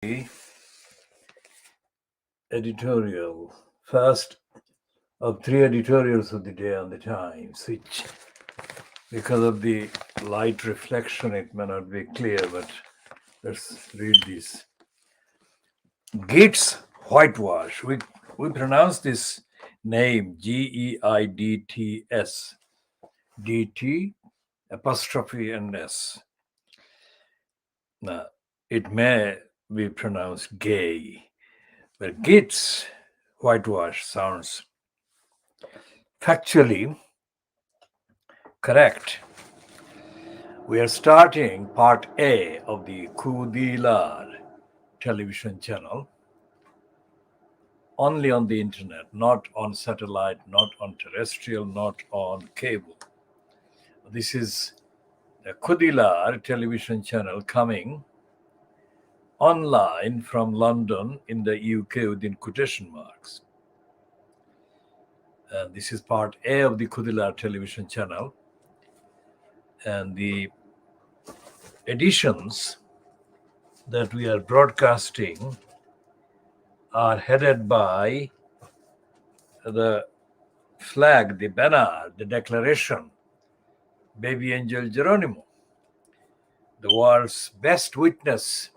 the editorial, first of three editorials of the day on the Times, which, because of the light reflection, it may not be clear, but let's read this. Gates whitewash. We pronounce this name Geidts, DT apostrophe and S. Now, it may be pronounced gay, but Gates whitewash sounds factually correct. We are starting part A of the KhoodeelaarTV television channel, only on the internet, not on satellite, not on terrestrial, not on cable. This is the KhoodeelaarTV television channel coming online from London in the UK within quotation marks. This is part A of the KhoodeelaarTV television channel, and the editions that we are broadcasting are headed by the flag, the banner, the declaration, BabyAngelGeronimo, the world's best witness,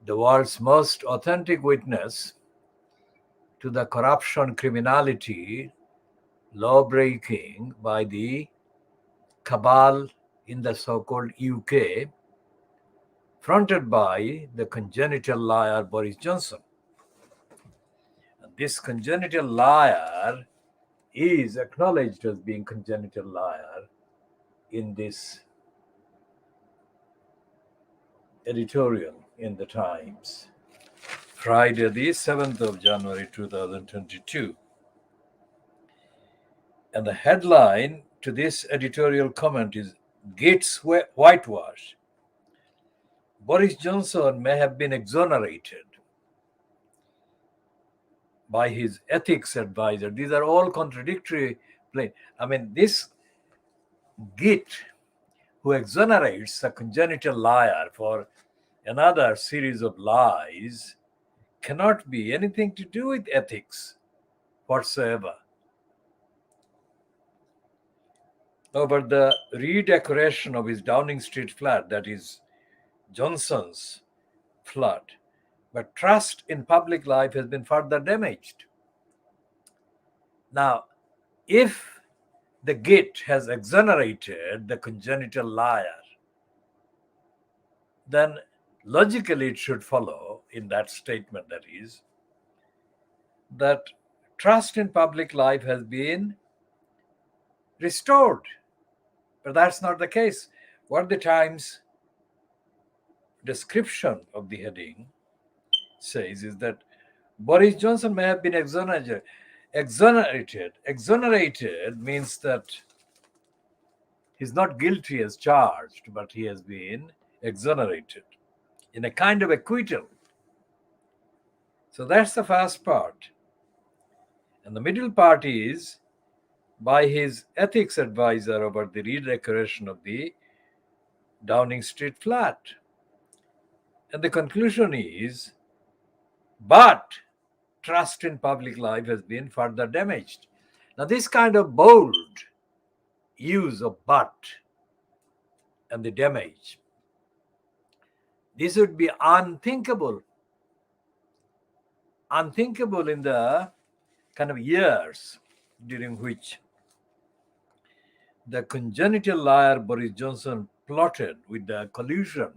the world's most authentic witness to the corruption, criminality, law breaking by the cabal in the so-called UK, fronted by the congenital liar Boris Johnson. And this congenital liar is acknowledged as being congenital liar in this editorial in the Times, Friday the 7th of January 2022. And the headline to this editorial comment is Gates whitewash. Boris Johnson may have been exonerated by his ethics advisor. These are all contradictory. This Git who exonerates a congenital liar for another series of lies cannot be anything to do with ethics whatsoever. Over the redecoration of his Downing Street flat, that is Johnson's flat, but trust in public life has been further damaged. Now, if the Git has exonerated the congenital liar, then logically it should follow in that statement, that is, that trust in public life has been restored. But that's not the case. What the Times description of the heading says is that Boris Johnson may have been exonerated. Exonerated means that he's not guilty as charged, but he has been exonerated in a kind of acquittal. So that's the first part. And the middle part is by his ethics advisor over the redecoration of the Downing Street flat. And the conclusion is, but trust in public life has been further damaged. Now, this kind of bold use of but and the damage, this would be unthinkable in the kind of years during which the congenital liar Boris Johnson plotted with the collusion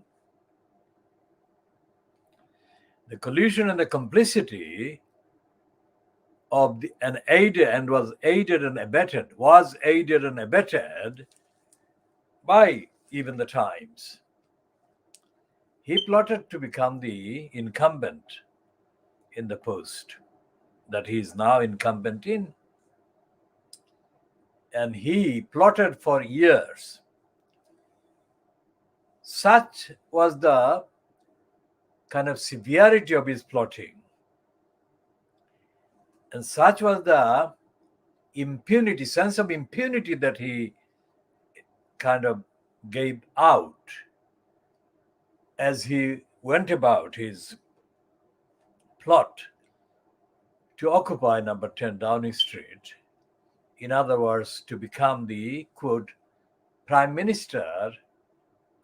and the complicity of was aided and abetted by even the Times. He plotted to become the incumbent in the post that he is now incumbent in. And he plotted for years. Such was the kind of severity of his plotting, and such was the sense of impunity that he kind of gave out as he went about his plot to occupy number 10 Downing Street, in other words, to become the, quote, Prime Minister,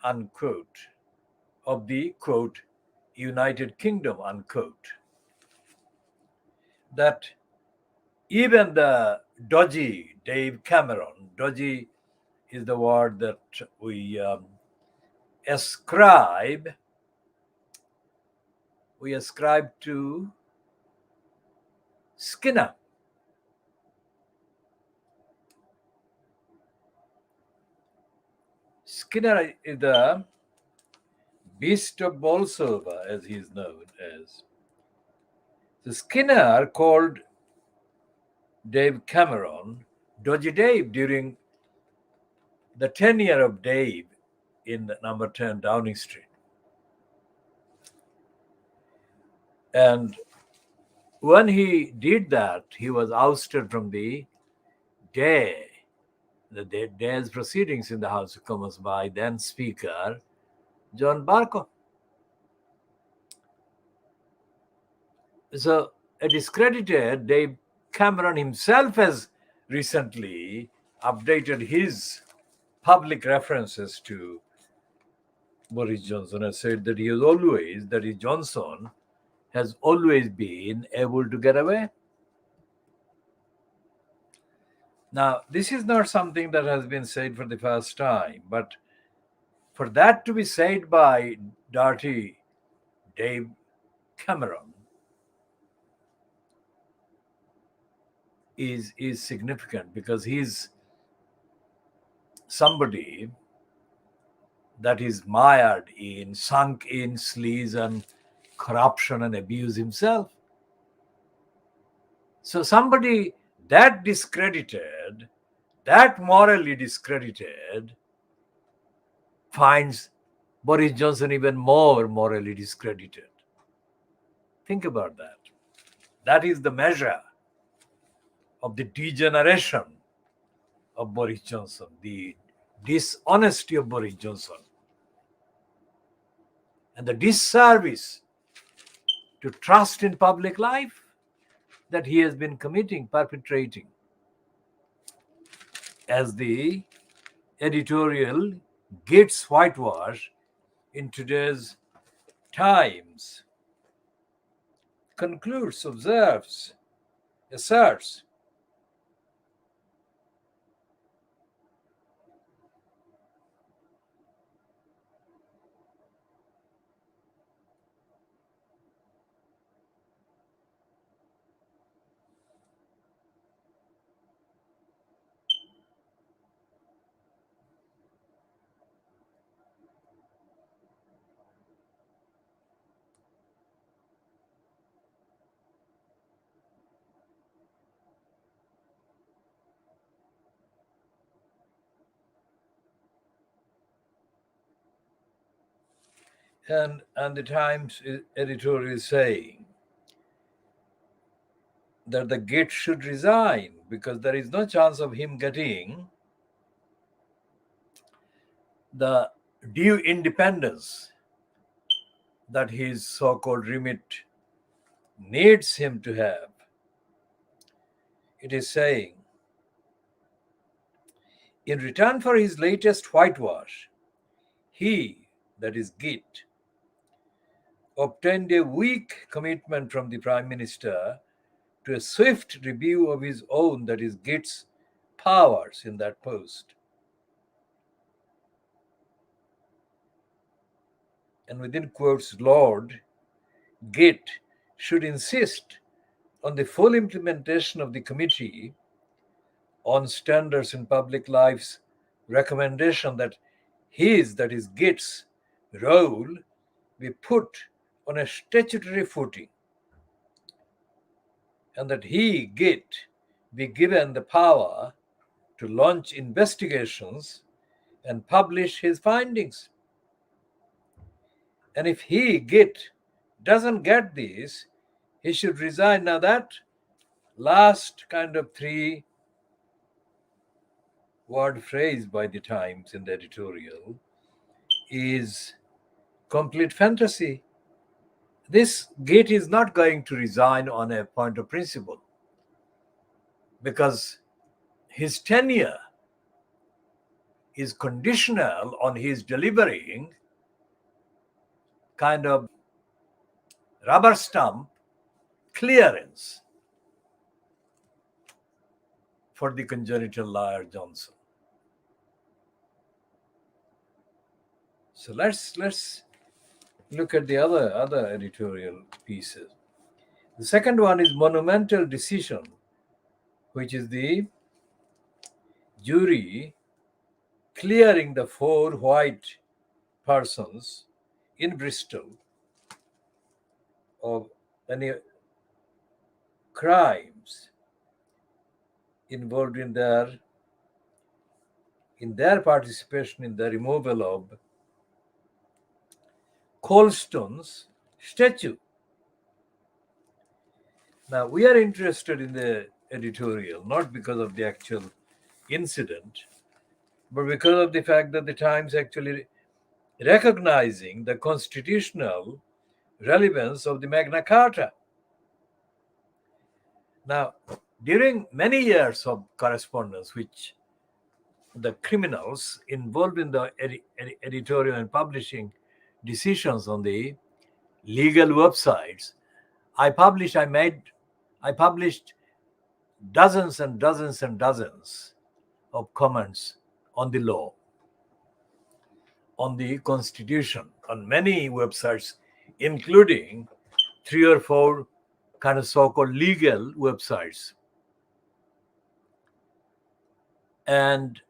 unquote, of the, quote, United Kingdom, unquote, that even the dodgy Dave Cameron, dodgy is the word that we ascribe to Skinner. Skinner is the beast of Bolsover, as he is known as. So Skinner called Dave Cameron Dodgy Dave during the tenure of Dave in number 10 Downing Street. And when he did that, he was ousted from the day's proceedings in the House of Commons by then Speaker John Bercow. So a discredited Dave Cameron himself has recently updated his public references to Boris Johnson and said that Johnson has always been able to get away. Now, this is not something that has been said for the first time, but for that to be said by dirty Dave Cameron is significant, because he's somebody that is sunk in sleaze and corruption and abuse himself. So somebody that discredited, that morally discredited, finds Boris Johnson even more morally discredited. Think about that. That is the measure of the degeneration of Boris Johnson, the dishonesty of Boris Johnson, and the disservice to trust in public life that he has been perpetrating. As the editorial Gates whitewash in today's Times concludes, observes, asserts, and the Times editorial is saying that the Gates should resign because there is no chance of him getting the due independence that his so-called remit needs him to have. It is saying, in return for his latest whitewash, he, that is Git, obtained a weak commitment from the Prime Minister to a swift review of his own, that is Git's, powers in that post. And within quotes, Lord Git should insist on the full implementation of the Committee on Standards in Public Life's recommendation that his, that is Git's, role be put on a statutory footing, and that he, Git, be given the power to launch investigations and publish his findings. And if he, Git, doesn't get this, he should resign. Now that last kind of 3-word phrase by the Times in the editorial is complete fantasy. This gate is not going to resign on a point of principle, because his tenure is conditional on his delivering kind of rubber stamp clearance for the congenital liar Johnson. So let's look at the other editorial pieces. The second one is monumental decision, which is the jury clearing the 4 white persons in Bristol of any crimes involved in their participation in the removal of Colston's statue. Now, we are interested in the editorial not because of the actual incident, but because of the fact that the Times actually recognizing the constitutional relevance of the Magna Carta. Now, during many years of correspondence, which the criminals involved in the editorial and publishing decisions on the legal websites, I published dozens and dozens and dozens of comments on the law, on the Constitution, on many websites, including 3 or 4 kind of so-called legal websites. And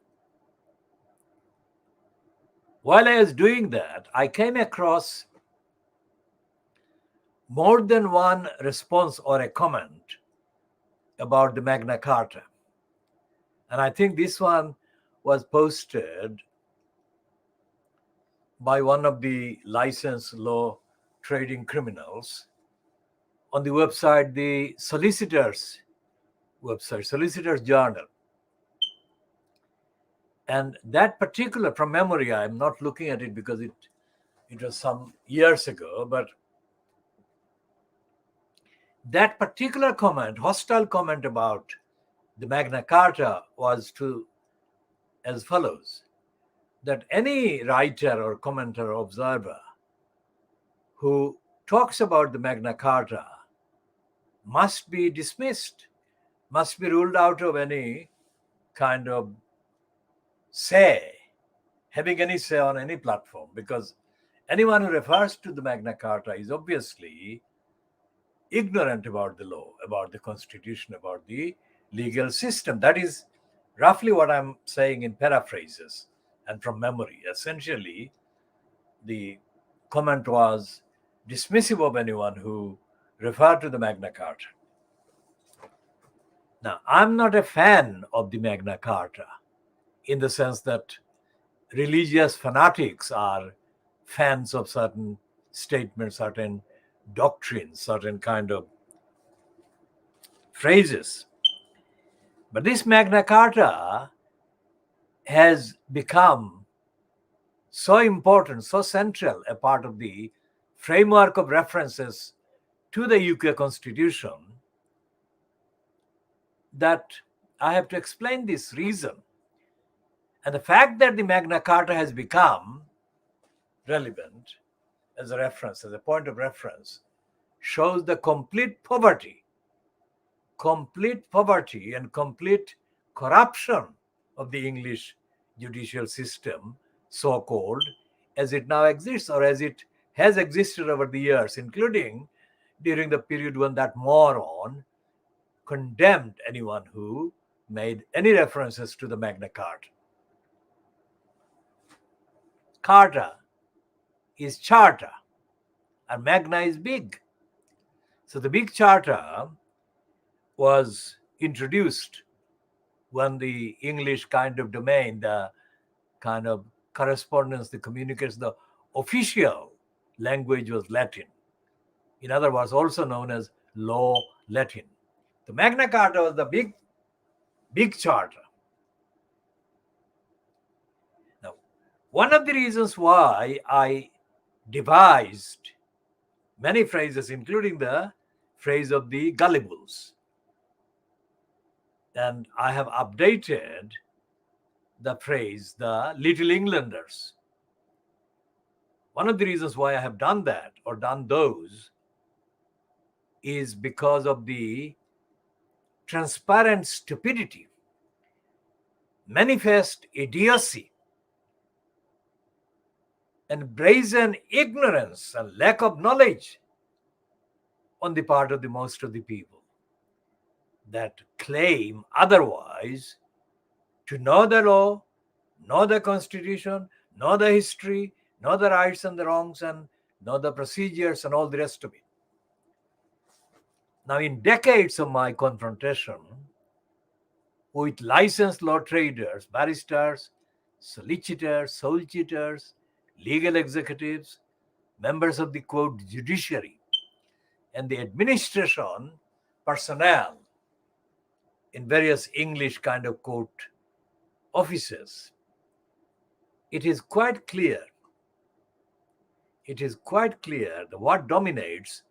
while I was doing that, I came across more than one response or a comment about the Magna Carta. And I think this one was posted by one of the licensed law trading criminals on the website, the Solicitors website, Solicitors Journal. And that particular, from memory, I'm not looking at it because it was some years ago, but that particular comment, hostile comment about the Magna Carta, was as follows: that any writer or commenter or observer who talks about the Magna Carta must be dismissed, must be ruled out of any kind of having any say on any platform, because anyone who refers to the Magna Carta is obviously ignorant about the law, about the Constitution, about the legal system. That is roughly what I'm saying in paraphrases and from memory. Essentially, the comment was dismissive of anyone who referred to the Magna Carta. Now, I'm not a fan of the Magna Carta in the sense that religious fanatics are fans of certain statements, certain doctrines, certain kind of phrases. But this Magna Carta has become so important, so central a part of the framework of references to the UK Constitution that I have to explain this reason. And the fact that the Magna Carta has become relevant as a reference, as a point of reference, shows the complete poverty and complete corruption of the English judicial system, so-called, as it now exists, or as it has existed over the years, including during the period when that moron condemned anyone who made any references to the Magna Carta. Carta is charter, and Magna is big. So the big charter was introduced when the English kind of domain, the kind of correspondence, the communications, the official language was Latin. In other words, also known as Law Latin. The Magna Carta was the big charter. Now, one of the reasons why I devised many phrases, including the phrase of the gullibles. And I have updated the phrase, the Little Englanders. One of the reasons why I have done that or done those is because of the transparent stupidity, manifest idiocy, and brazen ignorance and lack of knowledge on the part of the most of the people that claim otherwise to know the law, know the constitution, know the history, know the rights and the wrongs, and know the procedures and all the rest of it. Now, in decades of my confrontation with licensed law traders, barristers, solicitors, solicitors, legal executives, members of the court judiciary, and the administration personnel in various English kind of court offices, it is quite clear that what dominates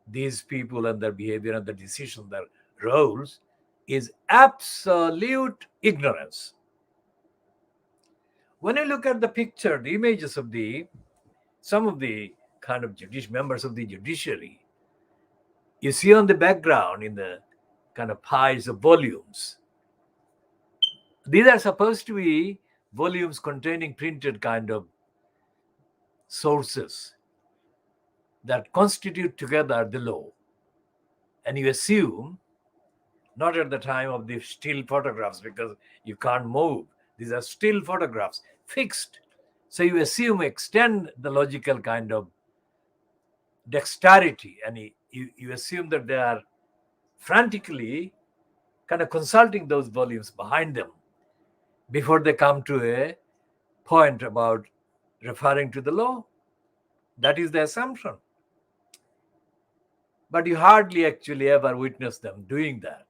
these people and their behavior and their decisions, their roles, is absolute ignorance. When you look at the picture, the images of some of the kind of members of the judiciary, you see on the background in the kind of piles of volumes. These are supposed to be volumes containing printed kind of sources that constitute together the law. And you assume, not at the time of the still photographs because you can't move, these are still photographs, fixed. So you extend the logical kind of dexterity, and you assume that they are frantically kind of consulting those volumes behind them before they come to a point about referring to the law. That is the assumption. But you hardly actually ever witness them doing that.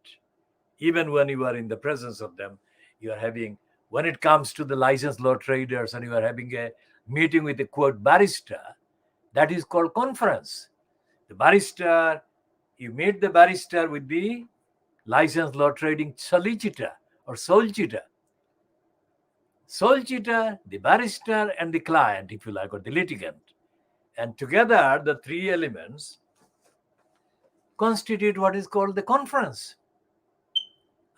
Even when you are in the presence of them, you are having, when it comes to the licensed law traders and you are having a meeting with a quote barrister, that is called conference. The barrister, you meet the barrister with the licensed law trading solicitor or solicitor. Solicitor, the barrister, and the client, if you like, or the litigant. And together, the three elements constitute what is called the conference.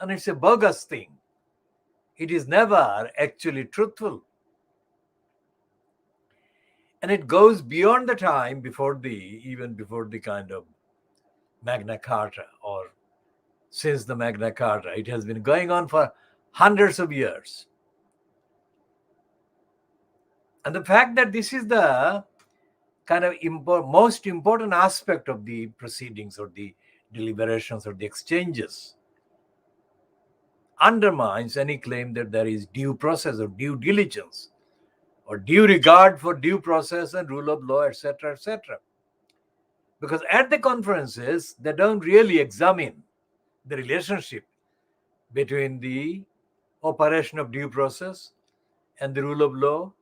And it's a bogus thing. It is never actually truthful. And it goes beyond the time even before the kind of Magna Carta, or since the Magna Carta. It has been going on for hundreds of years. And the fact that this is the kind of most important aspect of the proceedings or the deliberations or the exchanges undermines any claim that there is due process or due diligence or due regard for due process and rule of law, etc., etc. Because at the conferences, they don't really examine the relationship between the operation of due process and the rule of law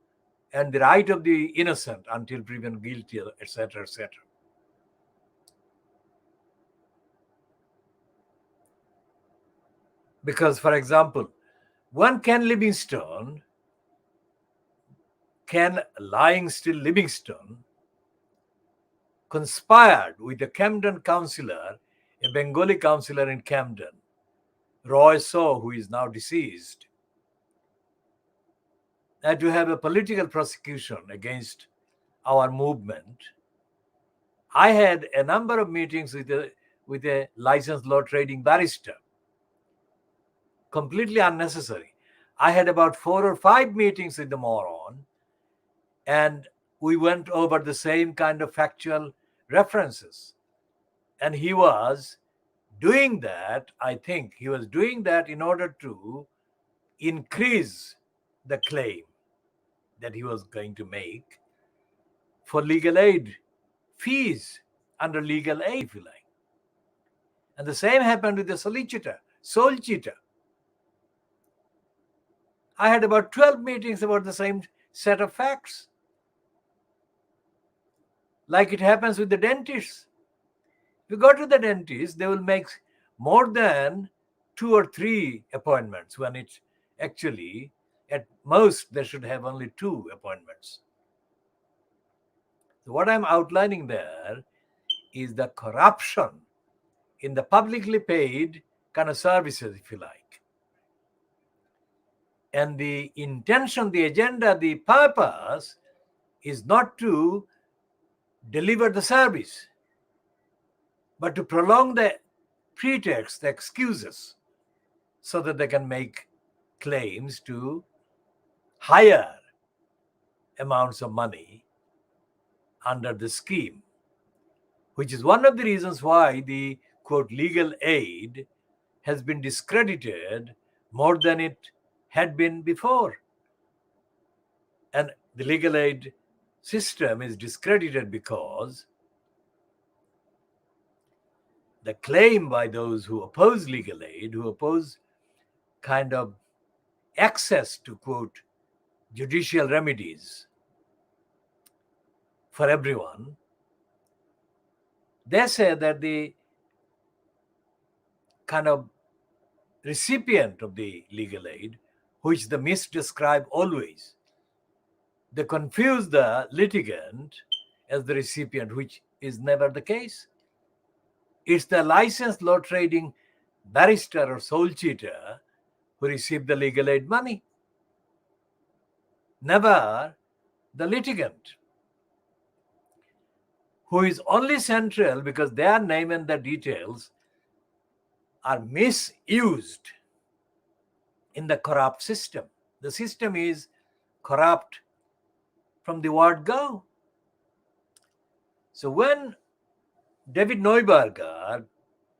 and the right of the innocent until proven guilty, etc., etc. Because, for example, one Ken lying still Livingstone, conspired with a Camden councillor, a Bengali councillor in Camden, Roy Shaw, who is now deceased, and to have a political prosecution against our movement. I had a number of meetings with a licensed law trading barrister, completely unnecessary. I had about 4 or 5 meetings with the moron, and we went over the same kind of factual references. And he was doing that, I think he was doing that in order to increase the claim that he was going to make for legal aid fees under legal aid, if you like. And the same happened with the solicitor. I had about 12 meetings about the same set of facts. Like it happens with the dentists. If you go to the dentist, they will make more than 2 or 3 appointments when it actually, at most, they should have only 2 appointments. So what I'm outlining there is the corruption in the publicly paid kind of services, if you like. And the intention, the agenda, the purpose is not to deliver the service, but to prolong the pretext, the excuses, so that they can make claims to higher amounts of money under the scheme, which is one of the reasons why the quote legal aid has been discredited more than it had been before. And the legal aid system is discredited because the claim by those who oppose legal aid, who oppose kind of access to quote judicial remedies for everyone, they say that the kind of recipient of the legal aid, which the misdescribe always, they confuse the litigant as the recipient, which is never the case. It's the licensed law trading barrister or soul cheater who received the legal aid money, never the litigant, who is only central because their name and the details are misused in the corrupt system. The system is corrupt from the word go. So when David Neuberger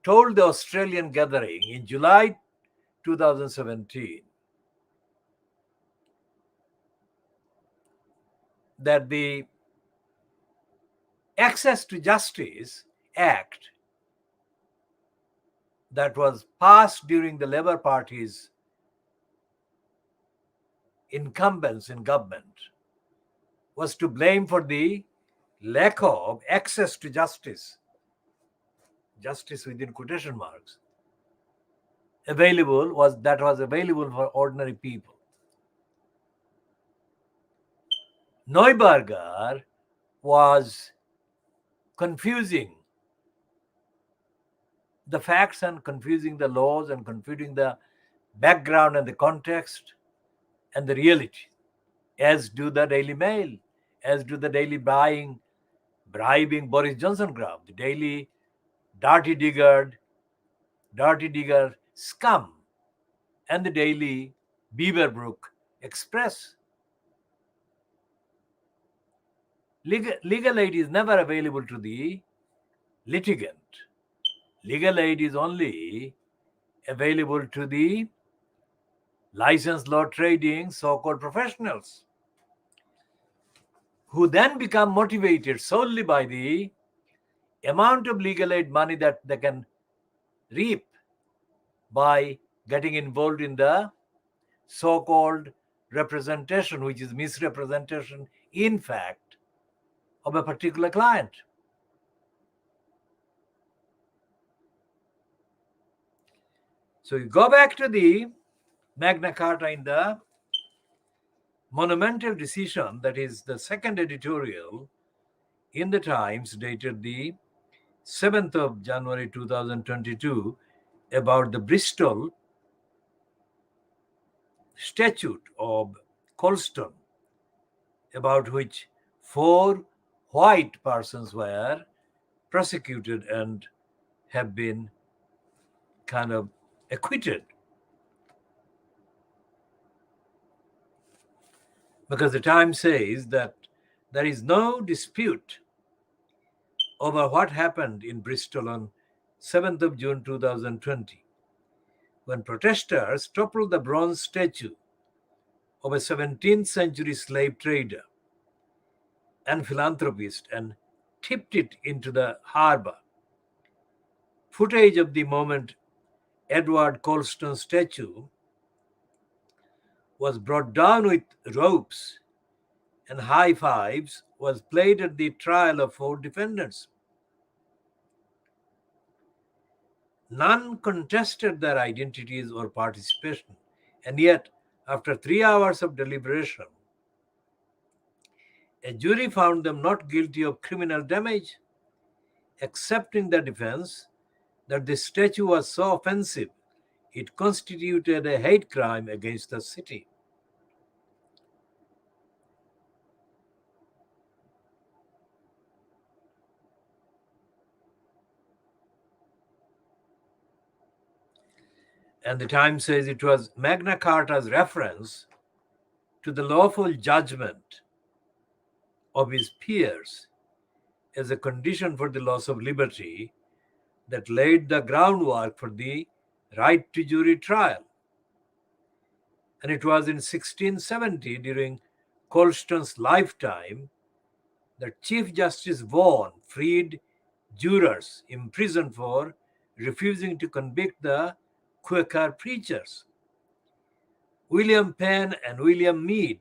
told the Australian gathering in July 2017 that the Access to Justice Act that was passed during the Labour Party's incumbents in government was to blame for the lack of access to justice within quotation marks, was available for ordinary people. Neuberger was confusing the facts and confusing the laws and confusing the background and the context and the reality, as do the Daily Mail, as do the daily bribing Boris Johnson crowd, the daily dirty digger scum, and the daily Beaverbrook Express. Legal aid is never available to the litigant. Legal aid is only available to the licensed law trading so-called professionals, who then become motivated solely by the amount of legal aid money that they can reap by getting involved in the so-called representation, which is misrepresentation, in fact, of a particular client. So you go back to the Magna Carta in the monumental decision, that is the second editorial in the Times dated the 7th of January 2022 about the Bristol Statute of Colston, about which 4 white persons were prosecuted and have been kind of acquitted. Because the Times says that there is no dispute over what happened in Bristol on 7th of June 2020, when protesters toppled the bronze statue of a 17th century slave trader and philanthropist and tipped it into the harbor. Footage of the moment Edward Colston's statue was brought down with ropes and high fives was played at the trial of 4 defendants. None contested their identities or participation, and yet, after 3 hours of deliberation, a jury found them not guilty of criminal damage, accepting the defense that the statue was so offensive it constituted a hate crime against the city. And the Times says it was Magna Carta's reference to the lawful judgment of his peers as a condition for the loss of liberty that laid the groundwork for the right to jury trial. And it was in 1670, during Colston's lifetime, that Chief Justice Vaughan freed jurors imprisoned for refusing to convict the Quaker preachers, William Penn and William Mead,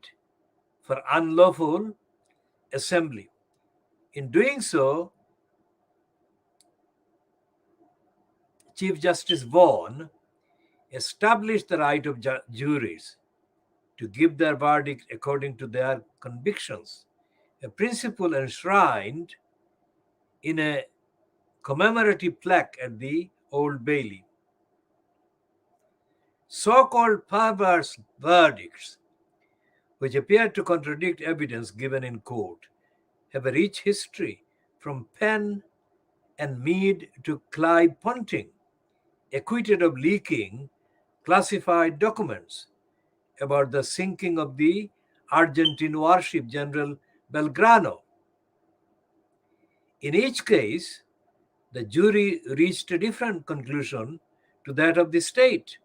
for unlawful assembly. In doing so, Chief Justice Vaughan established the right of juries to give their verdict according to their convictions, a principle enshrined in a commemorative plaque at the Old Bailey. So-called perverse verdicts, which appear to contradict evidence given in court, have a rich history, from Penn and Mead to Clive Ponting, acquitted of leaking classified documents about the sinking of the Argentine warship General Belgrano. In each case, the jury reached a different conclusion to that of the state.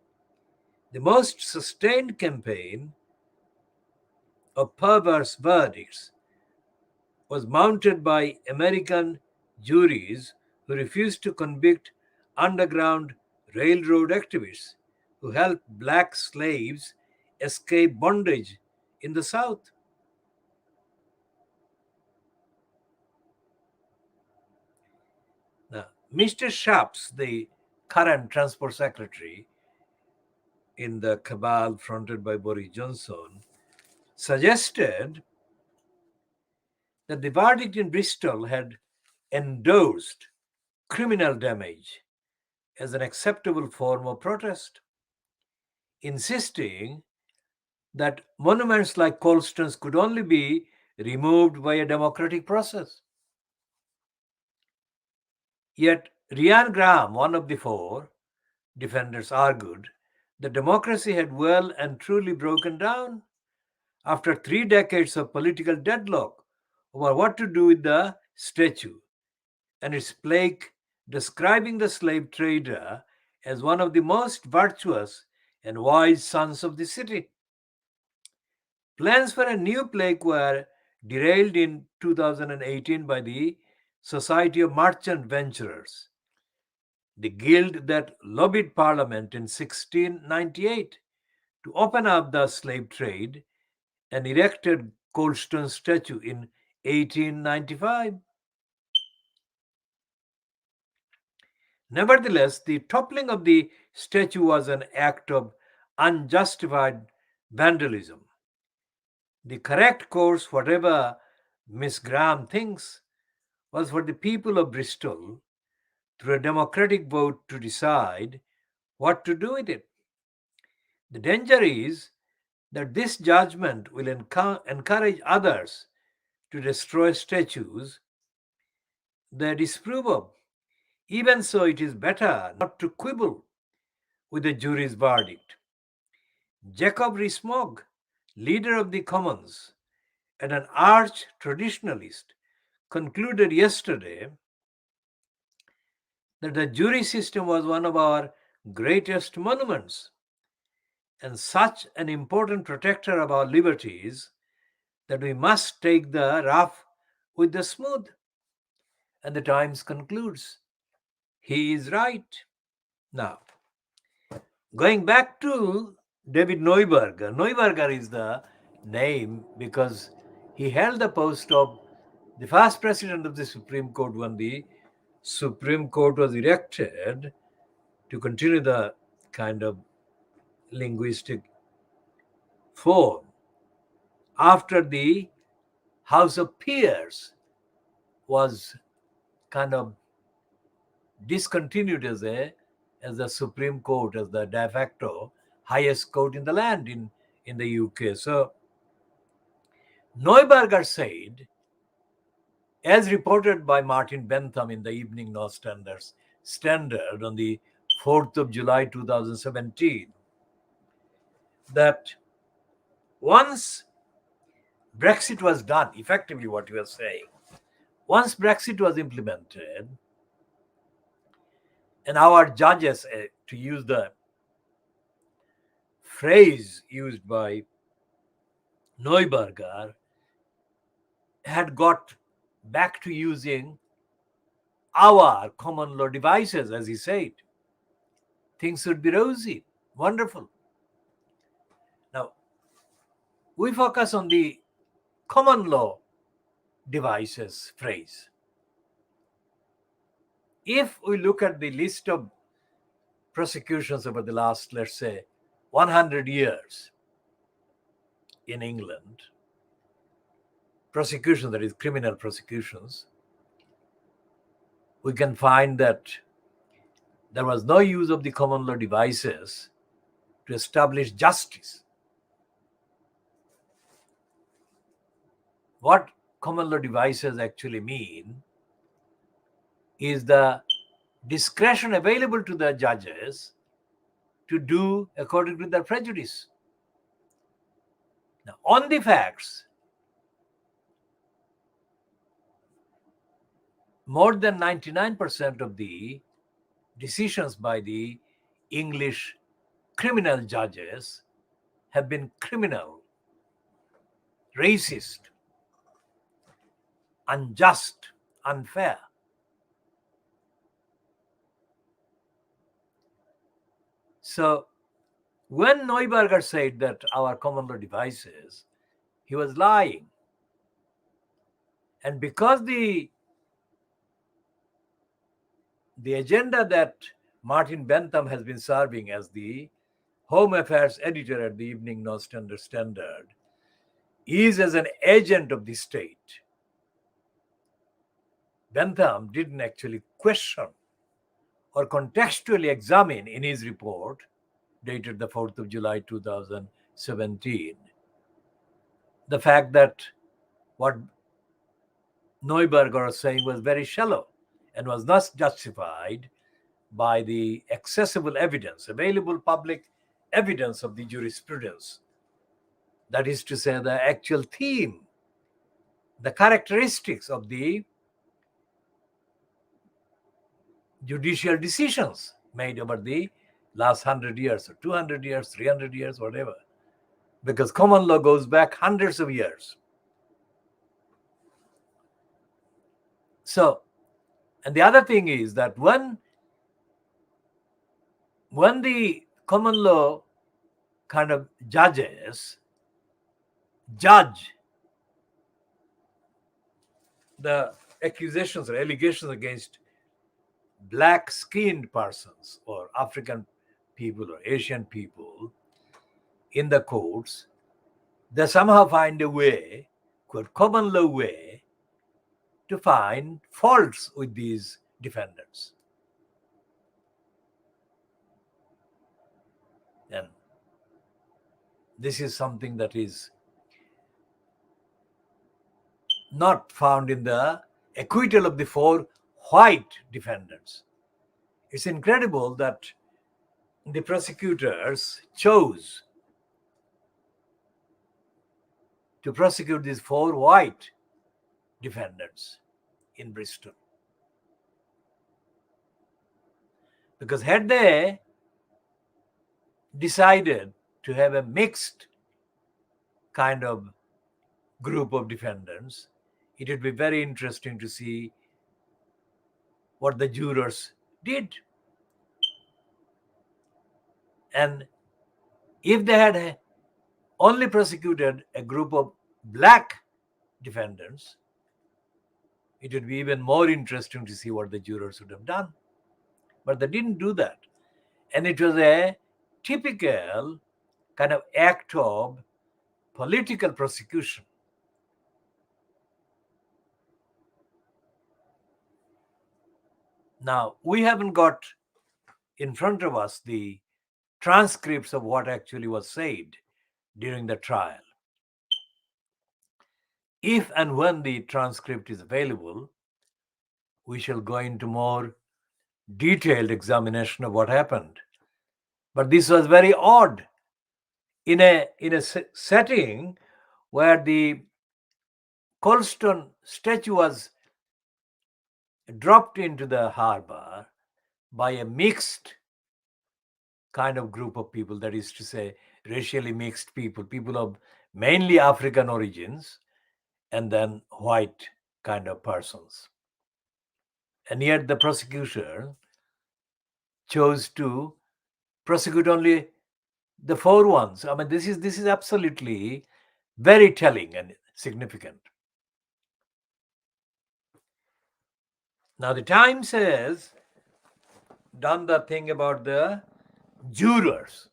The most sustained campaign of perverse verdicts was mounted by American juries who refused to convict Underground Railroad activists who helped black slaves escape bondage in the South. Now, Mr. Shapps, the current Transport Secretary in the cabal fronted by Boris Johnson, suggested that the verdict in Bristol had endorsed criminal damage as an acceptable form of protest, insisting that monuments like Colston's could only be removed by a democratic process. Yet Ryan Graham, one of the 4 defenders, argued that democracy had well and truly broken down after 3 decades of political deadlock over what to do with the statue, and its plaque describing the slave trader as one of the most virtuous and wise sons of the city. Plans for a new plaque were derailed in 2018 by the Society of Merchant Venturers, the guild that lobbied Parliament in 1698 to open up the slave trade and erected Colston's statue in 1895. Nevertheless, the toppling of the statue was an act of unjustified vandalism. The correct course, whatever Miss Graham thinks, was for the people of Bristol, through a democratic vote, to decide what to do with it. The danger is that this judgment will encourage others to destroy statues they disapprove of. Even so, it is better not to quibble with the jury's verdict. Jacob Rees-Mogg, leader of the Commons and an arch traditionalist, concluded yesterday that the jury system was one of our greatest monuments and such an important protector of our liberties that we must take the rough with the smooth. And the Times concludes, he is right. Now, going back to David Neuberger. Neuberger is the name because He held the post of the first president of the Supreme Court when the Supreme Court was erected to continue the kind of linguistic form after the House of Peers was kind of discontinued as the Supreme Court, as the de facto highest court in the land in the UK. So Neuberger said, as reported by Martin Bentham in the Evening Standard on the 4th of July 2017, that once Brexit was done, effectively what he was saying, once Brexit was implemented, and our judges, to use the phrase used by Neuberger, had got back to using our common law devices, as he said, things would be rosy, wonderful. Now, we focus on the common law devices phrase. If we look at the list of prosecutions over the last, let's say, 100 years in England, prosecutions, that is, criminal prosecutions, we can find that there was no use of the common law devices to establish justice. What common law devices actually mean is the discretion available to the judges to do according to their prejudice. Now, on the facts, more than 99% of the decisions by the English criminal judges have been criminal, racist, unjust, unfair. So when Neuberger said that our common law devices, he was lying. And because the agenda that Martin Bentham has been serving as the Home Affairs editor at the Evening Standard is as an agent of the state, Bentham didn't actually question or contextually examine in his report dated the 4th of July 2017 the fact that what Neuberger was saying was very shallow and was not justified by the accessible evidence, available public evidence of the jurisprudence. That is to say, the actual theme, the characteristics of the judicial decisions made over the last 100 years or 200 years, 300 years, whatever. Because common law goes back hundreds of years. So, and the other thing is that when the common law kind of judge the accusations or allegations against black-skinned persons or African people or Asian people in the courts, they somehow find a way, quote, common law way, to find faults with these defendants. And this is something that is not found in the acquittal of the 4 white defendants. It's incredible that the prosecutors chose to prosecute these 4 white defendants in Bristol. Because had they decided to have a mixed kind of group of defendants, it would be very interesting to see what the jurors did. And if they had only prosecuted a group of black defendants, it would be even more interesting to see what the jurors would have done. But they didn't do that. And it was a typical kind of act of political prosecution. Now, we haven't got in front of us the transcripts of what actually was said during the trial. If and when the transcript is available, we shall go into more detailed examination of what happened. But this was very odd in a setting where the Colston statue was dropped into the harbor by a mixed kind of group of people, that is to say, racially mixed people, people of mainly African origins, and then white kind of persons. And yet the prosecutor chose to prosecute only the four ones. I mean, this is absolutely very telling and significant. Now, the Times has done the thing about the jurors.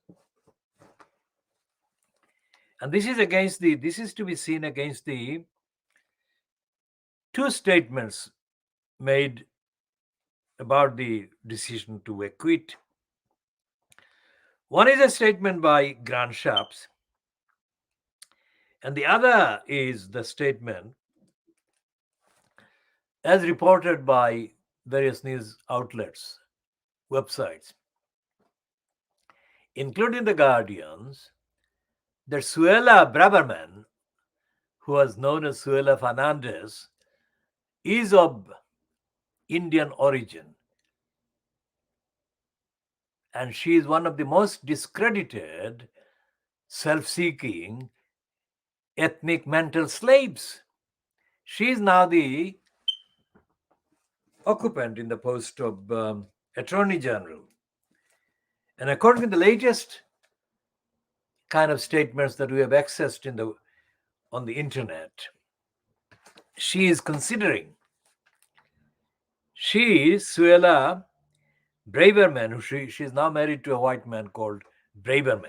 And this is to be seen against the two statements made about the decision to acquit. One is a statement by Grant Shapps, and the other is the statement as reported by various news outlets, websites, including The Guardian's, that Sylvie Bermann, who was known as Sylvie Fernandez, is of Indian origin. And she is one of the most discredited, self-seeking, ethnic mental slaves. She is now the occupant in the post of Attorney General. And according to the latest kind of statements that we have accessed on the internet, she is considering, she is Sylvie Bermann, who she is now married to a white man called Bermann.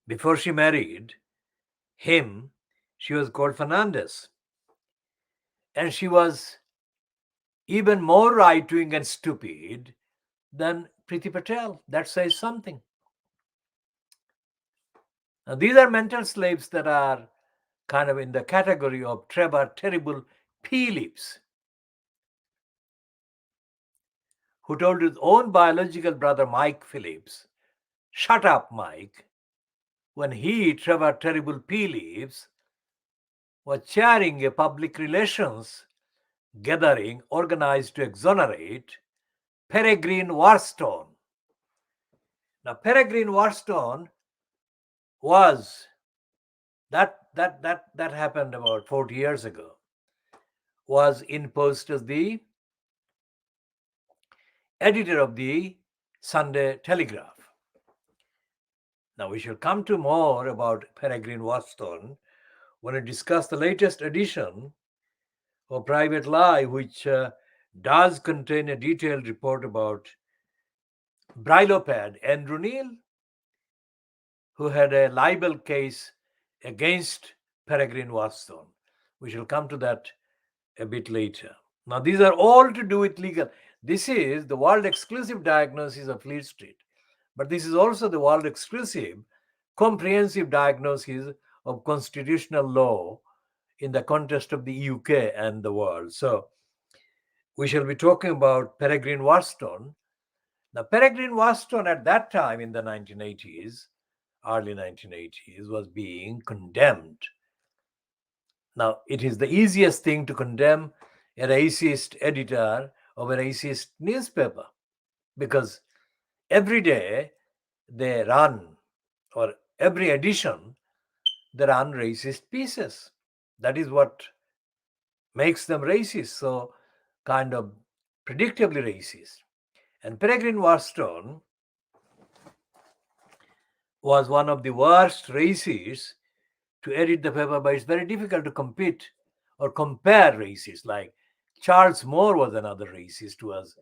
Before she married him, she was called Fernandez. And she was even more right-wing and stupid than Priti Patel. That says something. Now, these are mental slaves that are kind of in the category of Trevor Terrible Phillips, who told his own biological brother Mike Phillips, "Shut up, Mike," when he, Trevor Terrible Phillips, was chairing a public relations gathering organized to exonerate Peregrine Warstone. Now, Peregrine Warstone was that happened about 40 years ago, was in post as the editor of the Sunday Telegraph. Now, we shall come to more about Peregrine Warstone when we discuss the latest edition of Private Lie, which does contain a detailed report about Brilopad Andrew Neil, who had a libel case against Peregrine Warstone. We shall come to that a bit later. Now, these are all to do with legal. This is the world exclusive diagnosis of Fleet Street, but this is also the world exclusive comprehensive diagnosis of constitutional law in the context of the UK and the world. So we shall be talking about Peregrine Warstone. Now, Peregrine Warstone at that time in the 1980s, early 1980s, was being condemned. Now, it is the easiest thing to condemn a racist editor of a racist newspaper, because every day they run, or every edition, they run racist pieces. That is what makes them racist, so kind of predictably racist. And Peregrine Warstone was one of the worst racists to edit the paper, but it's very difficult to compete or compare races. Like Charles Moore was another racist who was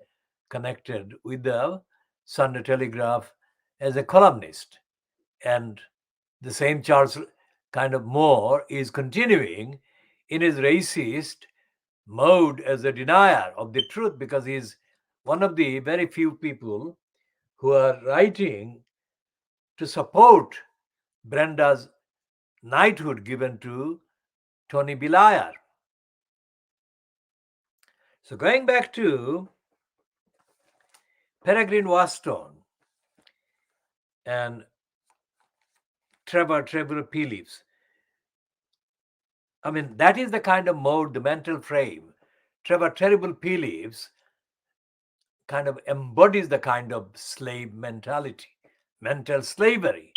connected with the Sunday Telegraph as a columnist. And the same Charles kind of Moore is continuing in his racist mode as a denier of the truth, because he's one of the very few people who are writing to support Brenda's knighthood given to Tony Blair. So going back to Peregrine Waston and Trevor Phillips, I mean, that is the kind of mode, the mental frame. Trevor Terrible Phillips kind of embodies the kind of slave mentality, mental slavery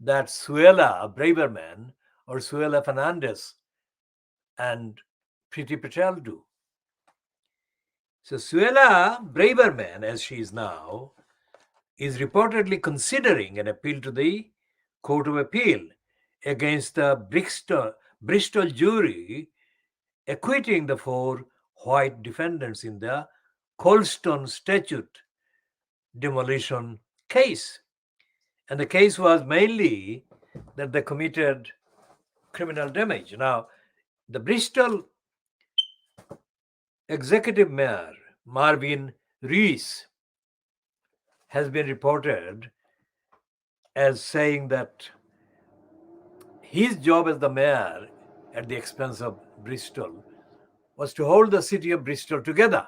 that Suella Braverman or Suella Fernandez and Priti Patel do. So Suella Braverman, as she is now, is reportedly considering an appeal to the Court of Appeal against the Bristol jury acquitting the 4 white defendants in the Colston Statute demolition case. And the case was mainly that they committed criminal damage. Now, the Bristol executive mayor, Marvin Rees, has been reported as saying that his job as the mayor at the expense of Bristol was to hold the city of Bristol together.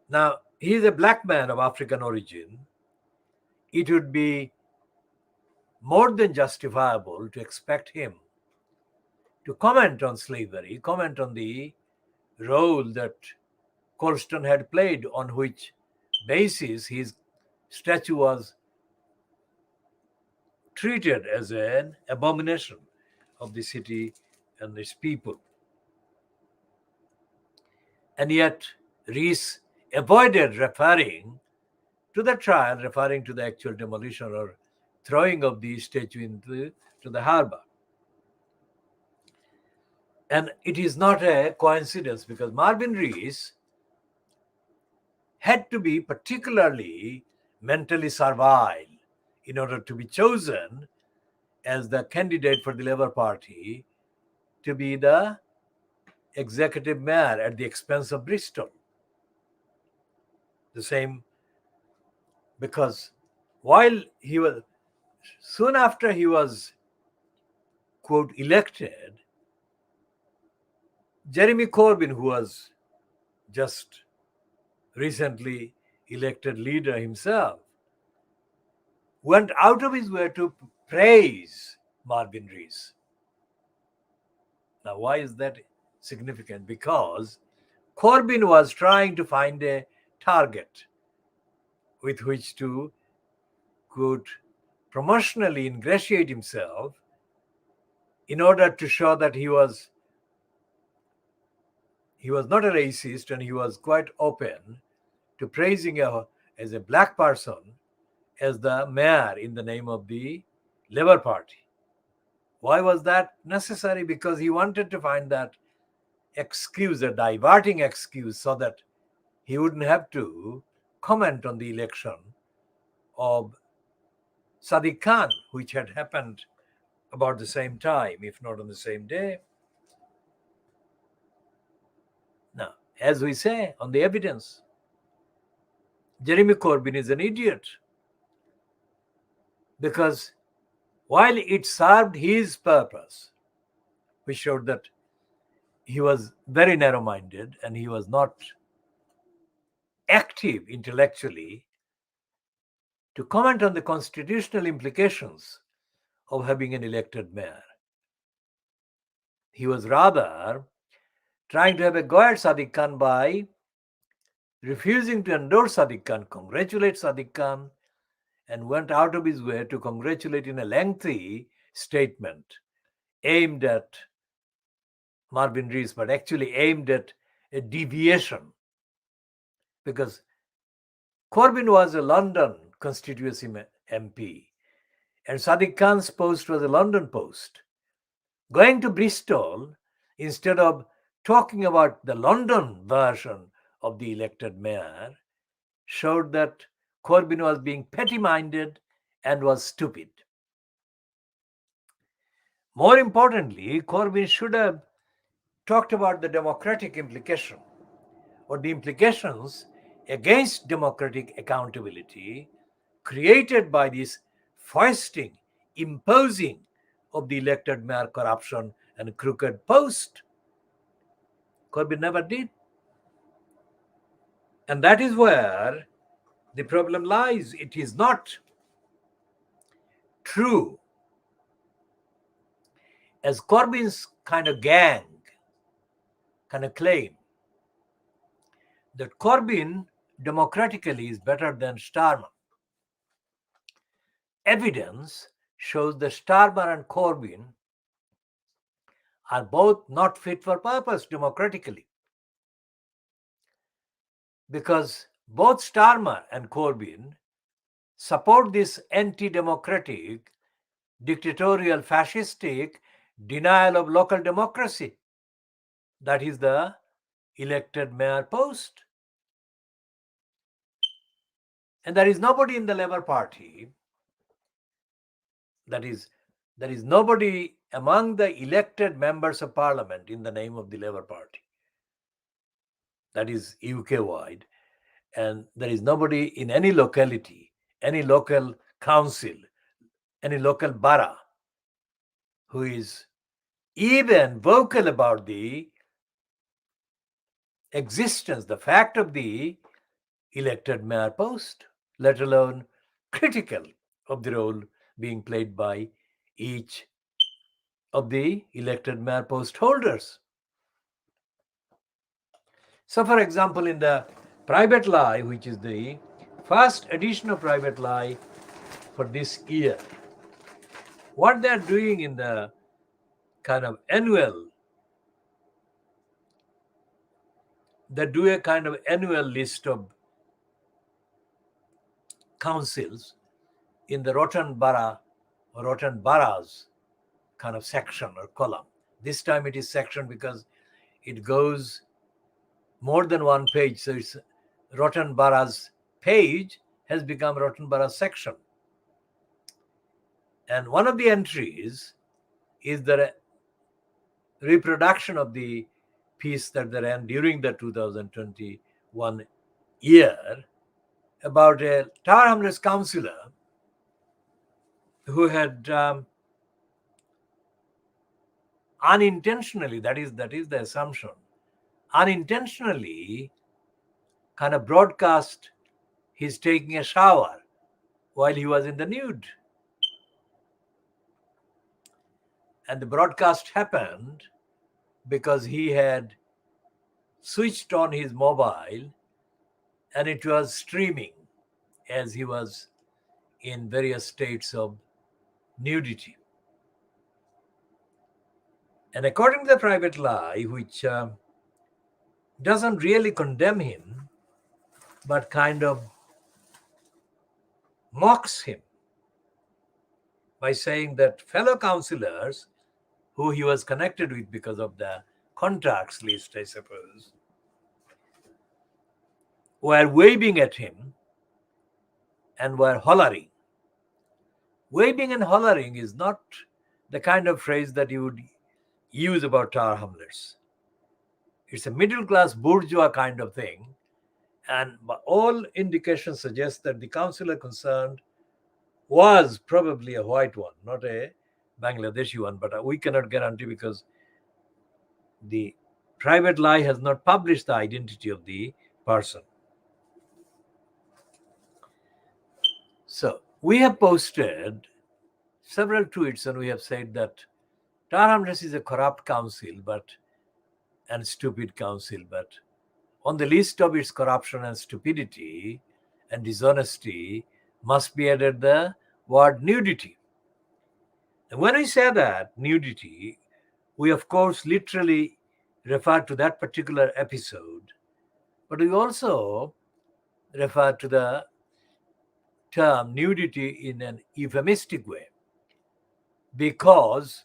Now, he is a black man of African origin. It would be more than justifiable to expect him to comment on slavery, comment on the role that Colston had played, on which basis his statue was treated as an abomination of the city and its people. And yet, Rees avoided referring to the trial, referring to the actual demolition or throwing of the statue into the harbor. And it is not a coincidence, because Marvin Rees had to be particularly mentally servile in order to be chosen as the candidate for the Labour Party to be the executive mayor at the expense of Bristol. The same, because soon after he was, quote, elected, Jeremy Corbyn, who was just recently elected leader himself, went out of his way to praise Marvin Rees. Now, why is that significant? Because Corbyn was trying to find a target with which to, quote, promotionally ingratiate himself in order to show that he was not a racist, and he was quite open to praising as a black person as the mayor in the name of the Labour Party. Why was that necessary? Because he wanted to find that excuse, a diverting excuse, so that he wouldn't have to comment on the election of Sadiq Khan, which had happened about the same time, if not on the same day. Now, as we say on the evidence, Jeremy Corbyn is an idiot, because while it served his purpose, which showed that he was very narrow-minded and he was not active intellectually to comment on the constitutional implications of having an elected mayor. He was rather trying to have a go at Sadiq Khan by refusing to endorse Sadiq Khan, congratulate Sadiq Khan, and went out of his way to congratulate in a lengthy statement aimed at Marvin Rees, but actually aimed at a deviation. Because Corbyn was a London constituency MP, And Sadiq Khan's post was a London post. Going to Bristol, instead of talking about the London version of the elected mayor, showed that Corbyn was being petty-minded and was stupid. More importantly, Corbyn should have talked about the democratic implication or the implications against democratic accountability created by this foisting, imposing of the elected mayor corruption and crooked post. Corbyn never did. And that is where the problem lies. It is not true, as Corbyn's kind of gang kind of claim, that Corbyn democratically is better than Starmer. Evidence shows that Starmer and Corbyn are both not fit for purpose democratically, because both Starmer and Corbyn support this anti-democratic, dictatorial, fascistic denial of local democracy. That is the elected mayor post. And there is nobody in the Labour Party, there is nobody among the elected members of parliament in the name of the Labour Party, that is UK-wide, and there is nobody in any locality, any local council, any local borough who is even vocal about the existence, the fact of the elected mayor post, let alone critical of the role being played by each of the elected mayor post holders. So, for example, in the Private Lie, which is the first edition of Private Lie for this year, what they are doing in the kind of annual, they do a kind of annual list of councils in the Rotten Borough or Rotten Boroughs kind of section or column. This time it is section because it goes more than one page. So it's Rotten Boroughs page has become Rotten Borough section. And one of the entries is the reproduction of the piece that they ran during the 2021 year about a Tower Hamlets councillor who had unintentionally, that is the assumption, unintentionally kind of broadcast he's taking a shower while he was in the nude. And the broadcast happened because he had switched on his mobile and it was streaming as he was in various states of nudity. And according to the Private Lie, which doesn't really condemn him, but kind of mocks him by saying that fellow councillors who he was connected with because of the contacts list, I suppose, were waving at him and were hollering. Waving and hollering is not the kind of phrase that you would use about Tower Hamlets. It's a middle-class bourgeois kind of thing, and all indications suggest that the councillor concerned was probably a white one, not a Bangladeshi one, but we cannot guarantee because the Private Lie has not published the identity of the person. So we have posted several tweets and we have said that Tower Hamlets is a corrupt council and stupid council, but on the list of its corruption and stupidity and dishonesty must be added the word nudity. And when we say that, nudity, we of course literally refer to that particular episode, but we also refer to the term nudity in an euphemistic way. because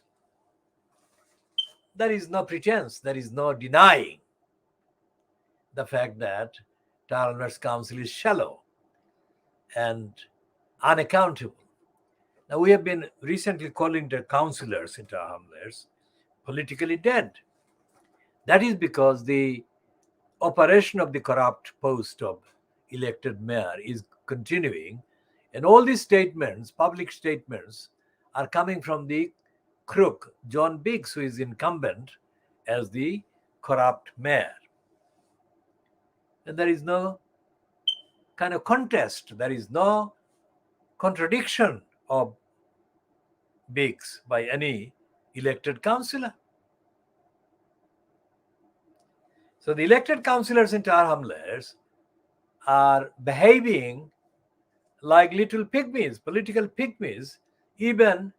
there is no pretense, there is no denying the fact that Tar Hamlets Council is shallow and unaccountable. Now, we have been recently calling the councillors in Tar Hamlets politically dead. That is because the operation of the corrupt post of elected mayor is continuing, and all these statements, public statements, are coming from the crook, John Biggs, who is incumbent as the corrupt mayor. And there is no kind of contest, there is no contradiction of Biggs by any elected councillor. So the elected councillors in Tar Hamlets are behaving like little pygmies, political pygmies, even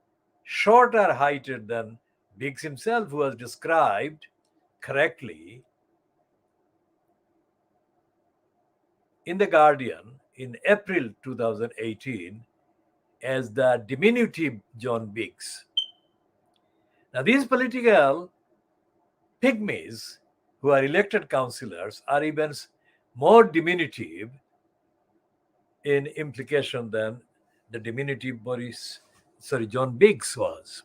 shorter heighted than Biggs himself, who was described correctly in The Guardian in April 2018 as the diminutive John Biggs. Now, these political pygmies who are elected councillors are even more diminutive in implication than the diminutive John Biggs was.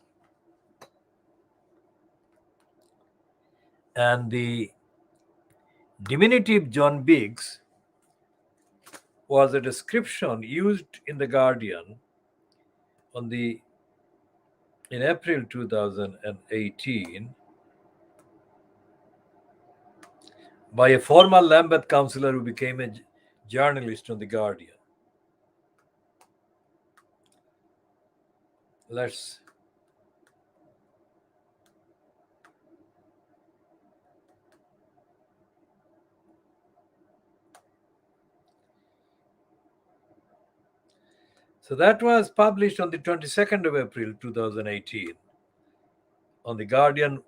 And the diminutive John Biggs was a description used in The Guardian in April 2018 by a former Lambeth councillor who became a journalist on The Guardian. So that was published on the 22nd of April 2018 on The Guardian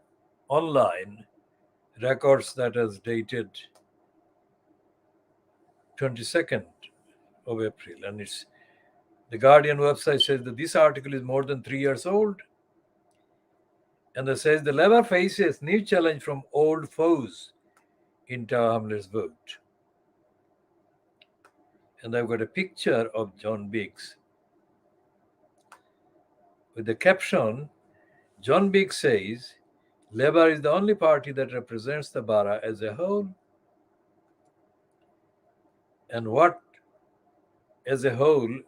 Online records that is dated 22nd of April. And it's the Guardian website says that this article is more than 3 years old. And it says the Labour faces new challenge from old foes in Tar Hamlets vote. And I've got a picture of John Biggs with the caption, John Biggs says, Labour is the only party that represents the borough as a whole. And what as a whole?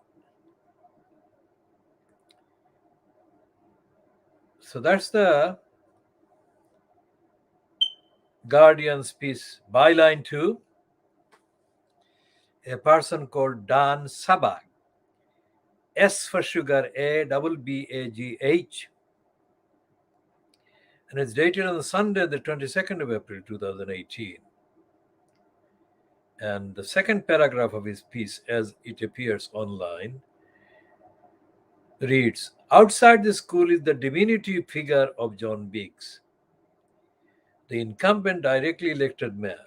So that's the Guardian's piece. Byline 2, a person called Dan Sabag, S for sugar, A-B-B-A-G-H. And it's dated on Sunday, the 22nd of April, 2018. And the second paragraph of his piece, as it appears online, reads, outside the school is the diminutive figure of John Biggs, the incumbent directly elected mayor.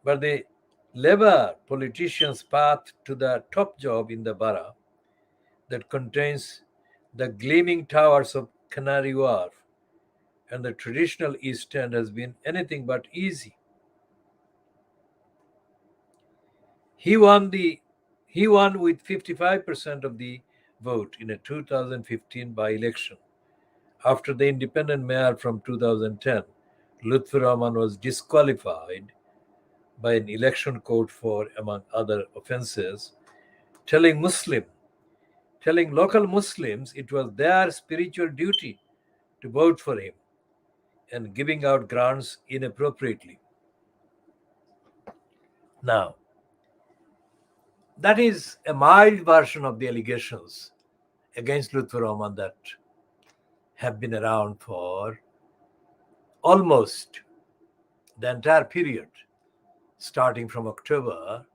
But the Labour politician's path to the top job in the borough that contains the gleaming towers of Canary Wharf and the traditional East End has been anything but easy. He won with 55% of the vote in a 2015 by-election. After the independent mayor from 2010, Lutfur Rahman was disqualified by an election court for, among other offences, telling local Muslims it was their spiritual duty to vote for him and giving out grants inappropriately. Now, that is a mild version of the allegations against Lutfur Rahman that have been around for almost the entire period, starting from October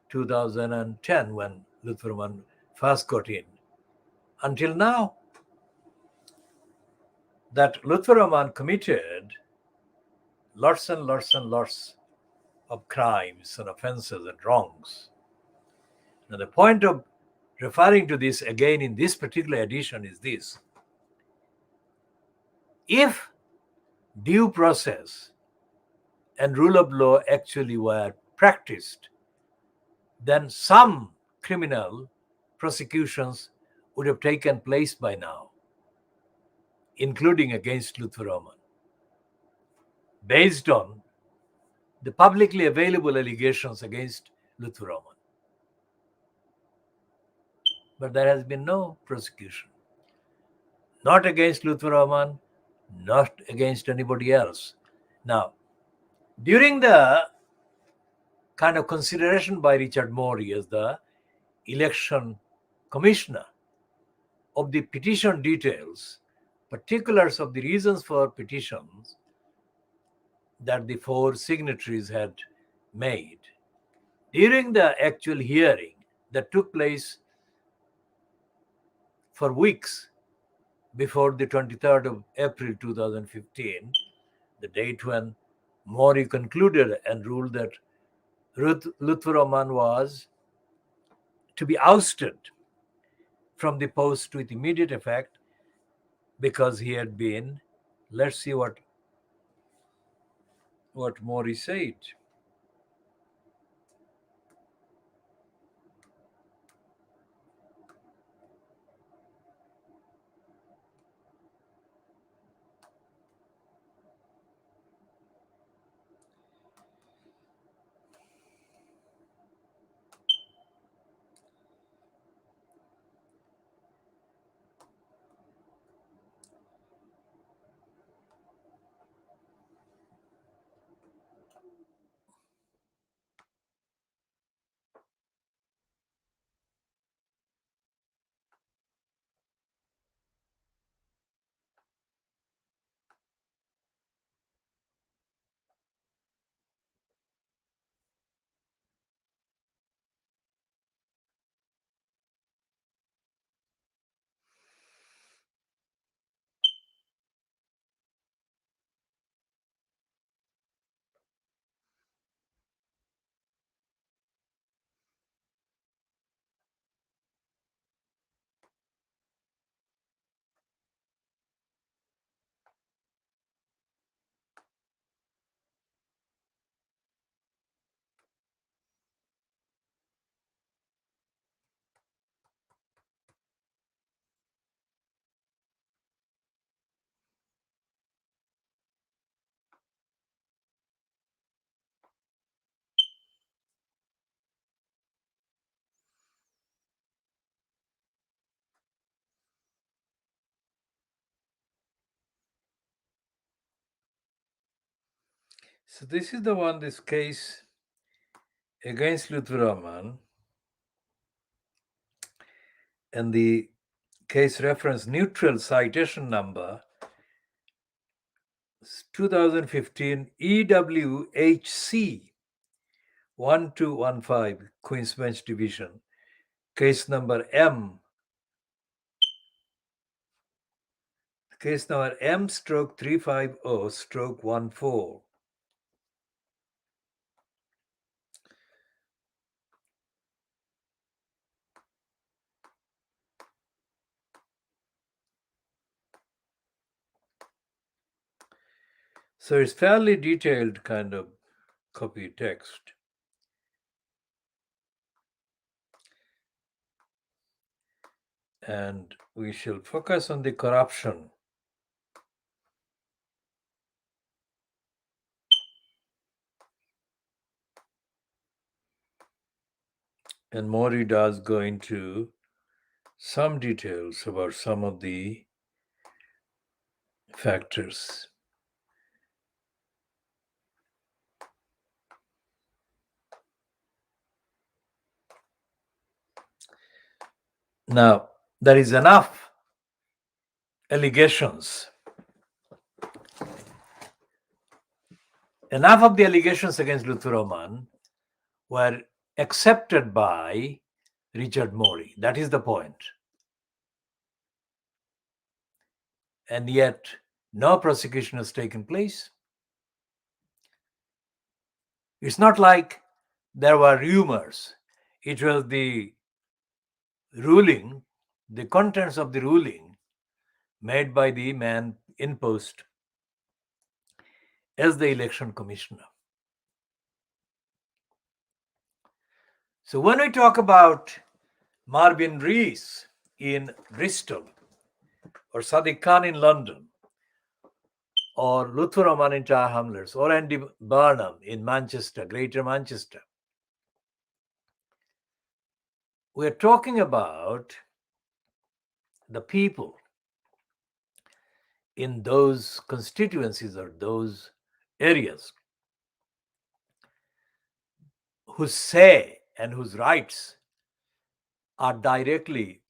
2010 when Lutfur Rahman first got in, until now, that Lutfur Rahman committed lots and lots and lots of crimes and offences and wrongs. Now, the point of referring to this again in this particular edition is this. If due process and rule of law actually were practiced, then some criminal prosecutions would have taken place by now, including against Luther-Roman, based on the publicly available allegations against Luther-Roman. But there has been no prosecution, not against Luther-Roman, not against anybody else. Now, during the kind of consideration by Richard Morey as the election commissioner of the petition details, particulars of the reasons for petitions that the four signatories had made, during the actual hearing that took place for weeks before the 23rd of April 2015, the date when Morey concluded and ruled that Luther-Roman was to be ousted from the post with immediate effect because he had been, let's see what Morey said. So this is the one, this case against Luther-Roman, and the case reference neutral citation number 2015 EWHC 1215, Queens Bench Division, case number M stroke 350 stroke 14. So it's fairly detailed kind of copy text. And we shall focus on the corruption. And Morey does go into some details about some of the factors. Now, there is enough allegations. Enough of the allegations against Luther-Roman were accepted by Richard Morey. That is the point. And yet, no prosecution has taken place. It's not like there were rumors. It was the ruling, the contents of the ruling made by the man in post as the election commissioner. So when we talk about Marvin Rees in Bristol, or Sadiq Khan in London, or Luther Rahman in Tower Hamlets, or Andy Burnham in Manchester, Greater Manchester, we're talking about the people in those constituencies or those areas whose say and whose rights are directly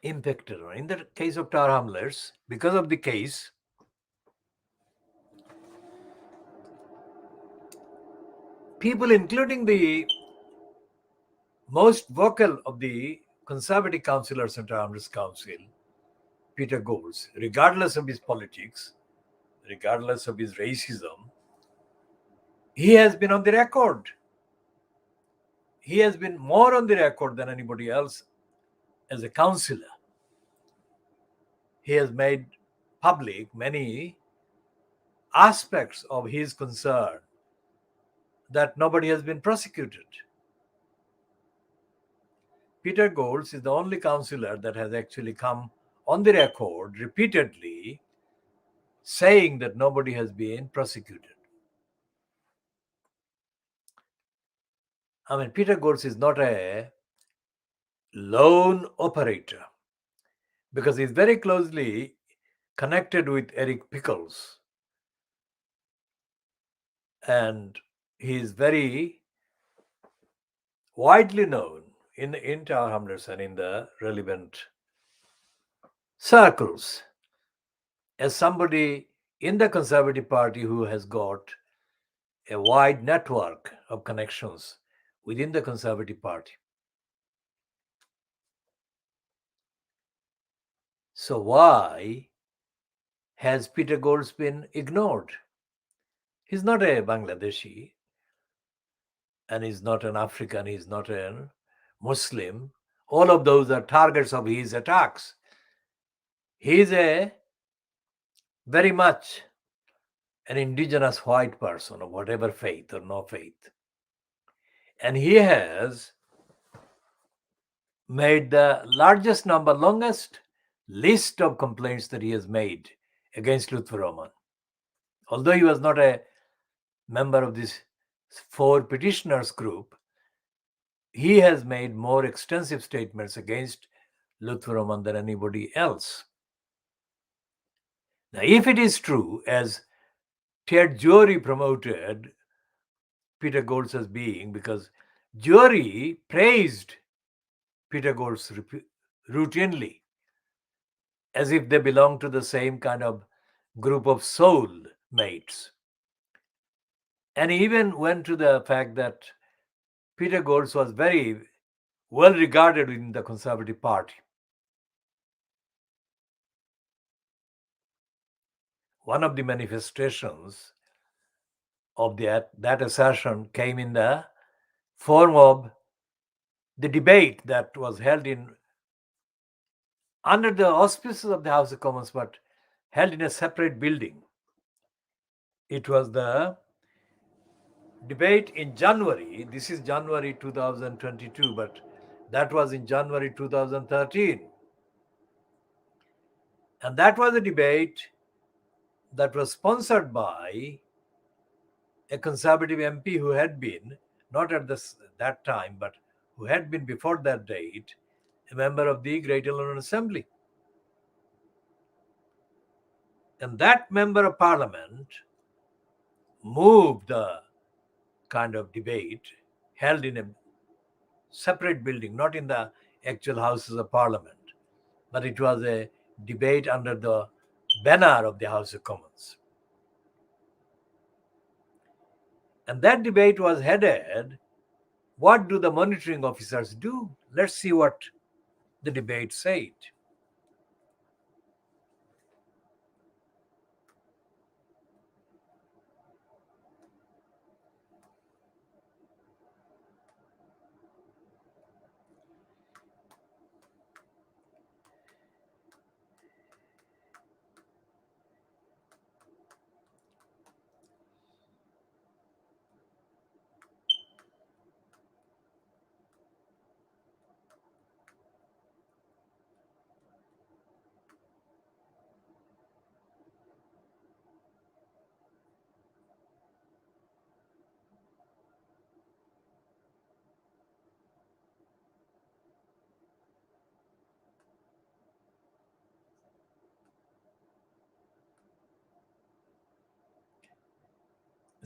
impacted. In the case of Tower Hamlets, because of the case, people, including the most vocal of the conservative councillors in Tower Hamlets Council, Peter Golds, regardless of his politics, regardless of his racism, he has been on the record. He has been more on the record than anybody else as a councillor. He has made public many aspects of his concern that nobody has been prosecuted. Peter Golds is the only councillor that has actually come on the record repeatedly saying that nobody has been prosecuted. I mean, Peter Golds is not a lone operator because he's very closely connected with Eric Pickles, and he is very widely known in Tower Hamlets and in the relevant circles as somebody in the Conservative Party who has got a wide network of connections within the Conservative Party. So why has Peter Golds been ignored? He's not a Bangladeshi, and he's not an African, he's not a Muslim. All of those are targets of his attacks. He's a very much an indigenous white person of whatever faith or no faith. And he has made the largest number, longest list of complaints that he has made against Lutfer Rahman. Although he was not a member of this 4 petitioners group, he has made more extensive statements against Lutfer Rahman than anybody else. Now, if it is true, as Ted Jory promoted Peter Golds as being, because Jory praised Peter Golds routinely as if they belong to the same kind of group of soul mates. And he even went to the fact that Peter Golds was very well regarded in the Conservative Party. One of the manifestations of that assertion came in the form of the debate that was held under the auspices of the House of Commons, but held in a separate building. It was the debate in January. This is January 2022, but that was in January 2013. And that was a debate that was sponsored by a Conservative MP who had been, not at that time, but who had been before that date, a member of the Greater London Assembly. And that member of Parliament moved the kind of debate held in a separate building, not in the actual Houses of Parliament, but it was a debate under the banner of the House of Commons. And that debate was headed, what do the monitoring officers do? Let's see what the debate said.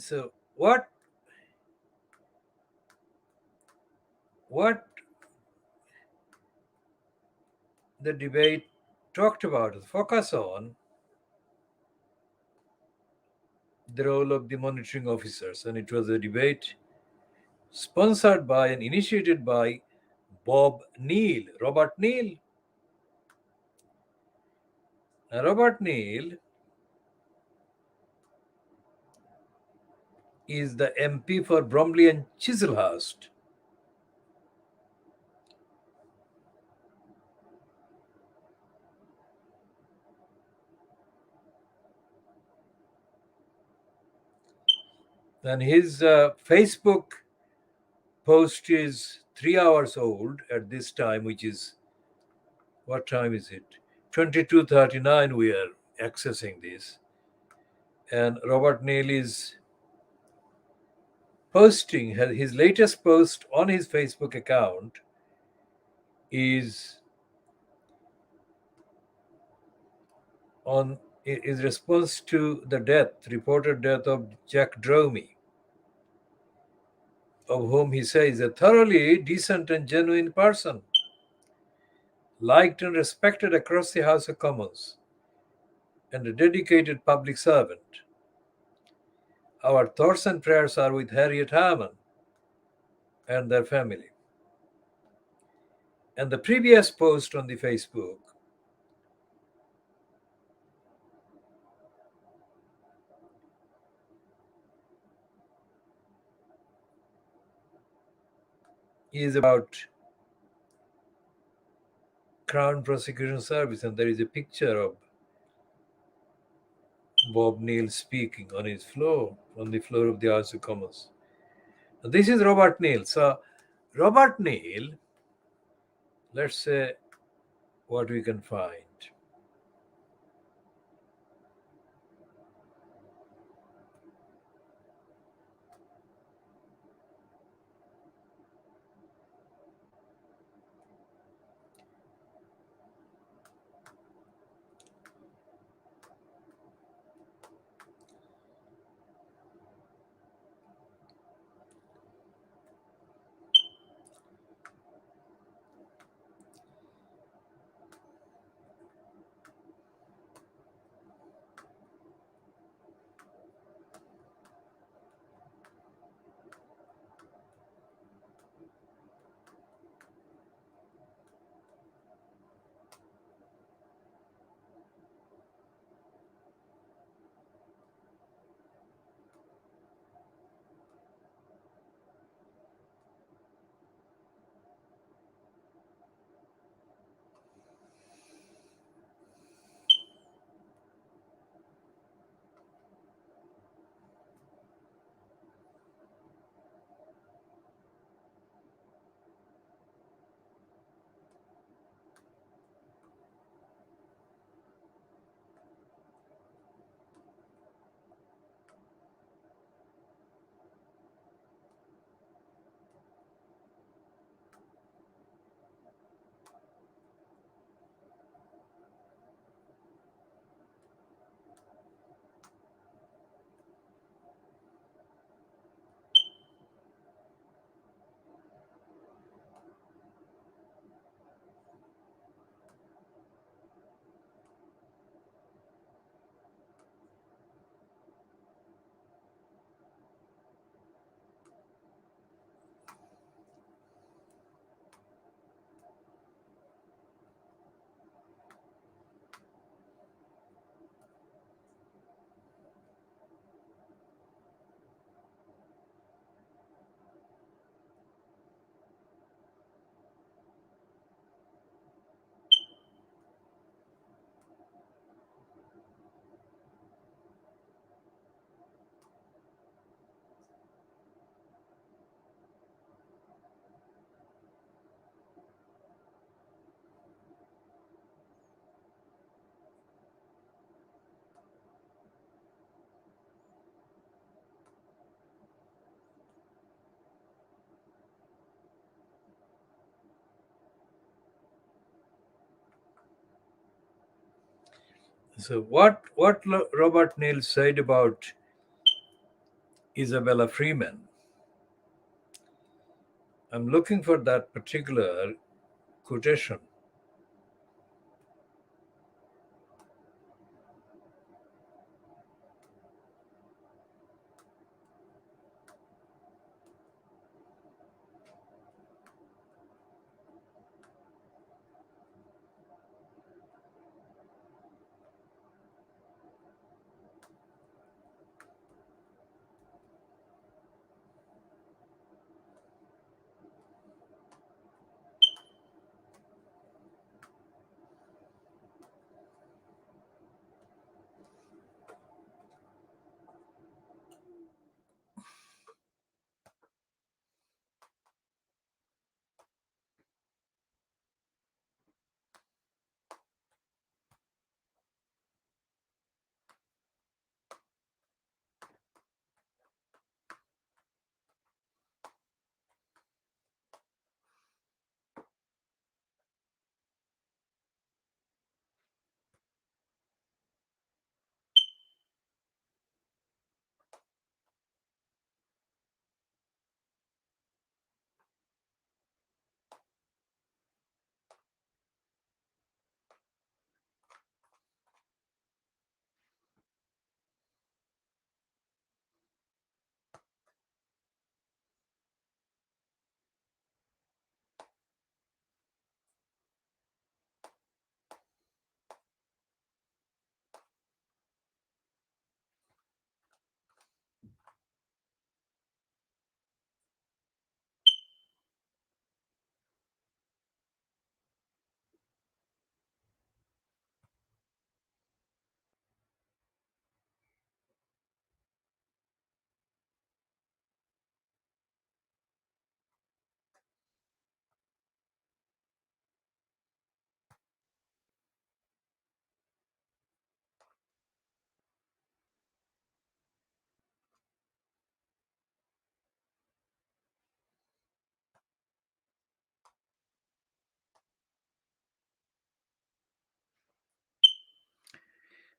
So what the debate talked about, focus on the role of the monitoring officers, and it was a debate sponsored by and initiated by Robert Neal. Now, Robert Neal is the MP for Bromley and Chislehurst. And his Facebook post is 3 hours old at this time, which is, what time is it? 22:39. We are accessing this. And Robert Neal is posting, his latest post on his Facebook account is on his response to the reported death of Jack Dromey, of whom he says a thoroughly decent and genuine person, liked and respected across the House of Commons, and a dedicated public servant. Our thoughts and prayers are with Harriet Harman and their family. And the previous post on the Facebook is about Crown Prosecution Service, and there is a picture of Bob Neal speaking on the floor of the House of Commons. This is Robert Neal. So, Robert Neal, let's say what we can find. So, what Robert Neal said about Isabella Freeman. I'm looking for that particular quotation.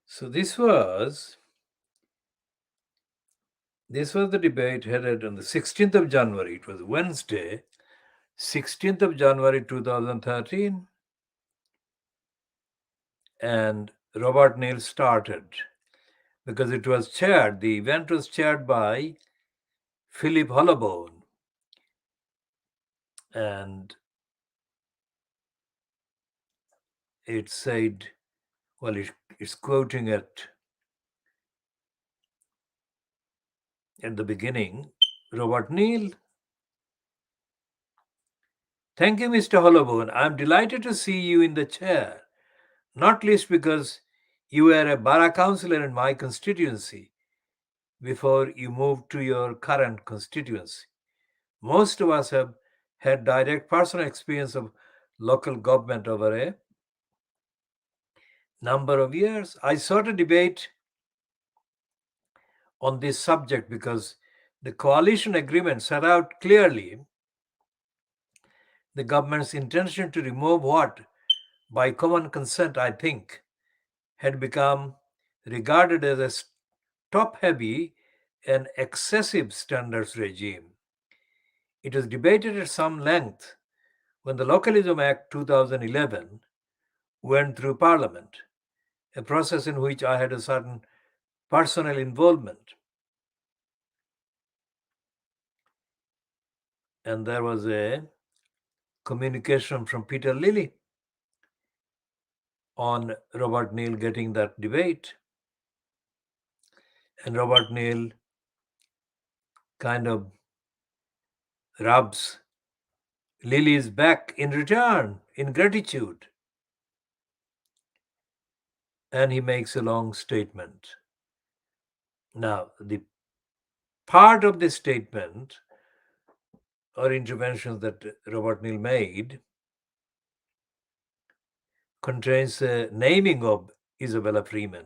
So this was the debate headed on the 16th of January. It was Wednesday, 16th of January 2013, and Robert Neal started because the event was chaired by Philip Hollowbone, and it said, well, it's quoting it at the beginning. Robert Neal: thank you, Mr. Hollowbone. I'm delighted to see you in the chair, not least because you were a borough councillor in my constituency before you moved to your current constituency. Most of us have had direct personal experience of local government over a number of years. I sought a debate on this subject because the coalition agreement set out clearly the government's intention to remove what, by common consent, I think, had become regarded as a top heavy and excessive standards regime. It was debated at some length when the Localism Act 2011 went through Parliament, a process in which I had a certain personal involvement. And there was a communication from Peter Lilly on Robert Neal getting that debate. And Robert Neal kind of rubs Lilly's back in return, in gratitude. And he makes a long statement. Now, the part of this statement or interventions that Robert Neal made contains a naming of Isabella Freeman,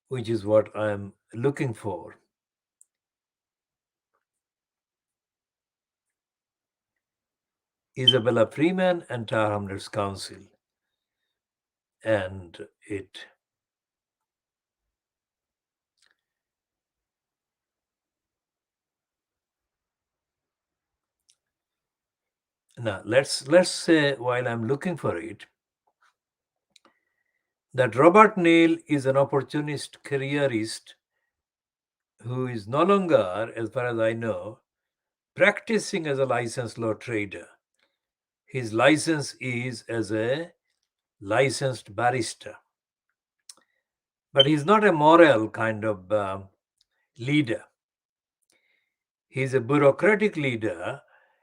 which is what I am looking for. Isabella Freeman and Tower Hamlets Council. And it Now, let's say, while I'm looking for it, that Robert Neal is an opportunist careerist who is no longer, as far as I know, practicing as a licensed law trader. His license is as a licensed barrister. But he's not a moral kind of leader. He's a bureaucratic leader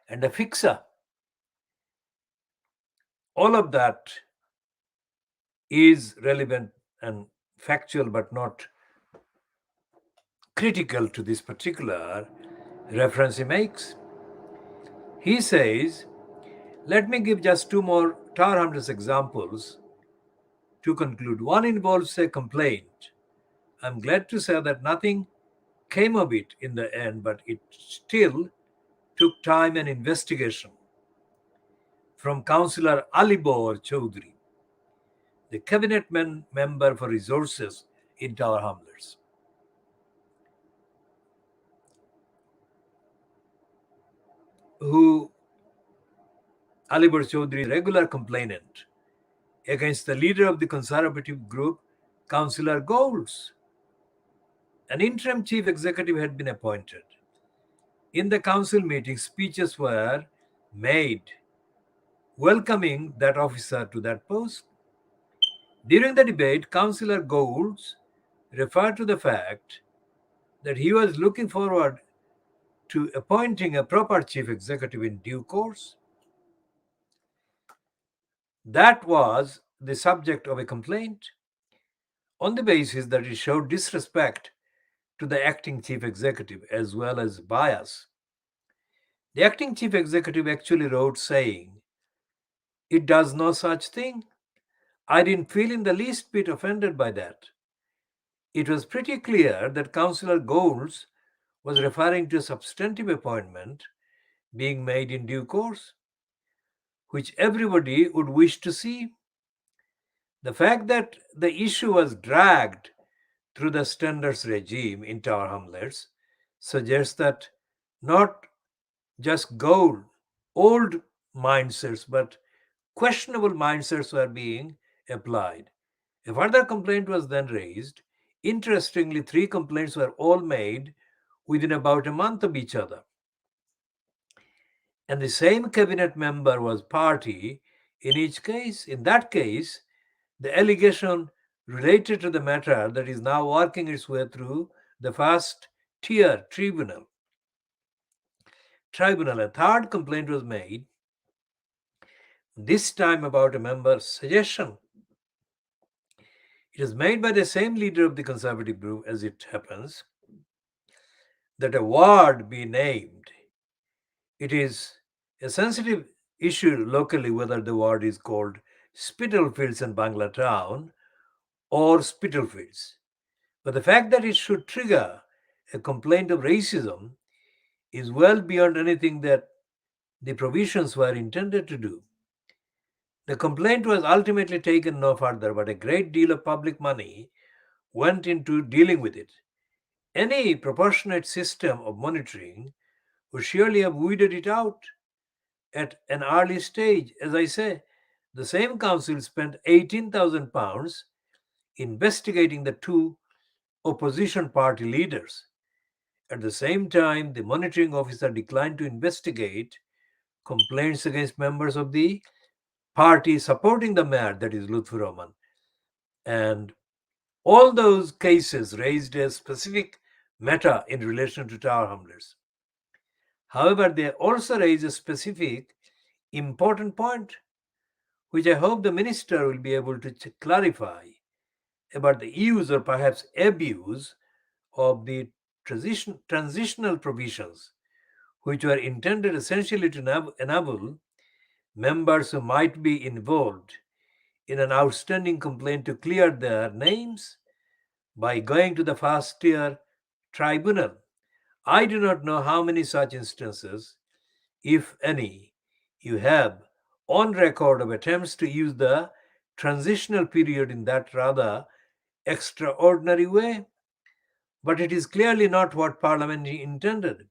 and a fixer. All of that is relevant and factual, but not critical to this particular reference he makes. He says, let me give just two more Tower Hamlets examples to conclude. One involves a complaint. I'm glad to say that nothing came of it in the end, but it still took time and investigation from Councillor Alibor Chowdhury, the cabinet member for resources in Tower Hamlets, who Alibor Chowdhury is a regular complainant against the leader of the conservative group, Councillor Goulds. An interim chief executive had been appointed. In the council meeting, speeches were made welcoming that officer to that post. During the debate, Councillor Goulds referred to the fact that he was looking forward to appointing a proper chief executive in due course. That was the subject of a complaint on the basis that it showed disrespect to the acting chief executive as well as bias. The acting chief executive actually wrote saying, "It does no such thing. I didn't feel in the least bit offended by that." It was pretty clear that Councillor Goulds was referring to a substantive appointment being made in due course, which everybody would wish to see. The fact that the issue was dragged through the standards regime in Tower Hamlets suggests that not just old mindsets, but questionable mindsets were being applied. A further complaint was then raised. Interestingly, three complaints were all made within about a month of each other. And the same cabinet member was party in each case. In that case, the allegation related to the matter that is now working its way through the first tier tribunal. A third complaint was made, this time about a member's suggestion. It is made by the same leader of the conservative group, as it happens, that a ward be named. It is a sensitive issue locally whether the ward is called Spitalfields in Bangla Town or Spitalfields. But the fact that it should trigger a complaint of racism is well beyond anything that the provisions were intended to do. The complaint was ultimately taken no further, but a great deal of public money went into dealing with it. Any proportionate system of monitoring would surely have weeded it out at an early stage. As I say, the same council spent £18,000 investigating the two opposition party leaders. At the same time, the monitoring officer declined to investigate complaints against members of the party supporting the mayor, that is Lutfur Rahman. And all those cases raised a specific matter in relation to Tower Hamlets. However, they also raise a specific important point, which I hope the minister will be able to clarify, about the use or perhaps abuse of the transitional provisions, which were intended essentially to enable members who might be involved in an outstanding complaint to clear their names by going to the first tier tribunal. I do not know how many such instances, if any, you have on record of attempts to use the transitional period in that rather extraordinary way, but it is clearly not what Parliament intended.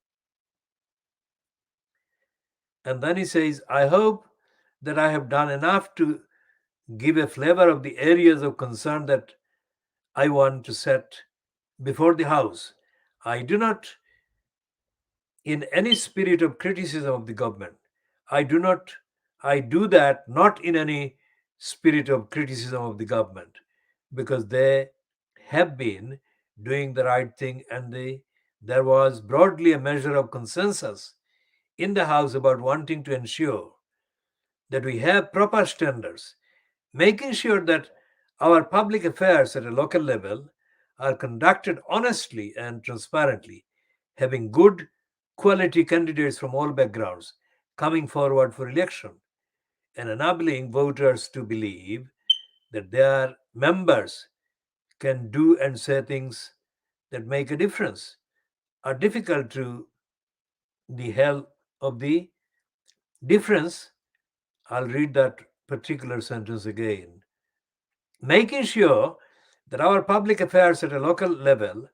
And then he says, I hope that I have done enough to give a flavor of the areas of concern that I want to set before the House. I do not, in any spirit of criticism of the government, I do not, I do that not in any spirit of criticism of the government, because they have been doing the right thing, and there was broadly a measure of consensus in the House about wanting to ensure that we have proper standards, making sure that our public affairs at a local level are conducted honestly and transparently, having good quality candidates from all backgrounds coming forward for election, and enabling voters to believe that their members can do and say things that make a difference, are difficult to the health of the difference. I'll read that particular sentence again. Making sure that our public affairs at a local level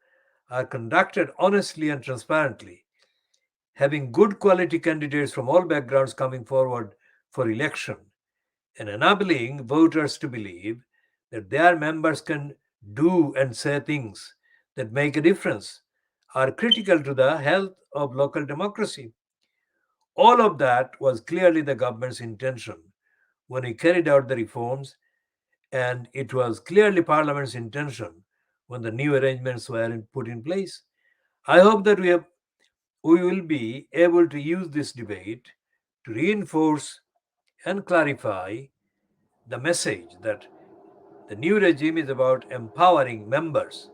are conducted honestly and transparently, having good quality candidates from all backgrounds coming forward for election, and enabling voters to believe that their members can do and say things that make a difference, are critical to the health of local democracy. All of that was clearly the government's intention when it carried out the reforms, and it was clearly Parliament's intention when the new arrangements were put in place. I hope that we will be able to use this debate to reinforce and clarify the message that the new regime is about empowering members,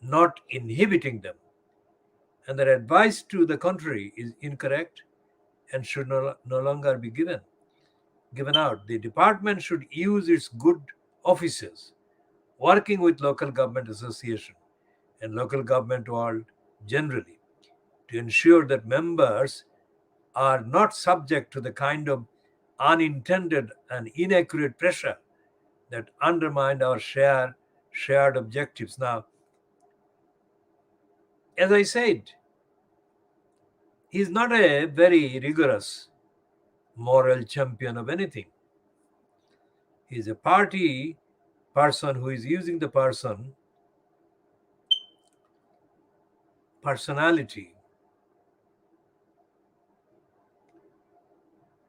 not inhibiting them, and that advice to the contrary is incorrect and should no longer be given out. The department should use its good offices, working with local government association and local government world generally, to ensure that members are not subject to the kind of unintended and inaccurate pressure that undermine our shared objectives. Now, as I said, he's not a very rigorous moral champion of anything. He's a party person who is using the personality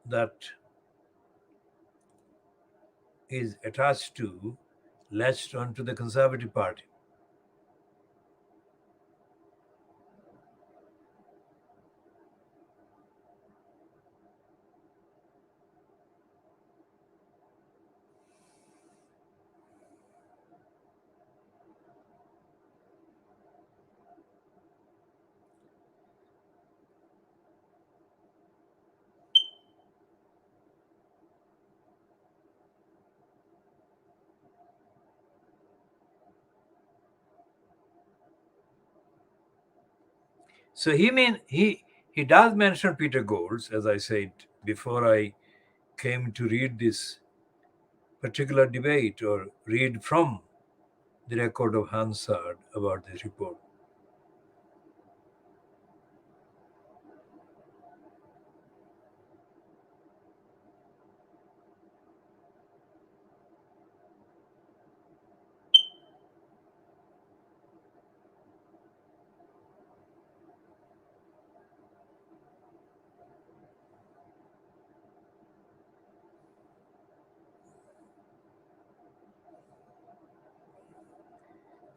that is attached to, latched onto the Conservative Party. So he does mention Peter Golds, as I said before I came to read this particular debate or read from the record of Hansard about this report.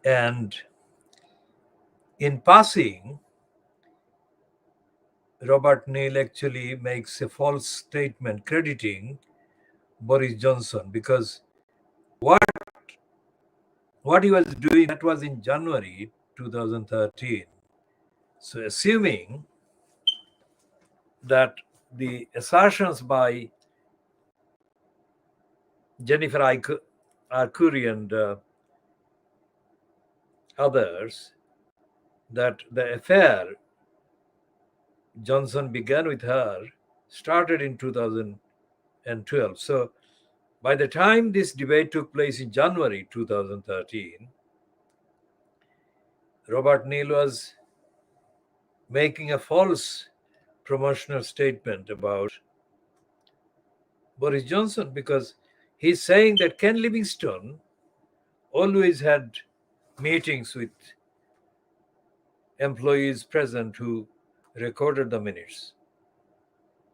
And in passing, Robert Neil actually makes a false statement crediting Boris Johnson, because what he was doing, that was in January 2013. So assuming that the assertions by Jennifer Arcuri and others that the affair Johnson began with her started in 2012. So by the time this debate took place in January 2013, Robert Neil was making a false promotional statement about Boris Johnson, because he's saying that Ken Livingstone always had meetings with employees present who recorded the minutes.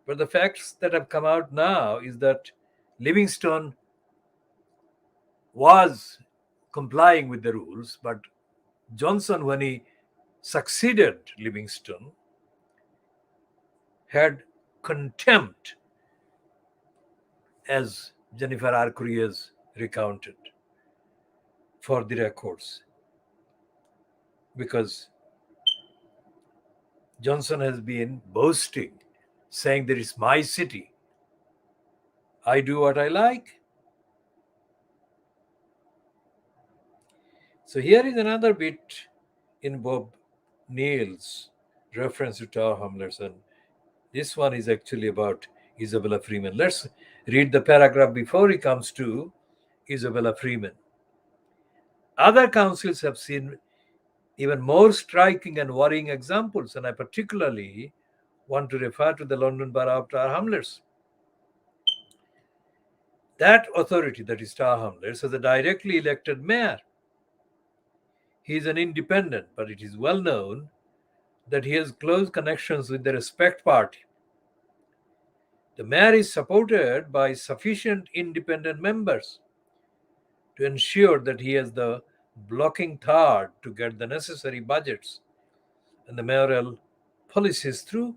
But the facts that have come out now is that Livingstone was complying with the rules, but Johnson, when he succeeded Livingstone, had contempt, as Jennifer R. Couriers recounted, for the records, because Johnson has been boasting, saying that it's my city. I do what I like. So here is another bit in Bob Neal's reference to Tower Hamlets, and this one is actually about Isabella Freeman. Let's read the paragraph before he comes to Isabella Freeman. Other councils have seen even more striking and worrying examples, and I particularly want to refer to the London Borough of Tower Hamlets. That authority, that is Tower Hamlets, has a directly elected mayor. He is an independent, but it is well known that he has close connections with the Respect Party. The mayor is supported by sufficient independent members to ensure that he has the blocking third to get the necessary budgets and the mayoral policies through.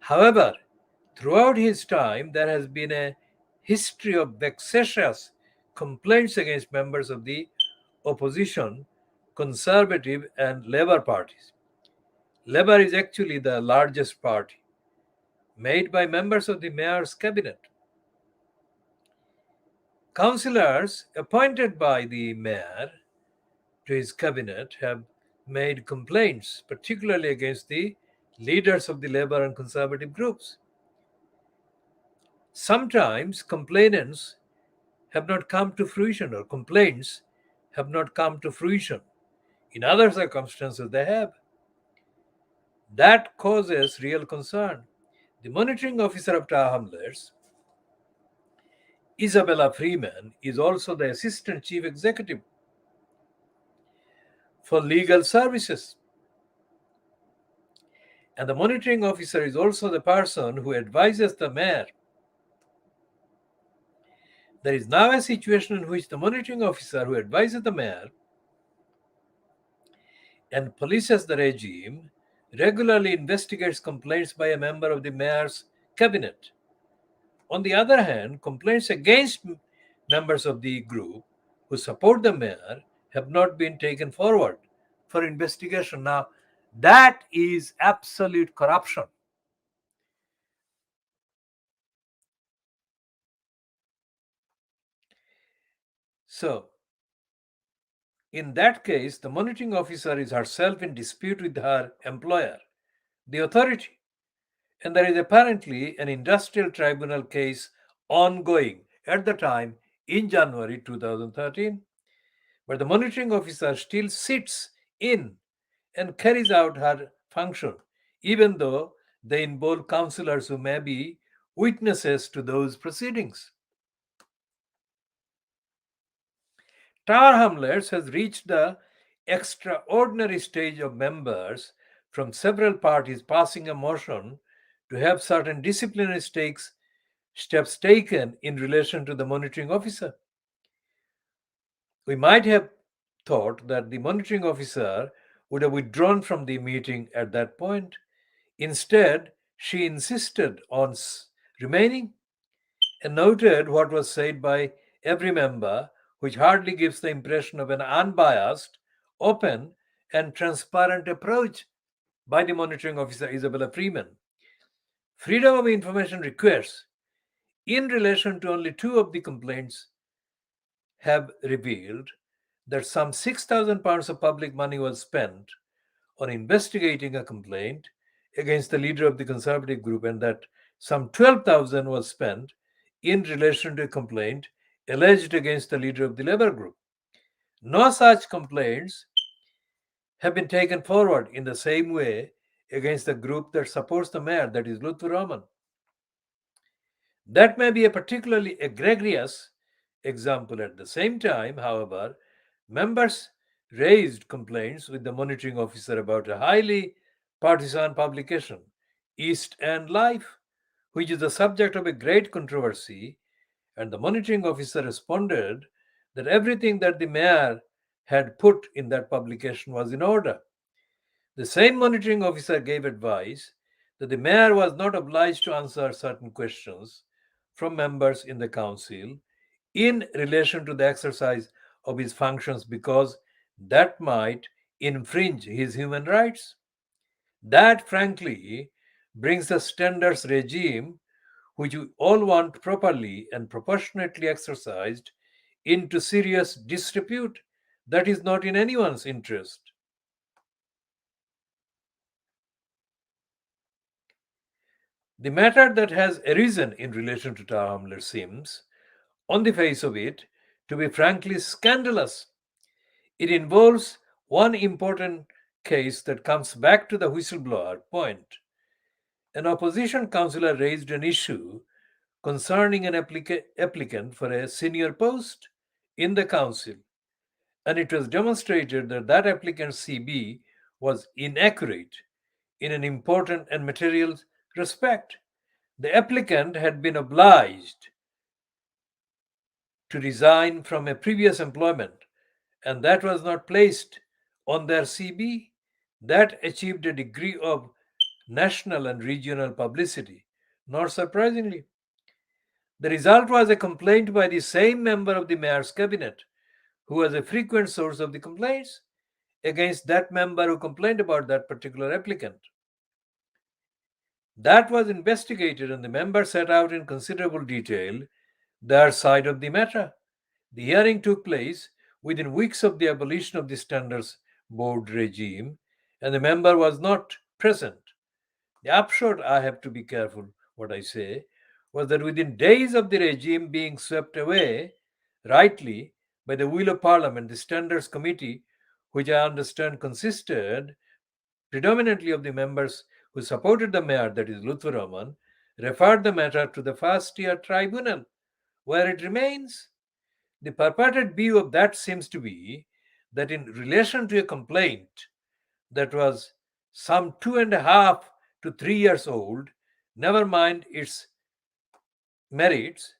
However, throughout his time, there has been a history of vexatious complaints against members of the opposition, Conservative and Labour parties. Labour is actually the largest party, made by members of the mayor's cabinet. Councillors appointed by the mayor to his cabinet have made complaints, particularly against the leaders of the Labour and Conservative groups. Sometimes complainants have not come to fruition, or complaints have not come to fruition. In other circumstances, they have. That causes real concern. The monitoring officer of Tower Hamlets, Isabella Freeman, is also the assistant chief executive for legal services. And the monitoring officer is also the person who advises the mayor. There is now a situation in which the monitoring officer who advises the mayor and polices the regime regularly investigates complaints by a member of the mayor's cabinet. On the other hand, complaints against members of the group who support the mayor have not been taken forward for investigation. Now, that is absolute corruption. So, in that case, the monitoring officer is herself in dispute with her employer, the authority, and there is apparently an industrial tribunal case ongoing at the time in January 2013. But the monitoring officer still sits in and carries out her function, even though they involve councillors who may be witnesses to those proceedings. Tower Hamlets has reached the extraordinary stage of members from several parties passing a motion to have certain disciplinary steps taken in relation to the monitoring officer. We might have thought that the monitoring officer would have withdrawn from the meeting at that point. Instead, she insisted on remaining and noted what was said by every member, which hardly gives the impression of an unbiased, open, and transparent approach by the monitoring officer Isabella Freeman. Freedom of information requests in relation to only two of the complaints have revealed that some £6,000 of public money was spent on investigating a complaint against the leader of the Conservative group, and that some 12,000 was spent in relation to a complaint alleged against the leader of the Labour group. No such complaints have been taken forward in the same way against the group that supports the mayor, that is Lutfur Rahman. That may be a particularly egregious example. At the same time, however, members raised complaints with the monitoring officer about a highly partisan publication, East End Life, which is the subject of a great controversy, and the monitoring officer responded that everything that the mayor had put in that publication was in order. The same monitoring officer gave advice that the mayor was not obliged to answer certain questions from members in the council in relation to the exercise of his functions because that might infringe his human rights. That, frankly, brings the standards regime, which we all want properly and proportionately exercised, into serious disrepute that is not in anyone's interest. The matter that has arisen in relation to Tower Hamlet seems, on the face of it, to be frankly scandalous. It involves one important case that comes back to the whistleblower point. An opposition councillor raised an issue concerning an applicant for a senior post in the council, and it was demonstrated that that applicant's CB was inaccurate in an important and material respect. The applicant had been obliged to resign from a previous employment, and that was not placed on their CB. That achieved a degree of national and regional publicity. Not surprisingly, the result was a complaint by the same member of the mayor's cabinet, who was a frequent source of the complaints, against that member who complained about that particular applicant. That was investigated, and the member set out in considerable detail their side of the matter. The hearing took place within weeks of the abolition of the Standards Board regime, and the member was not present. The upshot, I have to be careful what I say, was that within days of the regime being swept away, rightly, by the will of Parliament, the Standards Committee, which I understand consisted predominantly of the members who supported the mayor, that is Lutfur Rahman, referred the matter to the first tier tribunal, where it remains. The purported view of that seems to be that in relation to a complaint that was some 2.5 to 3 years old, never mind its merits,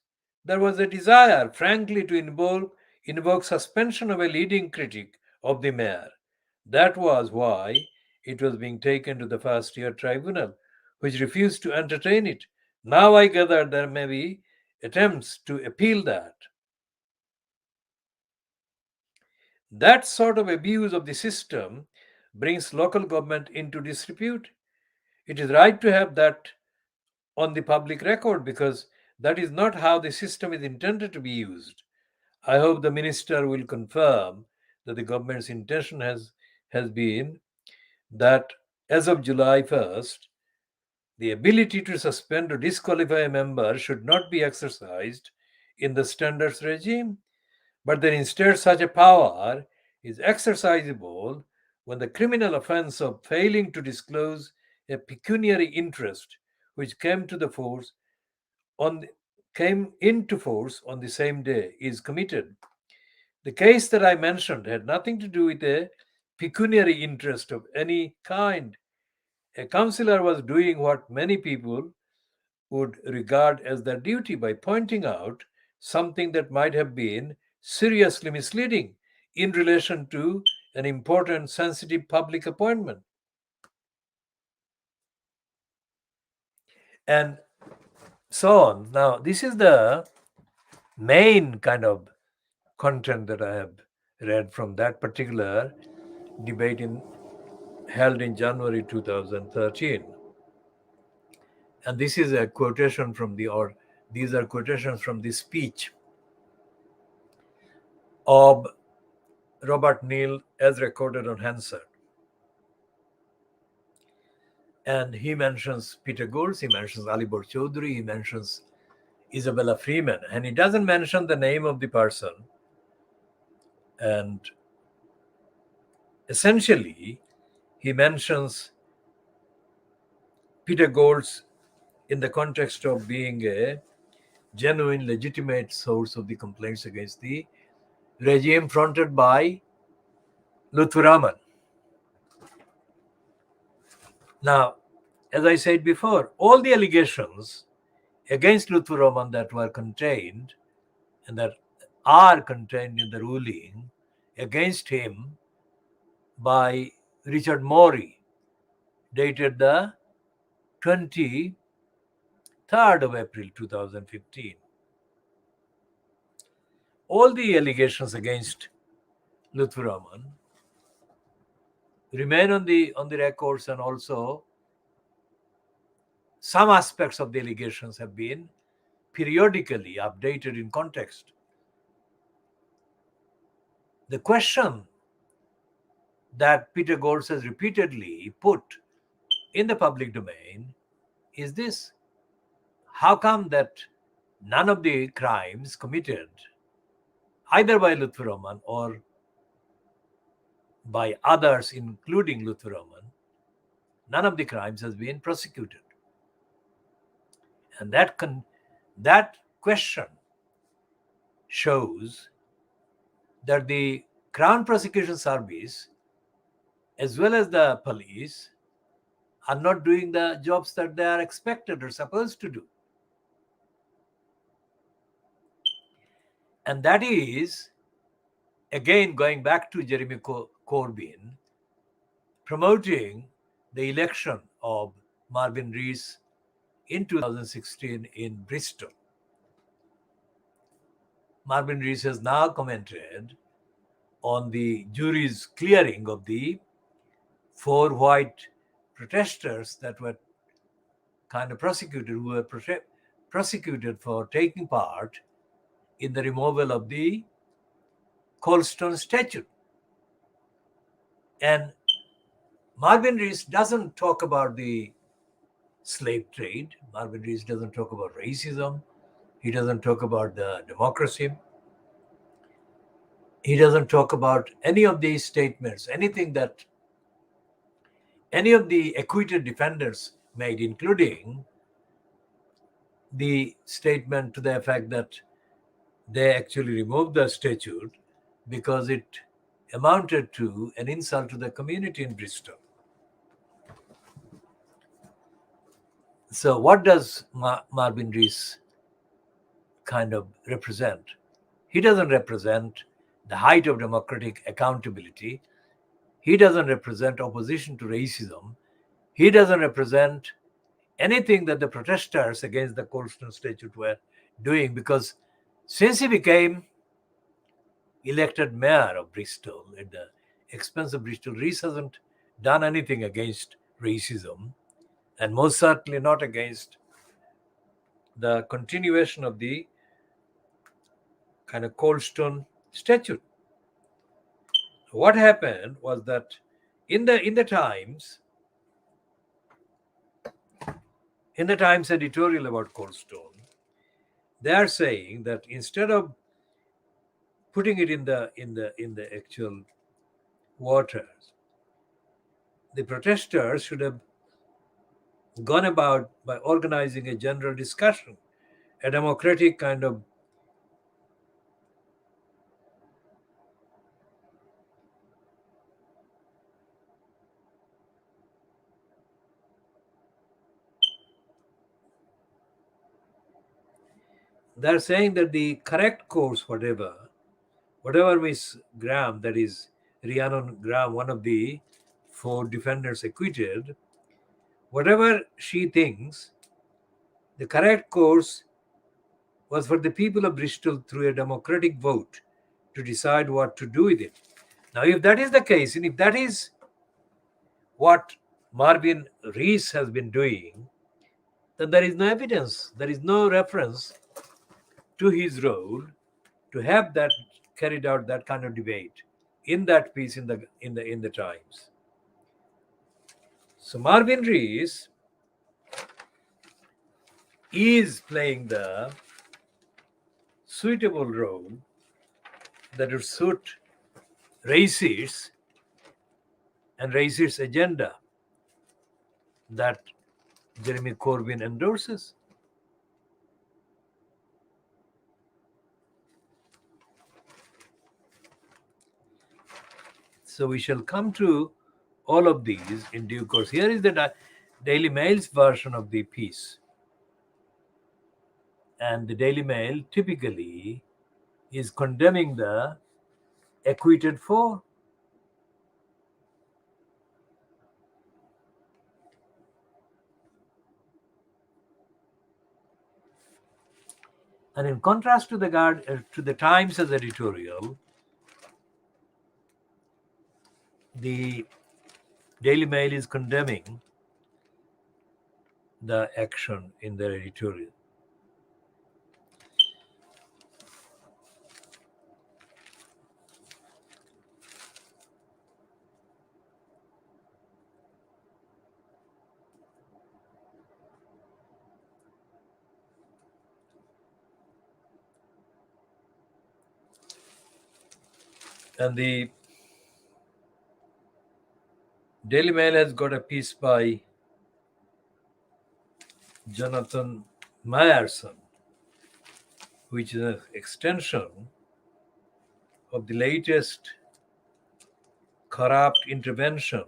there was a desire, frankly, to invoke suspension of a leading critic of the mayor. That was why it was being taken to the first tier tribunal, which refused to entertain it. Now I gather there may be attempts to appeal that. That sort of abuse of the system brings local government into disrepute. It is right to have that on the public record because that is not how the system is intended to be used. I hope the minister will confirm that the government's intention has been that as of July 1st, the ability to suspend or disqualify a member should not be exercised in the standards regime, but that instead such a power is exercisable when the criminal offense of failing to disclose a pecuniary interest which came into force on the same day is committed. The case that I mentioned had nothing to do with a pecuniary interest of any kind. A councillor was doing what many people would regard as their duty by pointing out something that might have been seriously misleading in relation to an important, sensitive public appointment. And so on. Now, this is the main kind of content that I have read from that particular debate held in January 2013. And this is a quotation these are quotations from the speech of Robert Neal as recorded on Hansard. And he mentions Peter Gould, he mentions Alibor Chaudhry, he mentions Isabella Freeman, and he doesn't mention the name of the person. And essentially, he mentions Peter Gold's, in the context of being a genuine, legitimate source of the complaints against the regime fronted by Luthvaraman. Now, as I said before, all the allegations against Luthvaraman that were contained and that are contained in the ruling against him by Richard Morey, dated the 23rd of April 2015. All the allegations against Luthvaraman remain on the records, and also some aspects of the allegations have been periodically updated in context. The question that Peter Gold has repeatedly put in the public domain is this: how come that none of the crimes committed either by Luthvaraman or by others, including Luthvaraman, none of the crimes has been prosecuted? And that question shows that the Crown Prosecution Service as well as the police are not doing the jobs that they are expected or supposed to do. And that is, again, going back to Jeremy Corbyn, promoting the election of Marvin Rees in 2016 in Bristol. Marvin Rees has now commented on the jury's clearing of the 4 white protesters that were kind of prosecuted, who were prosecuted for taking part in the removal of the Colston statute. And Marvin Rees doesn't talk about the slave trade. Marvin Rees doesn't talk about racism. He doesn't talk about the democracy. He doesn't talk about any of these statements, anything that any of the acquitted defendants made, including the statement to the effect that they actually removed the statute because it amounted to an insult to the community in Bristol. So what does Marvin Rees kind of represent? He doesn't represent the height of democratic accountability. He doesn't represent opposition to racism. He doesn't represent anything that the protesters against the Colston statute were doing, because since he became elected mayor of Bristol at the expense of Bristol, Rees hasn't done anything against racism, and most certainly not against the continuation of the kind of Colston statute. What happened was that in the Times editorial about Colston, they are saying that instead of putting it in the actual waters, the protesters should have gone about by organizing a general discussion, a democratic kind of they're saying that the correct course, whatever Miss Graham, that is Rhiannon Graham, one of the 4 defendants acquitted, whatever she thinks, the correct course was for the people of Bristol, through a democratic vote, to decide what to do with it. Now, if that is the case, and if that is what Marvin Rees has been doing, then there is no evidence, there is no reference to his role to have that carried out that kind of debate in that piece in the Times. So Marvin Rees is playing the suitable role that would suit racists and racist agenda that Jeremy Corbyn endorses. So we shall come to all of these in due course. Here is the Daily Mail's version of the piece. And the Daily Mail typically is condemning the acquitted four. And in contrast to the Times' editorial, the Daily Mail is condemning the action in their editorial. And the Daily Mail has got a piece by Jonathan Meyerson, which is an extension of the latest corrupt intervention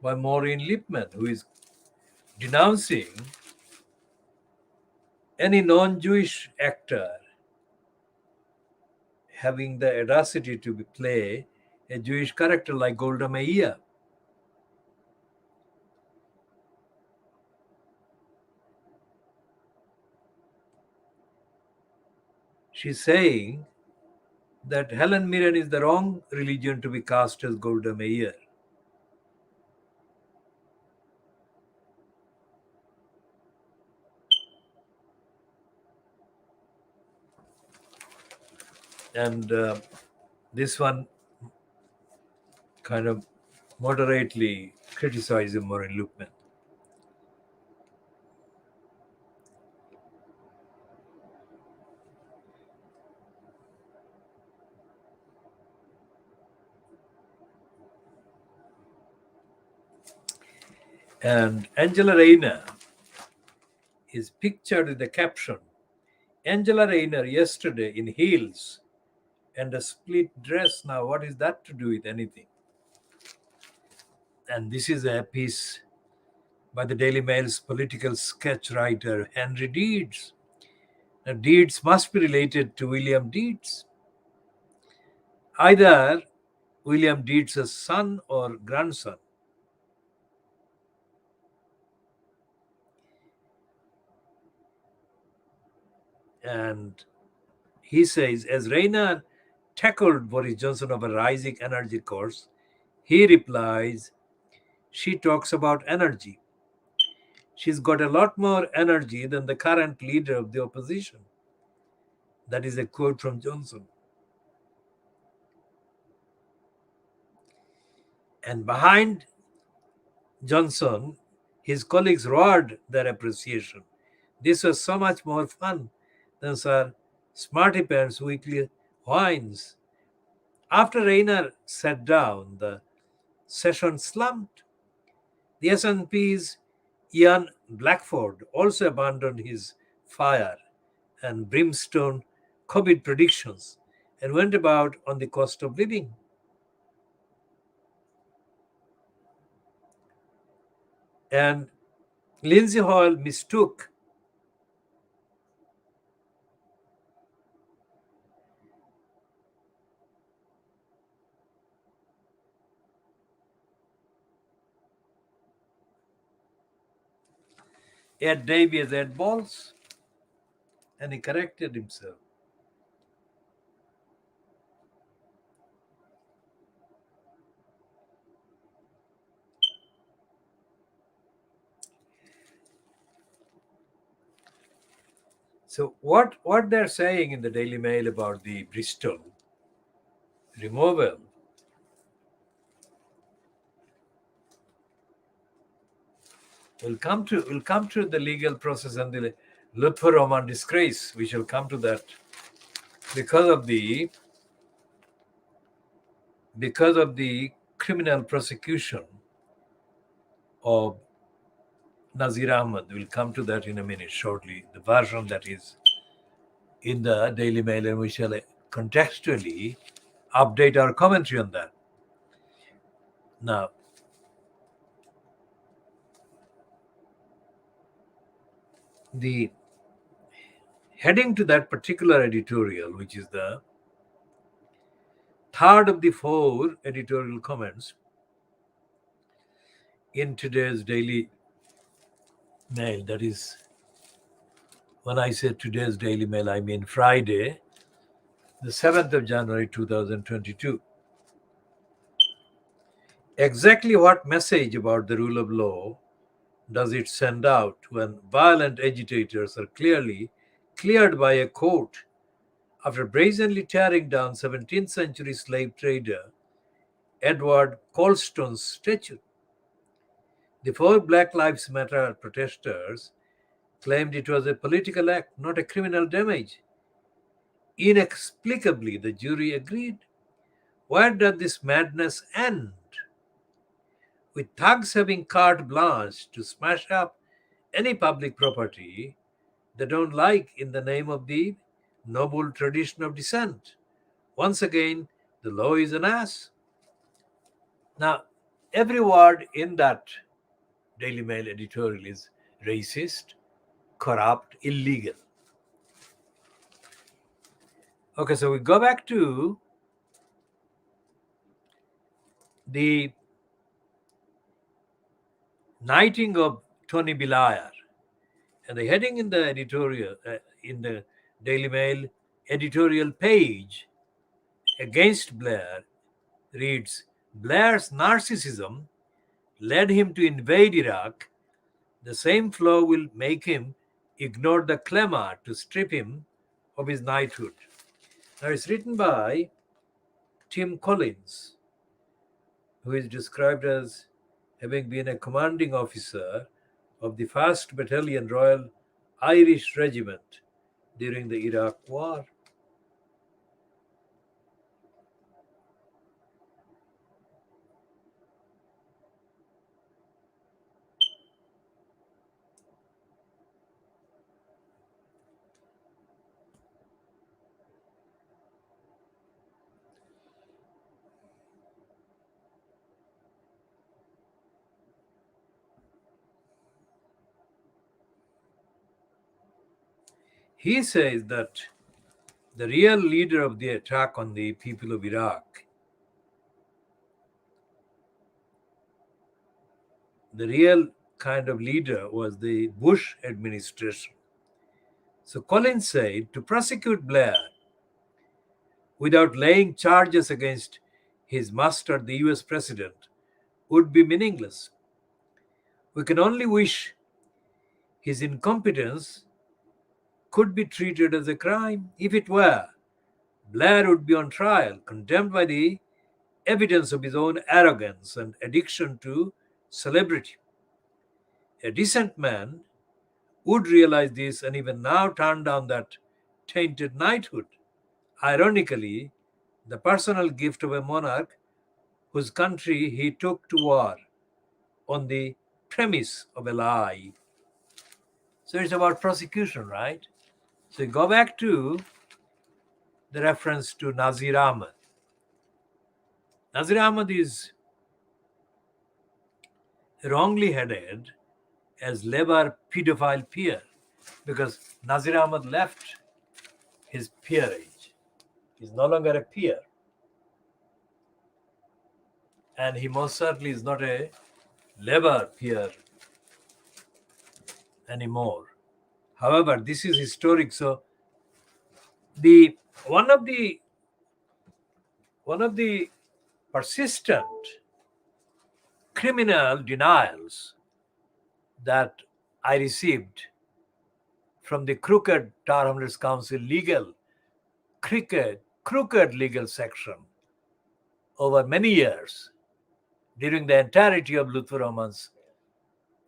by Maureen Lipman, who is denouncing any non-Jewish actor having the audacity to play a Jewish character like Golda Meir. She's saying that Helen Mirren is the wrong religion to be cast as Golda Meir. And this one kind of moderately criticizing Maureen Lipman. And Angela Rayner is pictured with the caption, Angela Rayner yesterday in heels and a split dress. Now, what is that to do with anything? And this is a piece by the Daily Mail's political sketch writer, Henry Deeds. Now, Deeds must be related to William Deeds, either William Deeds' son or grandson. And he says, as Rayner tackled Boris Johnson of a rising energy course, he replies, she talks about energy. She's got a lot more energy than the current leader of the opposition. That is a quote from Johnson. And behind Johnson, his colleagues roared their appreciation. This was so much more fun than Sir Smarty Pants' weekly whines. After Rayner sat down, the session slumped. The SNP's Ian Blackford also abandoned his fire and brimstone COVID predictions and went about on the cost of living. And Lindsay Hall mistook Ed Davey as Ed Balls, and he corrected himself. So what they're saying in the Daily Mail about the Bristol removal we'll come to the legal process and the Lutfer Roman disgrace. We shall come to that because of the criminal prosecution of Nazir Ahmad. We'll come to that in a minute shortly. The version that is in the Daily Mail, and we shall contextually update our commentary on that. Now, the heading to that particular editorial, which is the third of the four editorial comments in today's Daily Mail, that is, when I say today's Daily Mail, I mean Friday, the 7th of January 2022. Exactly what message about the rule of law does it send out when violent agitators are clearly cleared by a court after brazenly tearing down 17th century slave trader Edward Colston's statue? The four Black Lives Matter protesters claimed it was a political act, not a criminal damage. Inexplicably, the jury agreed. Where does this madness end? With thugs having carte blanche to smash up any public property they don't like in the name of the noble tradition of dissent. Once again, the law is an ass. Now, every word in that Daily Mail editorial is racist, corrupt, illegal. Okay, so we go back to the knighting of Tony Blair, and the heading in the editorial, in the Daily Mail editorial page against Blair reads, Blair's narcissism led him to invade Iraq. The same flaw will make him ignore the clamor to strip him of his knighthood. Now, it's written by Tim Collins, who is described as having been a commanding officer of the 1st Battalion Royal Irish Regiment during the Iraq War. He says that the real leader of the attack on the people of Iraq, the real kind of leader was the Bush administration. So Collins said to prosecute Blair without laying charges against his master, the US president, would be meaningless. We can only wish his incompetence could be treated as a crime. If it were, Blair would be on trial, condemned by the evidence of his own arrogance and addiction to celebrity. A decent man would realize this and even now turn down that tainted knighthood. Ironically, the personal gift of a monarch whose country he took to war on the premise of a lie. So it's about prosecution, right? So you go back to the reference to Nazir Ahmad. Nazir Ahmad is wrongly headed as Labour pedophile peer because Nazir Ahmad left his peerage. He's no longer a peer. And he most certainly is not a Labour peer anymore. However, this is historic. So the one of the persistent criminal denials that I received from the crooked Tar Hamlets Council crooked legal section over many years during the entirety of Lutfur Rahman's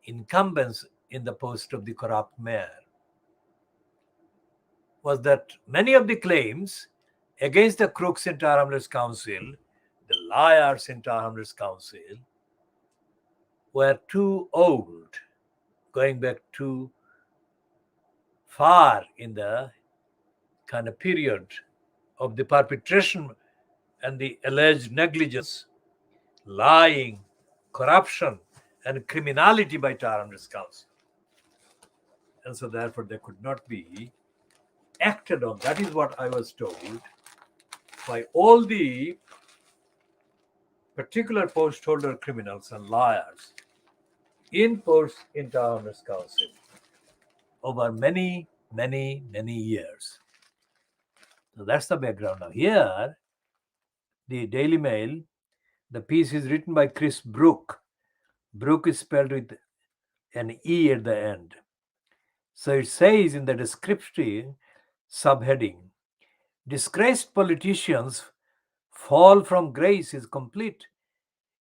incumbence in the post of the corrupt mayor was that many of the claims against the crooks in Tar Hamlets Council, the liars in Tar Hamlets Council, were too old. going back too far in the kind of period of the perpetration and the alleged negligence, lying, corruption, and criminality by Hrs Council. And so therefore they could not be acted on. That is what I was told by all the particular post holder criminals and liars in posts in Hrs Council over many, many, many years. So that's the background. Now here, the Daily Mail, the piece is written by Chris Brook. Brook is spelled with an E at the end. So it says in the descriptive subheading, disgraced politicians fall from grace is complete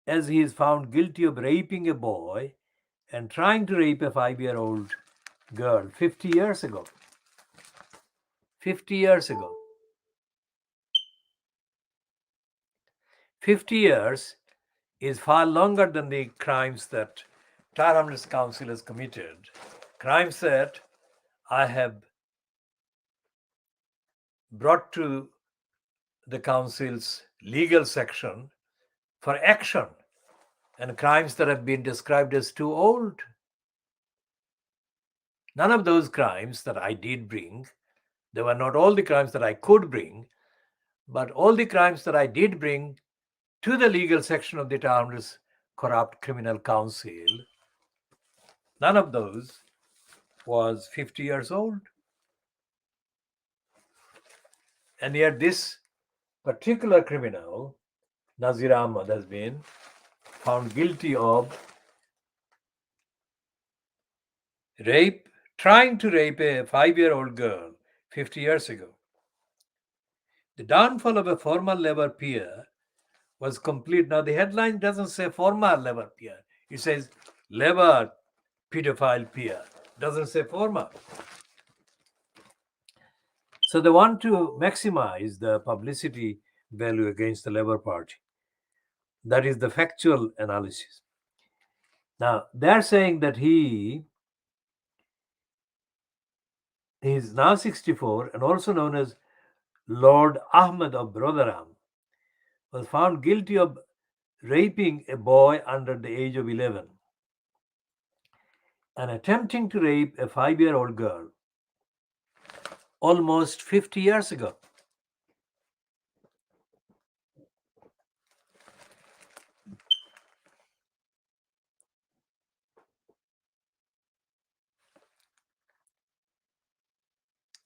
as he is found guilty of raping a boy and trying to rape a 5-year-old girl 50 years ago. 50 years ago. 50 years is far longer than the crimes that Hrs Council has committed. Crimes that I have brought to the Council's legal section for action, and crimes that have been described as too old. None of those crimes that I did bring, they were not all the crimes that I could bring, but all the crimes that I did bring to the legal section of the Hrs Corrupt Criminal Council, none of those was 50 years old. And yet this particular criminal, Nazir Ahmad, has been found guilty of rape, trying to rape a 5-year-old girl 50 years ago. The downfall of a former Labour peer was complete. Now the headline doesn't say former Labour peer. It says Labour pedophile peer. Doesn't say former. So they want to maximize the publicity value against the Labour Party. That is the factual analysis. Now they're saying that he is now 64 and also known as Lord Ahmed of Rotherham, was found guilty of raping a boy under the age of 11 and attempting to rape a 5-year-old girl almost 50 years ago.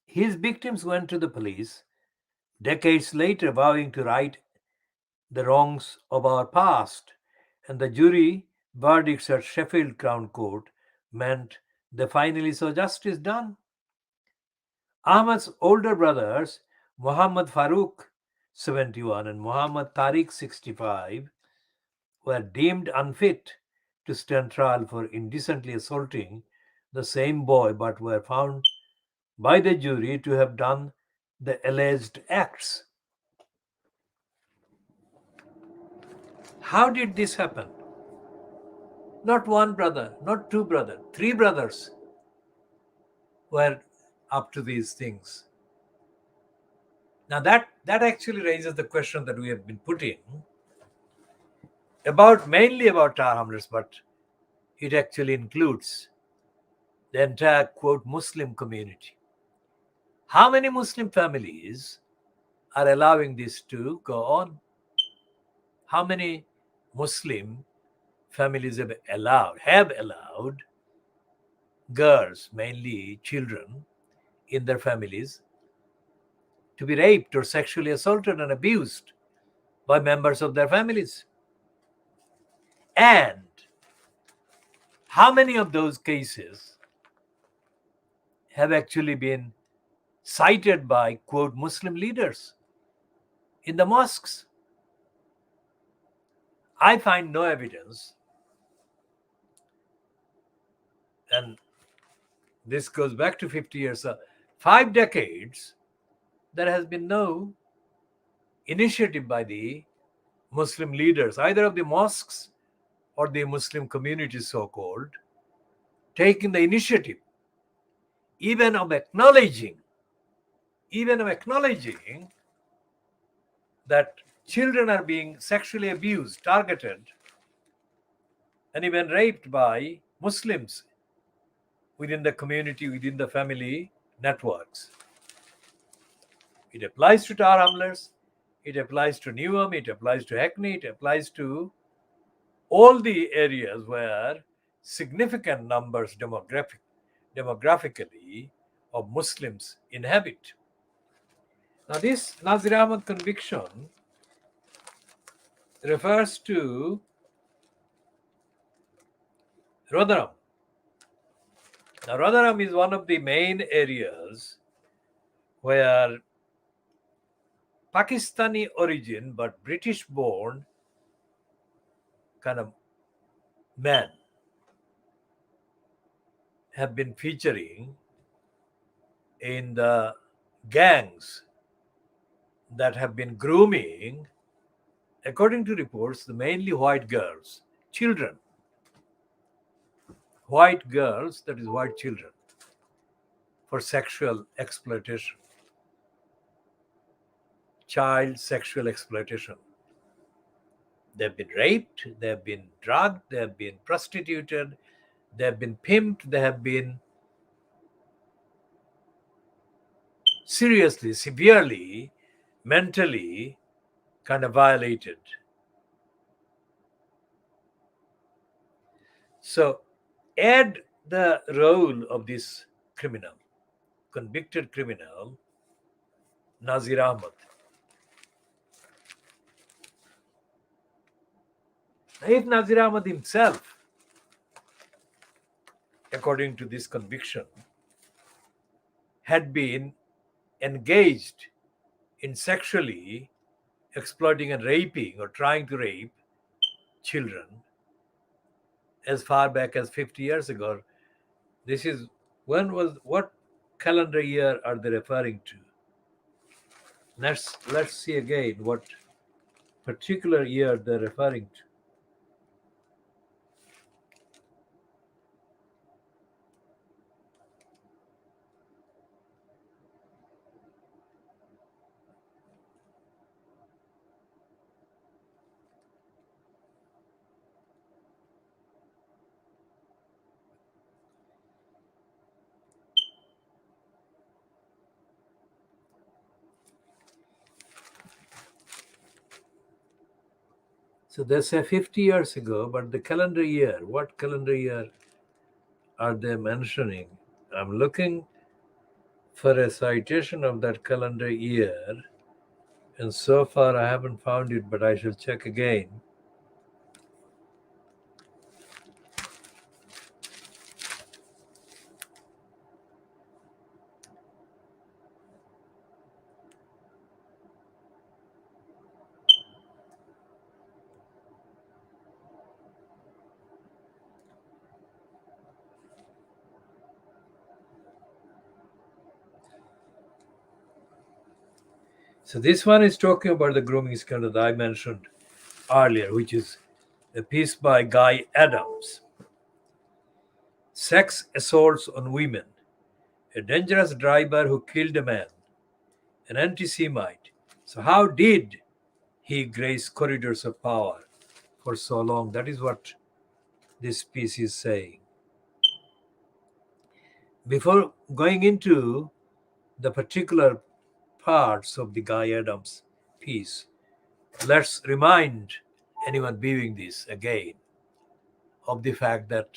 His victims went to the police decades later vowing to right the wrongs of our past, and the jury verdicts at Sheffield Crown Court meant they finally saw justice done. Ahmad's older brothers, Muhammad Farooq, 71, and Muhammad Tariq, 65, were deemed unfit to stand trial for indecently assaulting the same boy, but were found by the jury to have done the alleged acts. How did this happen? Not one brother, not two brothers, three brothers were up to these things. Now that actually raises the question that we have been putting mainly about Hrs, but it actually includes the entire, quote, Muslim community. How many Muslim families are allowing this to go on? How many Muslim families have allowed girls, mainly children, in their families to be raped or sexually assaulted and abused by members of their families? And how many of those cases have actually been cited by, quote, Muslim leaders in the mosques? I find no evidence, and this goes back to 50 years, 5 decades, there has been no initiative by the Muslim leaders, either of the mosques or the Muslim communities, so called, taking the initiative, even of acknowledging that children are being sexually abused, targeted, and even raped by Muslims within the community, within the family networks. It applies to Tar Hamlers, it applies to Newham, it applies to Hackney, it applies to all the areas where significant numbers demographically of Muslims inhabit. Now, this Nazir Ahmad conviction refers to Rotherham. Now, Rotherham is one of the main areas where Pakistani origin but British born kind of men have been featuring in the gangs that have been grooming, according to reports, the mainly white girls, children, white girls, that is white children, for sexual exploitation, child sexual exploitation. They've been raped, they've been drugged, they've been prostituted, they've been pimped, they have been seriously, severely, mentally kind of violated. So add the role of this criminal, convicted criminal, Nazir Ahmad. If Nazir Ahmad himself, according to this conviction, had been engaged in sexually exploiting and raping or trying to rape children as far back as 50 years ago, this is what calendar year are they referring to? Let's see again what particular year they're referring to. So they say 50 years ago, but the calendar year, what calendar year are they mentioning? I'm looking for a citation of that calendar year, and so far I haven't found it, but I shall check again. So this one is talking about the grooming scandal that I mentioned earlier, which is a piece by Guy Adams. Sex assaults on women. A dangerous driver who killed a man. An anti-Semite. So how did he grace corridors of power for so long? That is what this piece is saying. Before going into the particular parts of the Guy Adams piece, let's remind anyone viewing this again of the fact that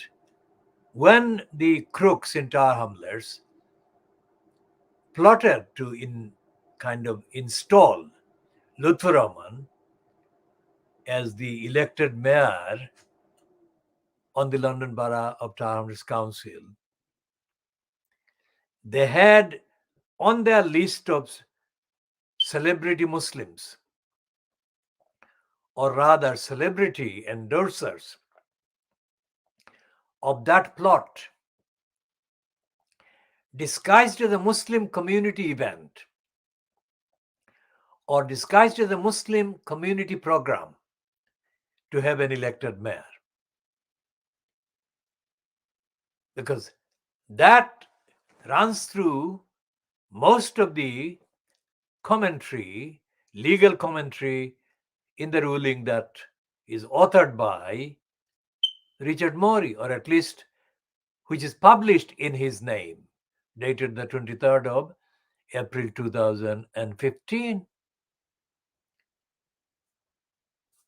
when the crooks in Tar Hamlers plotted to install Lutfur Rahman as the elected mayor on the London Borough of Tar Hamlers Council, they had on their list of celebrity Muslims, or rather celebrity endorsers of that plot, disguised as a Muslim community event or disguised as a Muslim community program to have an elected mayor. because that runs through most of the commentary, legal commentary in the ruling that is authored by Richard Morey, or at least which is published in his name, dated the 23rd of April 2015.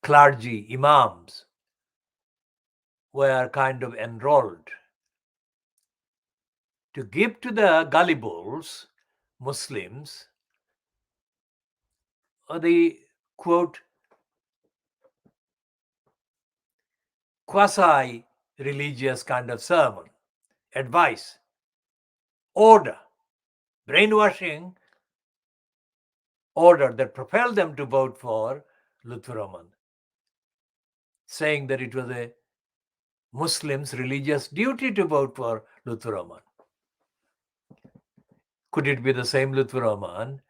Clergy, imams were kind of enrolled to give to the gullibles, Muslims, the quote, quasi religious kind of sermon, advice, order, brainwashing order that propelled them to vote for Lutfur Rahman, saying that it was a Muslim's religious duty to vote for Lutfur Rahman. Could it be the same Lutfur Rahman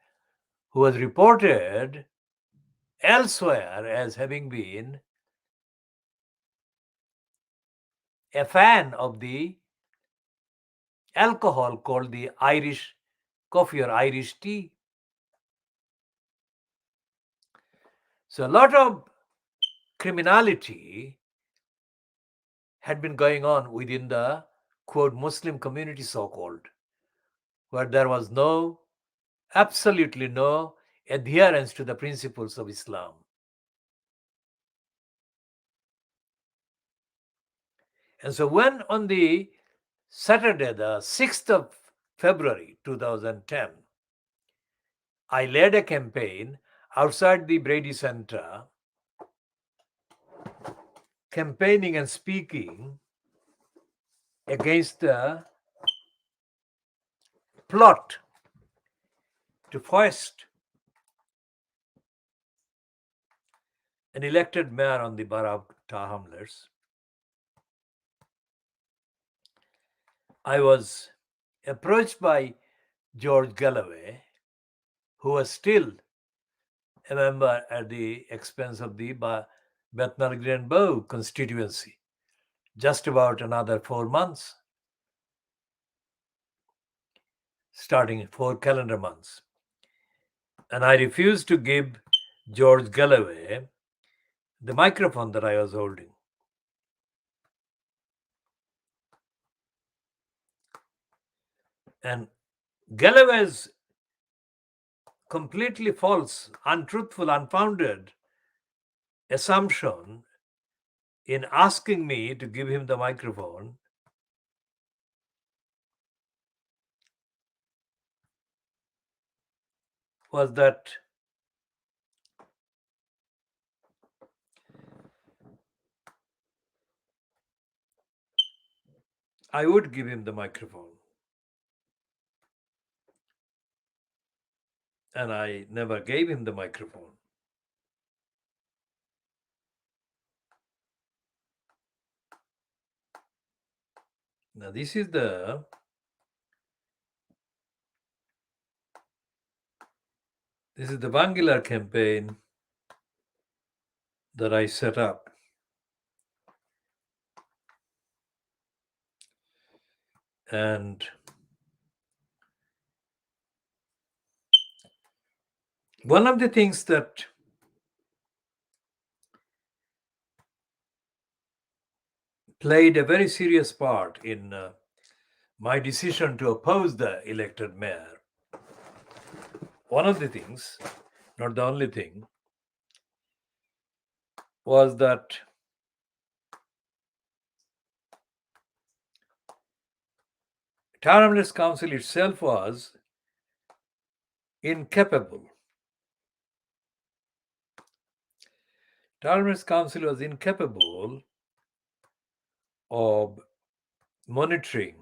who was reported elsewhere as having been a fan of the alcohol called the Irish coffee or Irish tea? So a lot of criminality had been going on within the quote Muslim community, so-called, where there was absolutely no adherence to the principles of Islam. And so when on the Saturday, the 6th of February 2010, I led a campaign outside the Brady Center, campaigning and speaking against the plot to foist an elected mayor on the borough of Hamlets, I was approached by George Galloway, who was still a member at the expense of the Bethnal Green Bow constituency, just about another 4 months, starting 4 calendar months. And I refused to give George Galloway the microphone that I was holding. And Galloway's completely false, untruthful, unfounded assumption in asking me to give him the microphone was that I would give him the microphone. And I never gave him the microphone. Now this is the Bangilar campaign that I set up. And one of the things that played a very serious part in my decision to oppose the elected mayor, one of the things, not the only thing, was that Tower Hamlets Council itself was incapable. Tower Hamlets Council was incapable of monitoring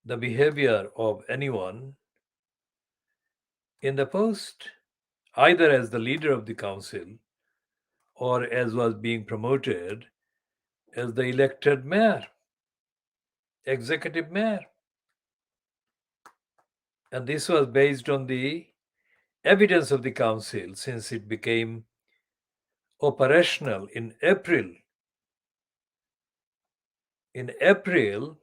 the behavior of anyone in the post, either as the leader of the council or as was being promoted as the elected mayor, executive mayor. And this was based on the evidence of the council, since it became operational in April in April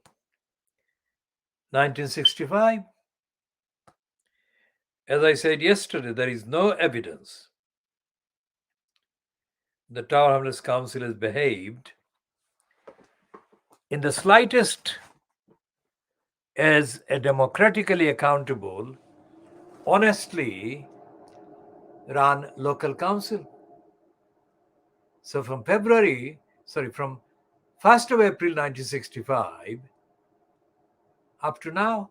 1965. As I said yesterday, there is no evidence the Tower Hamlets Council has behaved in the slightest as a democratically accountable, honestly run local council. So from 1st of April 1965 up to now,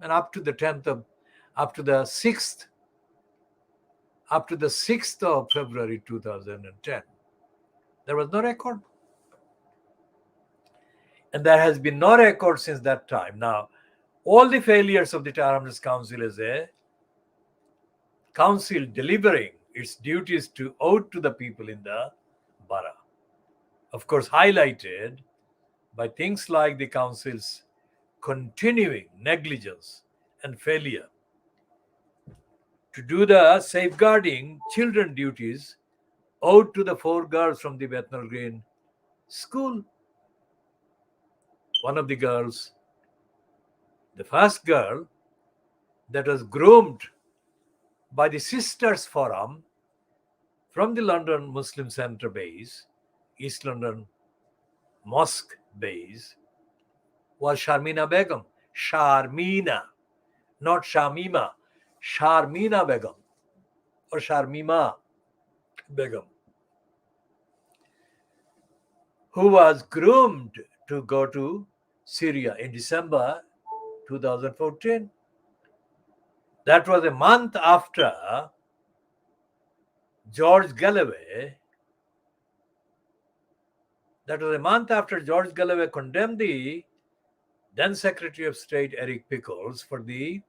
and up to the 6th of February 2010, there was no record. And there has been no record since that time. Now, all the failures of the Tower Hamlets Council as a council delivering its duties to out to the people in the borough, of course, highlighted by things like the council's continuing negligence and failure to do the safeguarding children duties owed to the 4 girls from the Bethnal Green school. One of the girls, the first girl that was groomed by the Sisters Forum from the London Muslim Centre base, East London Mosque base, was Sharmina Begum. Sharmina, not Shamima. Sharmina Begum or Sharmima Begum, who was groomed to go to Syria in December 2014. That was a month after George Galloway condemned the then Secretary of State Eric Pickles for the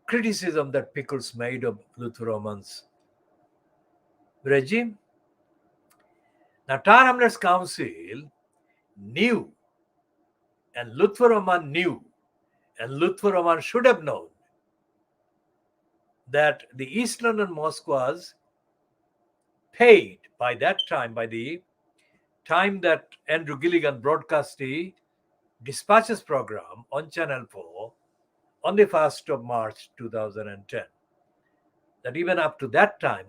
criticism that Pickles made of Luther Roman's regime. Now, Tower Hamlets Council knew, and Luther Roman knew, and Luther Roman should have known that the East London Mosque was paid by that time, by the time that Andrew Gilligan broadcast the Dispatches program on Channel 4 on the 1st of March 2010. That even up to that time,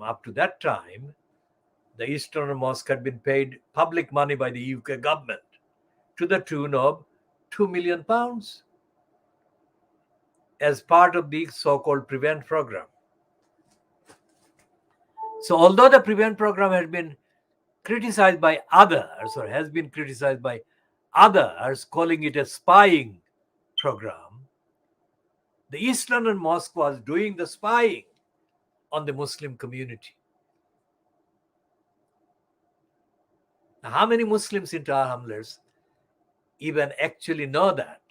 the East London Mosque had been paid public money by the UK government to the tune of £2 million as part of the so-called Prevent program. So although the Prevent program had been criticized by others, or has been criticized by others, calling it a spying program, the East London Mosque was doing the spying on the Muslim community. Now, how many Muslims in Tower Hamlets even actually know that?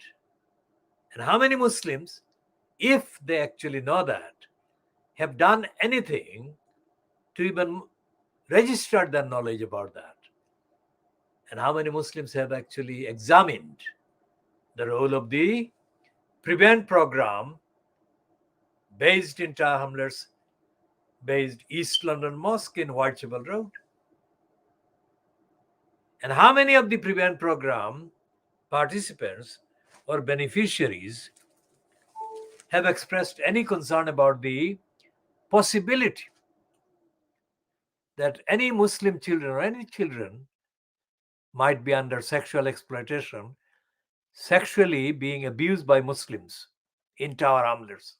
And how many Muslims, if they actually know that, have done anything to even register their knowledge about that? And how many Muslims have actually examined the role of the Prevent program based in Tower Hamlets, based East London Mosque in Whitechapel Road? And how many of the Prevent program participants or beneficiaries have expressed any concern about the possibility that any Muslim children or any children might be under sexual exploitation, sexually being abused by Muslims in Tower Hamlets?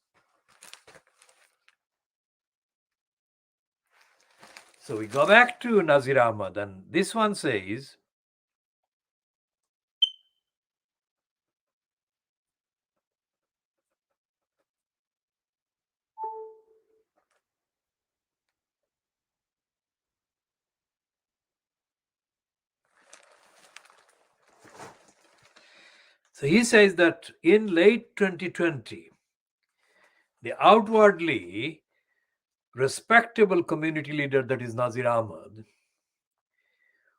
So we go back to Nazir Ahmad, and this one says, so he says that in late 2020, the outwardly respectable community leader, that is Nazir Ahmad,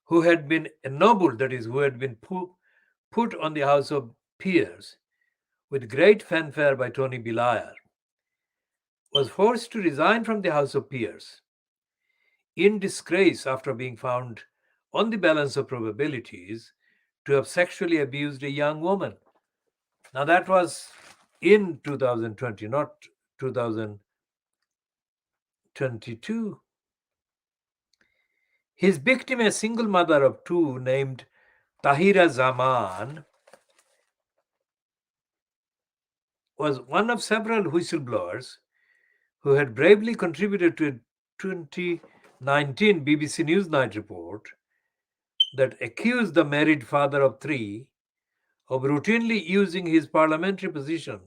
who had been ennobled, that is, who had been put on the House of Peers with great fanfare by Tony Blair, was forced to resign from the House of Peers in disgrace after being found on the balance of probabilities to have sexually abused a young woman. Now, that was in 2020, not 2022. His victim, a single mother of two named Tahira Zaman, was one of several whistleblowers who had bravely contributed to a 2019 BBC Newsnight report that accused the married father of three of routinely using his parliamentary position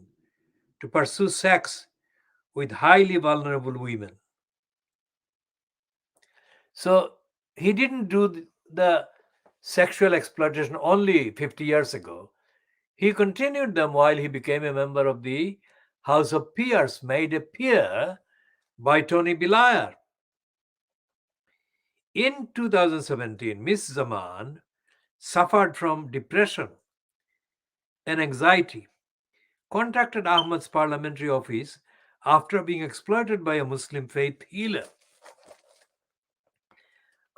to pursue sex with highly vulnerable women. So he didn't do the sexual exploitation only 50 years ago. He continued them while he became a member of the House of Peers, made a peer by Tony Blair. In 2017, Miss Zaman suffered from depression and anxiety, contacted Ahmad's parliamentary office after being exploited by a Muslim faith healer.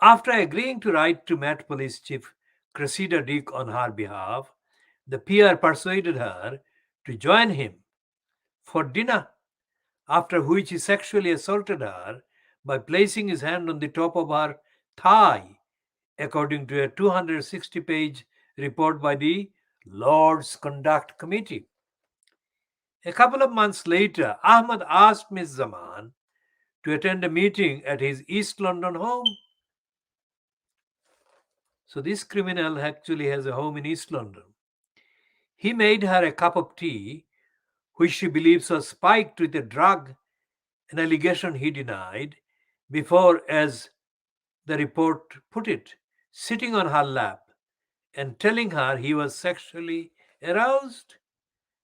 After agreeing to write to Met Police Chief Cressida Dick on her behalf, the peer persuaded her to join him for dinner, after which he sexually assaulted her by placing his hand on the top of her thigh, according to a 260-page report by the Lord's Conduct Committee. A couple of months later, Ahmad asked Miss Zaman to attend a meeting at his East London home. So this criminal actually has a home in East London. He made her a cup of tea, which she believes was spiked with a drug, an allegation he denied, before, as the report put it, sitting on her lap and telling her he was sexually aroused.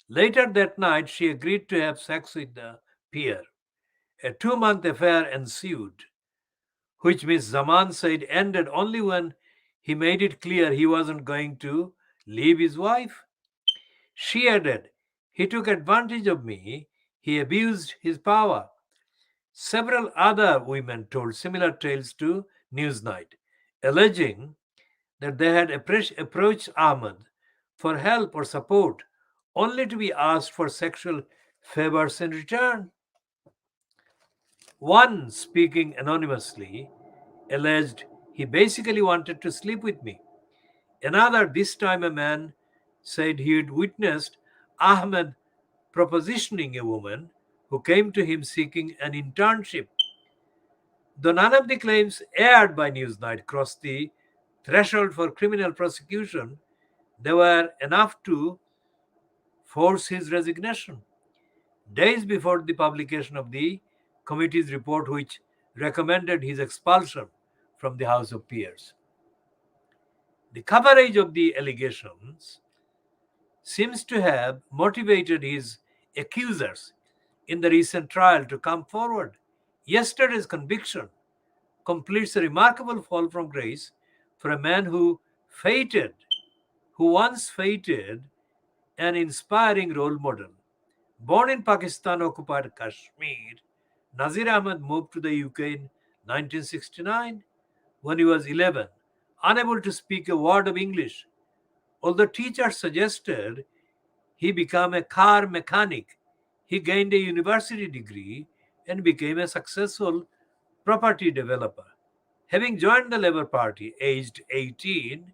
Later that night, she agreed to have sex with the peer. A 2-month affair ensued, which Miss Zaman said ended only when he made it clear he wasn't going to leave his wife. She added, "He took advantage of me, he abused his power." Several other women told similar tales to Newsnight, alleging that they had approached Ahmed for help or support only to be asked for sexual favors in return. One, speaking anonymously, alleged he basically wanted to sleep with me. Another, this time a man, said he had witnessed Ahmed propositioning a woman who came to him seeking an internship. Though none of the claims aired by Newsnight crossed the threshold for criminal prosecution, they were enough to force his resignation. Days before the publication of the committee's report, which recommended his expulsion from the House of Peers. The coverage of the allegations seems to have motivated his accusers in the recent trial to come forward. Yesterday's conviction completes a remarkable fall from grace for a man who once fated an inspiring role model. Born in Pakistan occupied Kashmir, Nazir Ahmed moved to the UK in 1969 when he was 11, unable to speak a word of English. Although teachers suggested he become a car mechanic, he gained a university degree and became a successful property developer. Having joined the Labour Party aged 18,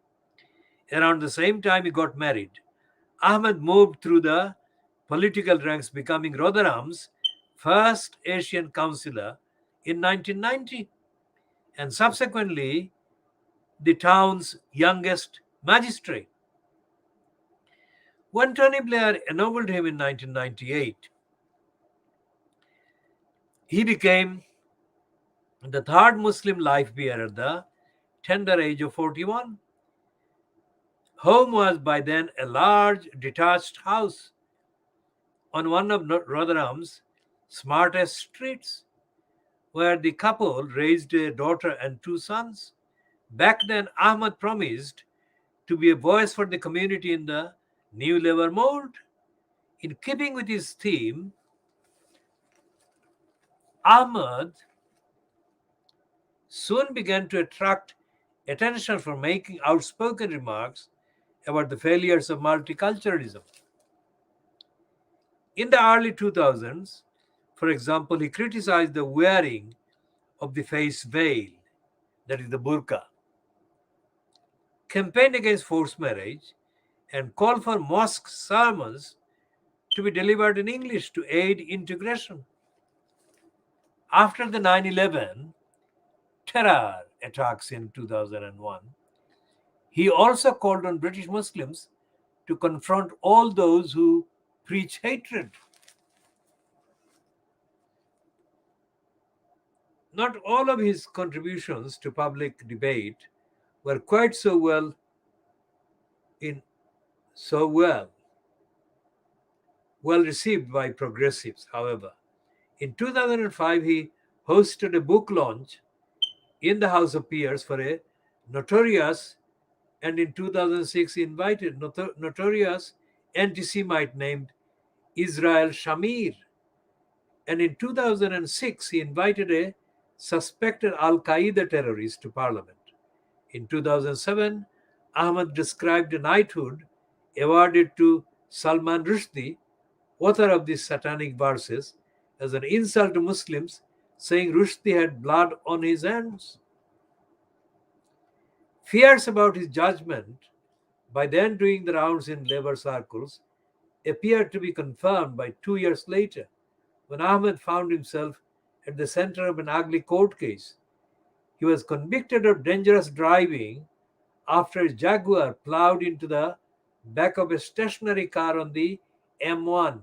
around the same time he got married, Ahmed moved through the political ranks, becoming Rotherham's first Asian councillor in 1990 and subsequently the town's youngest magistrate. When Tony Blair ennobled him in 1998, he became the third Muslim life bearer at the tender age of 41. Home was by then a large detached house on one of Rotherham's smartest streets, where the couple raised a daughter and two sons. Back then, Ahmad promised to be a voice for the community in the new Labour mold. In keeping with his theme, Ahmad soon began to attract attention for making outspoken remarks about the failures of multiculturalism. In the early 2000s, for example, he criticized the wearing of the face veil, that is the burqa, campaigned against forced marriage, and called for mosque sermons to be delivered in English to aid integration. After the 9/11 terror attacks in 2001, he also called on British Muslims to confront all those who preach hatred. Not all of his contributions to public debate were quite in so well received by progressives. However, in 2005 he hosted a book launch in the House of Peers for a notorious, and in 2006 he invited notorious anti-Semite named Israel Shamir, and in 2006 he invited a suspected Al-Qaeda terrorist to parliament. In 2007, Ahmad described a knighthood awarded to Salman Rushdie, author of these satanic verses, as an insult to Muslims, saying Rushdie had blood on his hands. Fears about his judgment, by then doing the rounds in labor circles, appeared to be confirmed by 2 years later, when Ahmed found himself at the center of an ugly court case. He was convicted of dangerous driving after a Jaguar plowed into the back of a stationary car on the M1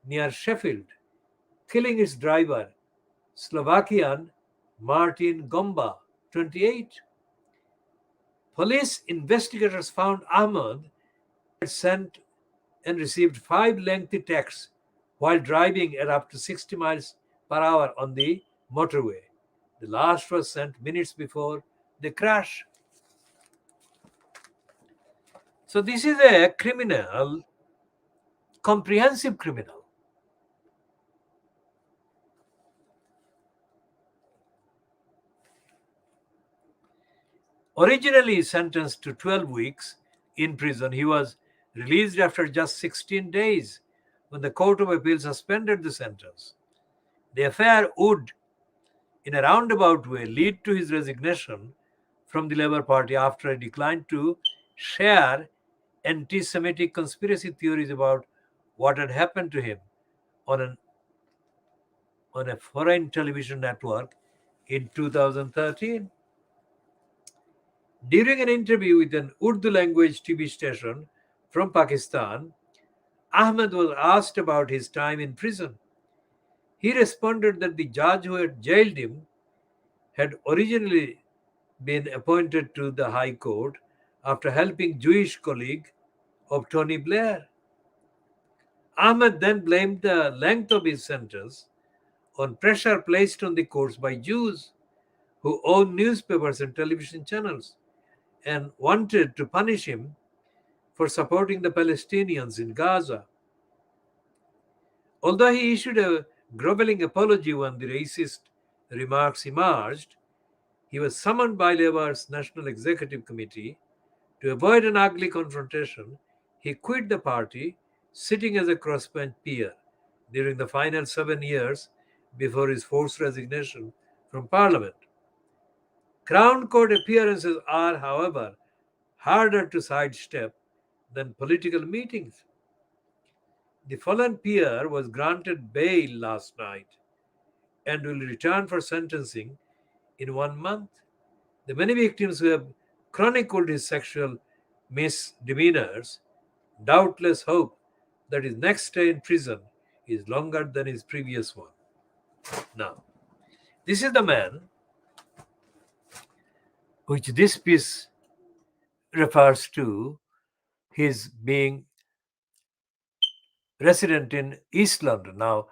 near Sheffield, killing its driver, Slovakian Martin Gomba, 28. Police investigators found Ahmed had sent and received 5 lengthy texts while driving at up to 60 miles per hour on the motorway. The last was sent minutes before the crash. So this is a criminal, comprehensive criminal. Originally sentenced to 12 weeks in prison, he was released after just 16 days when the Court of Appeal suspended the sentence. The affair would, in a roundabout way, lead to his resignation from the Labour Party after he declined to share anti-Semitic conspiracy theories about what had happened to him on a foreign television network in 2013. During an interview with an Urdu language TV station from Pakistan, Ahmed was asked about his time in prison. He responded that the judge who had jailed him had originally been appointed to the High Court after helping Jewish colleague of Tony Blair. Ahmed then blamed the length of his sentence on pressure placed on the courts by Jews who own newspapers and television channels and wanted to punish him for supporting the Palestinians in Gaza. Although he issued a groveling apology when the racist remarks emerged, he was summoned by Labour's National Executive Committee. To avoid an ugly confrontation, he quit the party, sitting as a crossbench peer during the final 7 years before his forced resignation from Parliament. Crown Court appearances are, however, harder to sidestep than political meetings. The fallen peer was granted bail last night and will return for sentencing in 1 month. The many victims who have chronicled his sexual misdemeanors doubtless hope that his next stay in prison is longer than his previous one. Now, this is the man which this piece refers to, his being resident in East London. Now,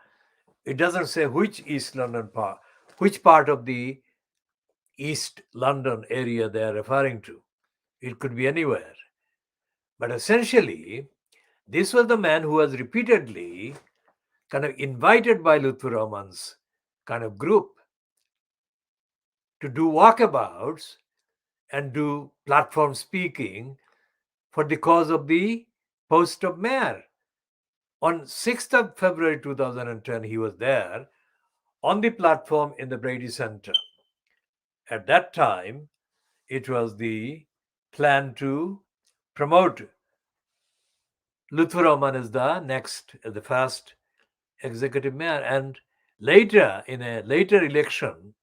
it doesn't say which East London part, which part of the East London area they are referring to. It could be anywhere. But essentially, this was the man who was repeatedly kind of invited by Lutfur Rahman's kind of group to do walkabouts and do platform speaking for the cause of the post of mayor. On 6th of February 2010, he was there on the platform in the Brady Center. At that time, it was the plan to promote Lutfur Rahman as the first executive mayor. And later, in a later election,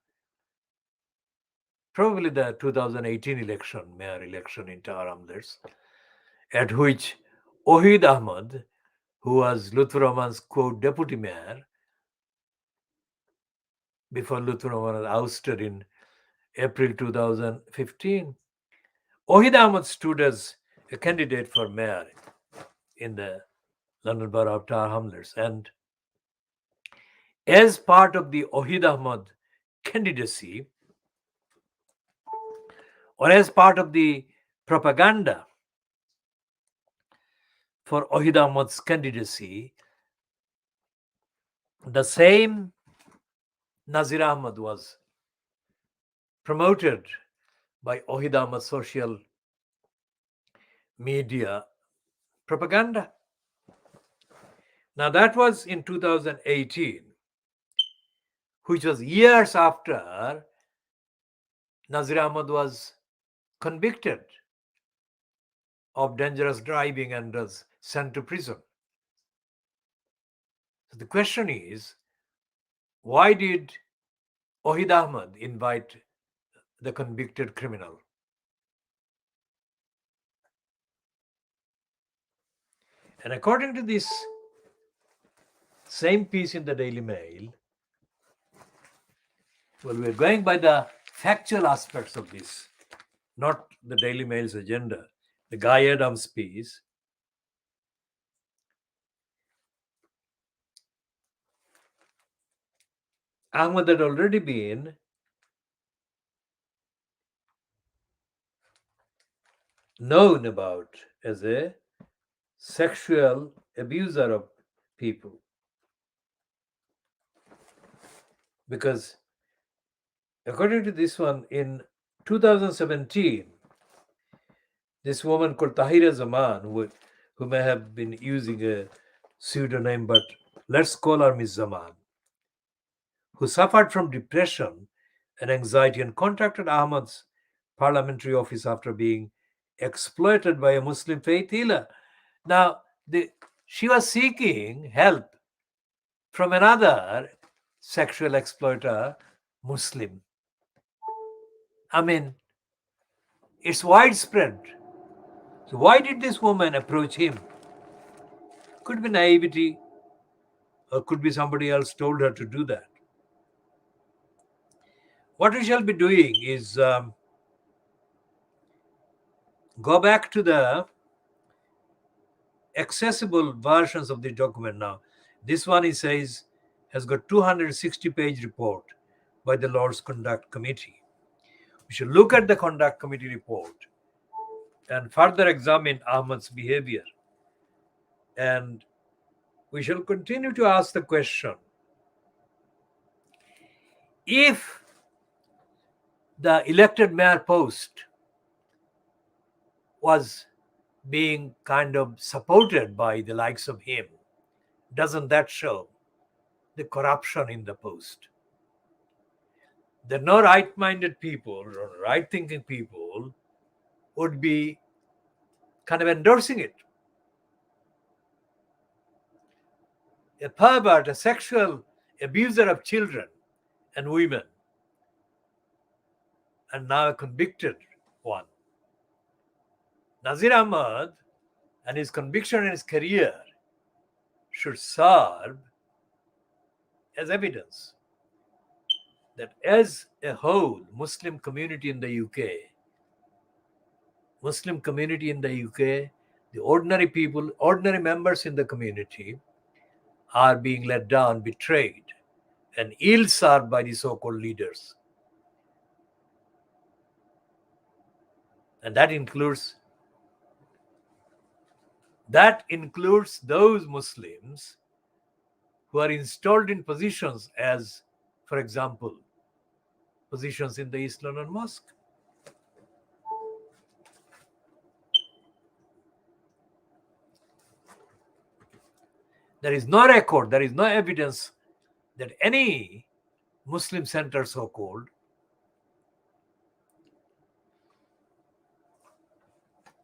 probably the 2018 election, mayor election in Tower Hamlets, at which Ohid Ahmed, who was Lutfur Rahman's deputy mayor, before Lutfur Rahman was ousted in April 2015, Ohid Ahmed stood as a candidate for mayor in the London Borough of Tower Hamlets. And as part of the Ohid Ahmed candidacy, or as part of the propaganda for Ohid Ahmed's candidacy, the same Nazir Ahmed was promoted by Ohid Ahmed's social media propaganda. Now that was in 2018, which was years after Nazir Ahmed was convicted of dangerous driving and was sent to prison. So the question is, why did Ohid Ahmed invite the convicted criminal? And according to this same piece in the Daily Mail, well, we're going by the factual aspects of this, not the Daily Mail's agenda. The Guy Adams piece. Ahmed had already been known about as a sexual abuser of people, because according to this one, in 2017, this woman called Tahira Zaman, who may have been using a pseudonym, but let's call her Miss Zaman, who suffered from depression and anxiety and contacted Ahmad's parliamentary office after being exploited by a Muslim faith healer. Now, she was seeking help from another sexual exploiter, Muslim. I mean, it's widespread. So why did this woman approach him? Could be naivety, or could be somebody else told her to do that. What we shall be doing is go back to the accessible versions of the document now. This one, he says, has got 260-page report by the Lord's Conduct Committee. We should look at the Conduct Committee report and further examine Ahmad's behavior. And we shall continue to ask the question, if the elected mayor post was being kind of supported by the likes of him, doesn't that show the corruption in the post? There are no right-minded people or right-thinking people would be kind of endorsing it. A pervert, a sexual abuser of children and women, and now a convicted one. Nazir Ahmed and his conviction and his career should serve as evidence that as a whole, Muslim community in the UK, the ordinary people, ordinary members in the community are being let down, betrayed, and ill-served by the so-called leaders. And that includes those Muslims who are installed in positions as, for example, positions in the East London Mosque. There is no record, there is no evidence that any Muslim center, so-called,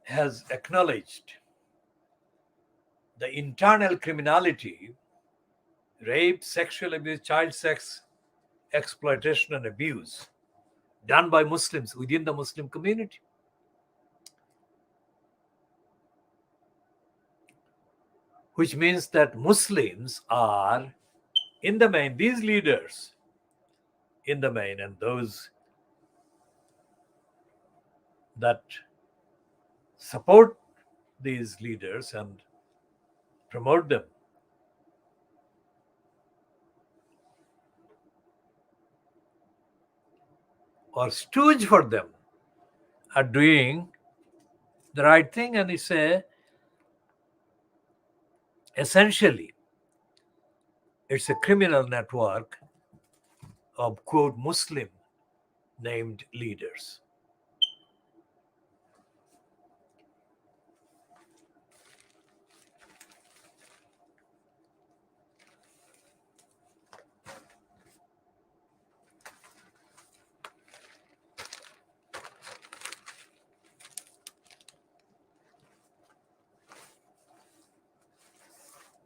has acknowledged the internal criminality, rape, sexual abuse, child sex, exploitation and abuse done by Muslims within the Muslim community. Which means that Muslims are, in the main, these leaders, in the main, and those that support these leaders and promote them, or stooge for them, are doing the right thing. And it's essentially, it's a criminal network of, quote, Muslim named leaders.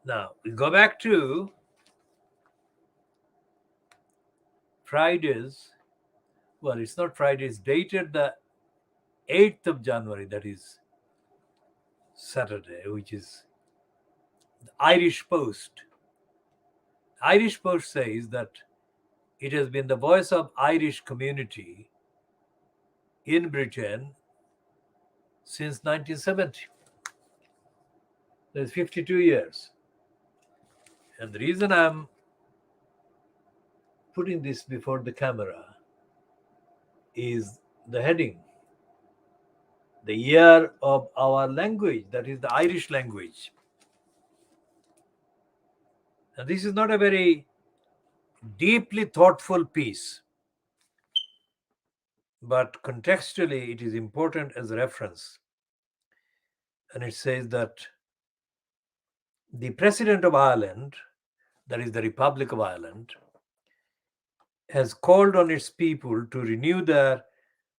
Now, we go back to Friday's, well, it's not Friday, it's dated the 8th of January, that is Saturday, which is the Irish Post. Irish Post says that it has been the voice of Irish community in Britain since 1970. That's 52 years. And the reason I'm putting this before the camera is the heading, the year of our language, that is the Irish language. And this is not a very deeply thoughtful piece, but contextually it is important as a reference. And it says that the President of Ireland, that is the Republic of Ireland, has called on its people to renew their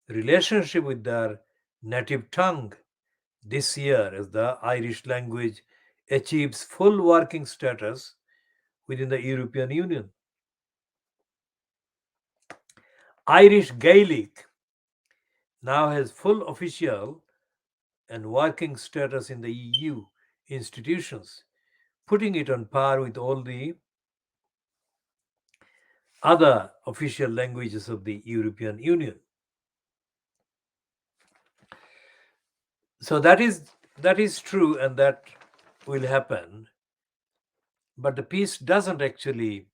relationship with their native tongue this year as the Irish language achieves full working status within the European Union. Irish Gaelic now has full official and working status in the EU institutions, putting it on par with all the other official languages of the European Union. So that is true, and that will happen. But the piece doesn't actually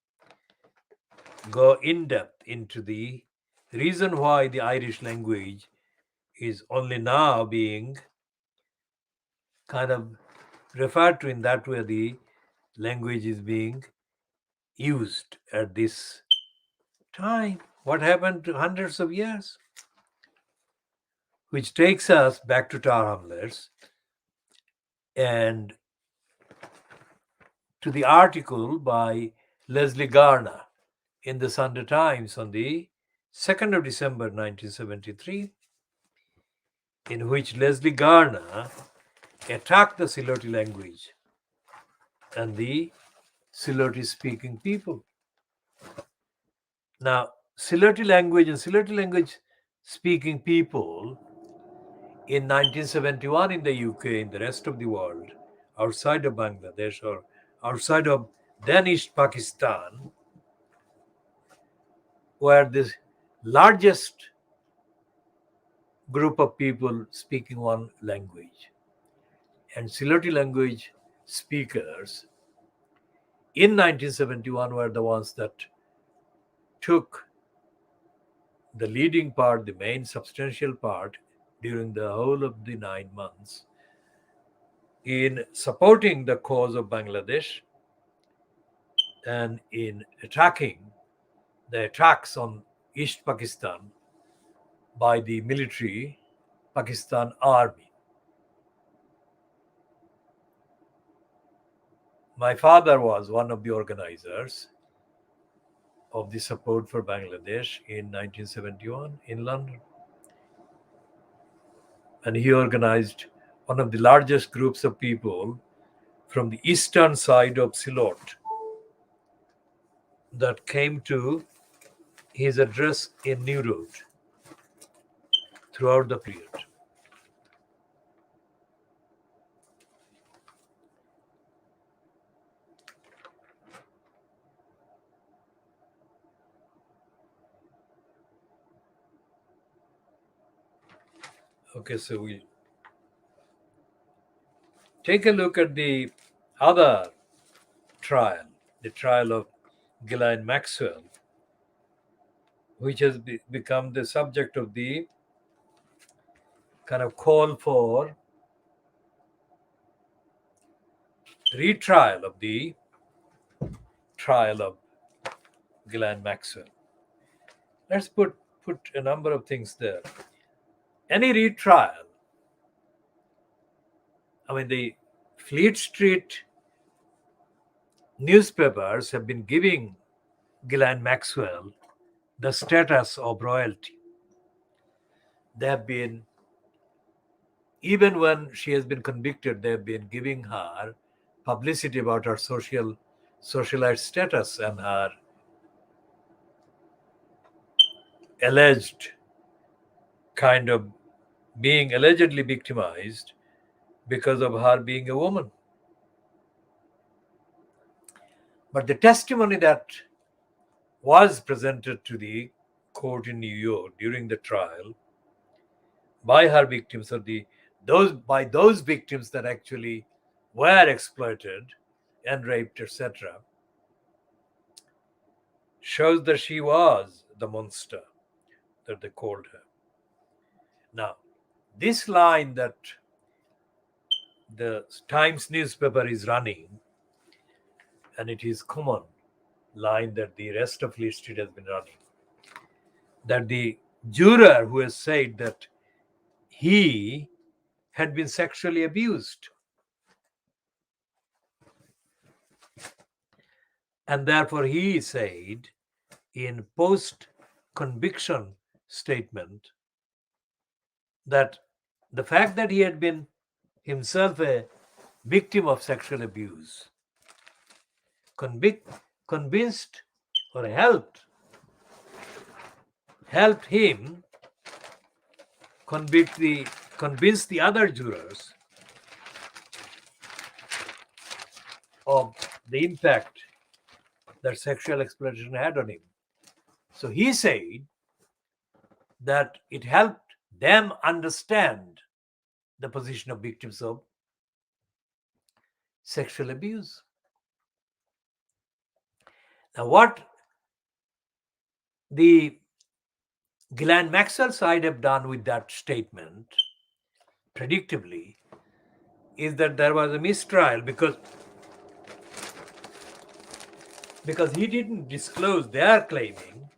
go in depth into the reason why the Irish language is only now being kind of referred to in that way. The language is being used at this time. What happened to hundreds of years? Which takes us back to tar hamlets and to the article by Leslie Garner in the Sunday Times on the 2nd of December 1973, in which Leslie Garner attacked the Siloti language and the Siloti speaking people. Now, Siloti language and Siloti language speaking people in 1971 in the UK, in the rest of the world, outside of Bangladesh or outside of then East Pakistan, were the largest group of people speaking one language. And Siloti language speakers in 1971 were the ones that took the leading part, the main substantial part, during the whole of the 9 months in supporting the cause of Bangladesh and in attacking the attacks on East Pakistan by the military Pakistan army. My father was one of the organizers of the support for Bangladesh in 1971 in London. And he organized one of the largest groups of people from the eastern side of Silot that came to his address in New Road throughout the period. Okay, so we take a look at the other trial, the trial of Ghislaine Maxwell, which has become the subject of the kind of call for retrial of the trial of Ghislaine Maxwell. Let's put a number of things there. Any retrial, I mean, the Fleet Street newspapers have been giving Ghislaine Maxwell the status of royalty. They have been, even when she has been convicted, they have been giving her publicity about her socialite status and her alleged kind of being allegedly victimized because of her being a woman. But the testimony that was presented to the court in New York during the trial by her victims, or those victims that actually were exploited and raped, etc., shows that she was the monster that they called her. Now, this line that the Times newspaper is running, and it is common line that the rest of Fleet Street has been running, that the juror who has said that he had been sexually abused and therefore he said in post-conviction statement that the fact that he had been himself a victim of sexual abuse convinced or helped him convince the other jurors of the impact that sexual exploitation had on him. So he said that it helped them understand the position of victims of sexual abuse. Now, what the Ghislaine Maxwell side have done with that statement, predictably, is that there was a mistrial because he didn't disclose, they are claiming,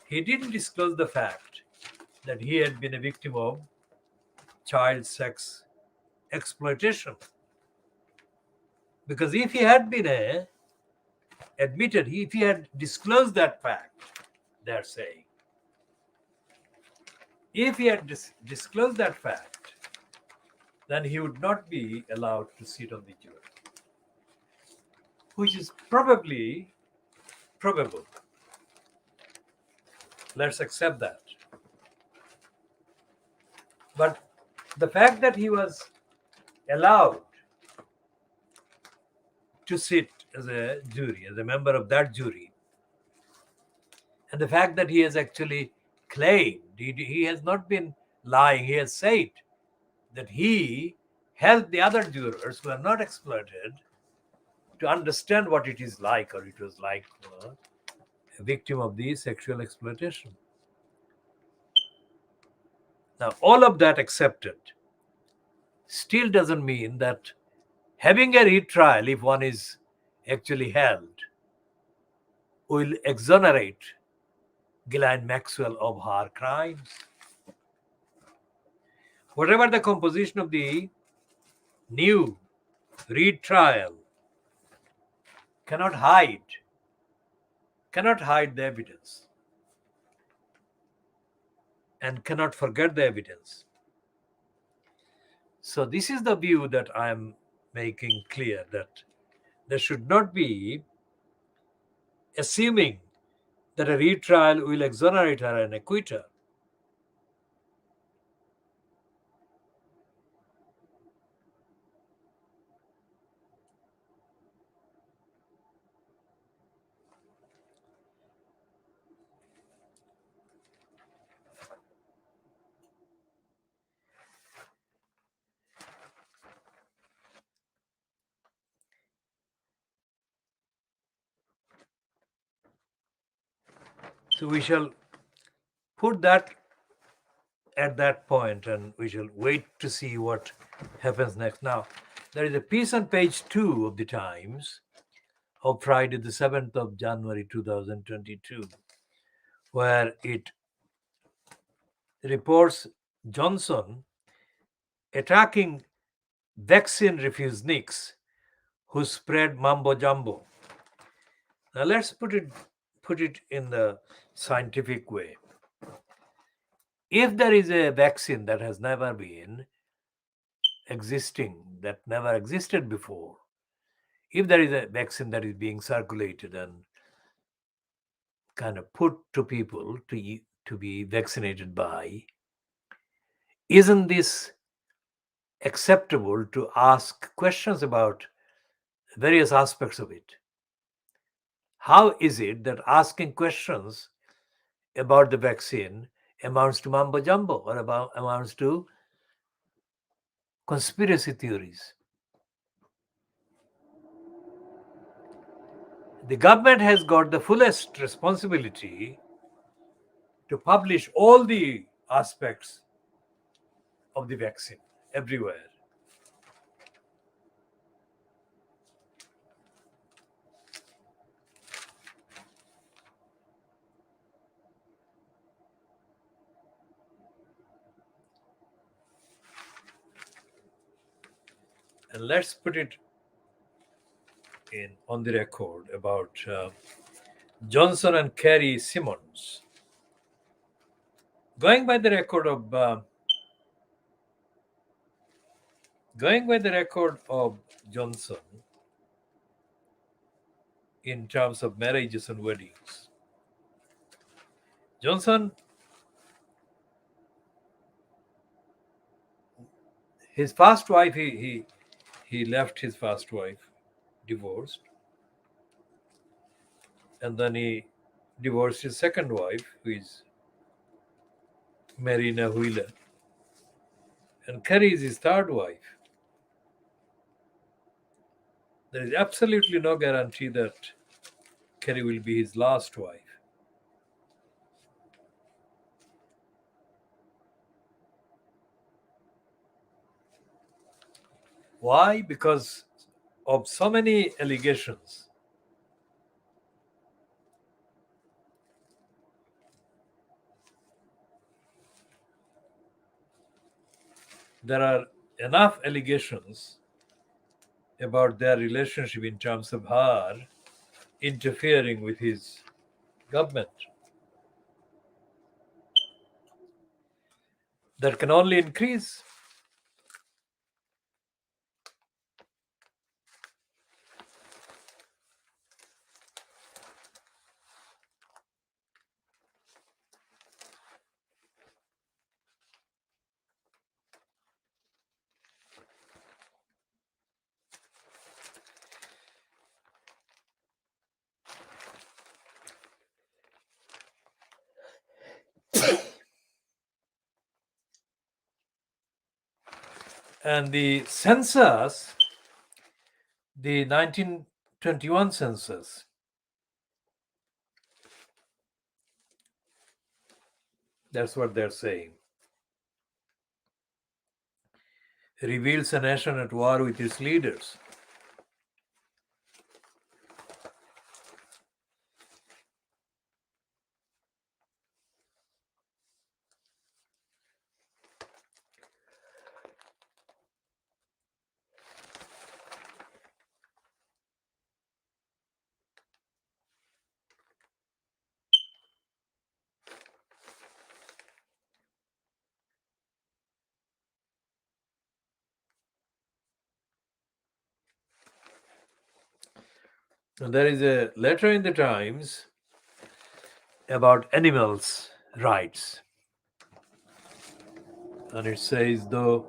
he didn't disclose the fact that he had been a victim of child sex exploitation. Because if he had been if he had disclosed that fact, they're saying, if he had disclosed that fact, then he would not be allowed to sit on the jury, which is probable. Let's accept that. But the fact that he was allowed to sit as a jury, as a member of that jury, and the fact that he has actually claimed, he has not been lying, he has said that he helped the other jurors who are not exploited to understand what it is like, or it was like for a victim of the sexual exploitation. Now, all of that accepted still doesn't mean that having a retrial, if one is actually held, will exonerate Ghislaine Maxwell of her crimes. Whatever the composition of the new retrial cannot hide the evidence and cannot forget the evidence. So this is the view that I am making clear, that there should not be assuming that a retrial will exonerate her and acquit her. So we shall put that at that point and we shall wait to see what happens next. Now, there is a piece on page 2 of the Times of Friday, the 7th of January 2022, where it reports Johnson attacking vaccine refuseniks who spread mumbo jumbo. Now let's put it in the scientific way. If there is a vaccine that has never been existing, that never existed before, if there is a vaccine that is being circulated and kind of put to people to be vaccinated by, isn't this acceptable to ask questions about various aspects of it? How is it that asking questions about the vaccine amounts to mumbo jumbo or amounts to conspiracy theories? The government has got the fullest responsibility to publish all the aspects of the vaccine everywhere. And let's put it on the record about Johnson and Kerry Simmons. Going by the record of Johnson in terms of marriages and weddings, Johnson, his first wife, he left his first wife, divorced, and then he divorced his second wife, who is Marina Wheeler, and Kerry is his third wife. There is absolutely no guarantee that Kerry will be his last wife. Why? Because of so many allegations. There are enough allegations about their relationship in terms of her interfering with his government that can only increase. And the census, the 1921 census, that's what they're saying, reveals a nation at war with its leaders. And there is a letter in the Times about animals' rights. And it says, though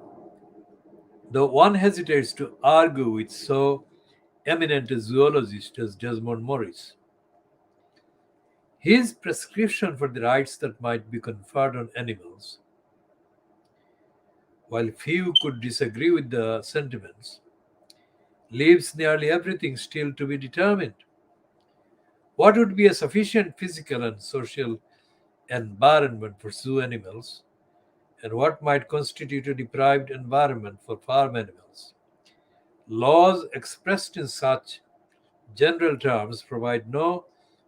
one hesitates to argue with so eminent a zoologist as Desmond Morris, his prescription for the rights that might be conferred on animals, while few could disagree with the sentiments, leaves nearly everything still to be determined. What would be a sufficient physical and social environment for zoo animals, and what might constitute a deprived environment for farm animals? Laws expressed in such general terms provide no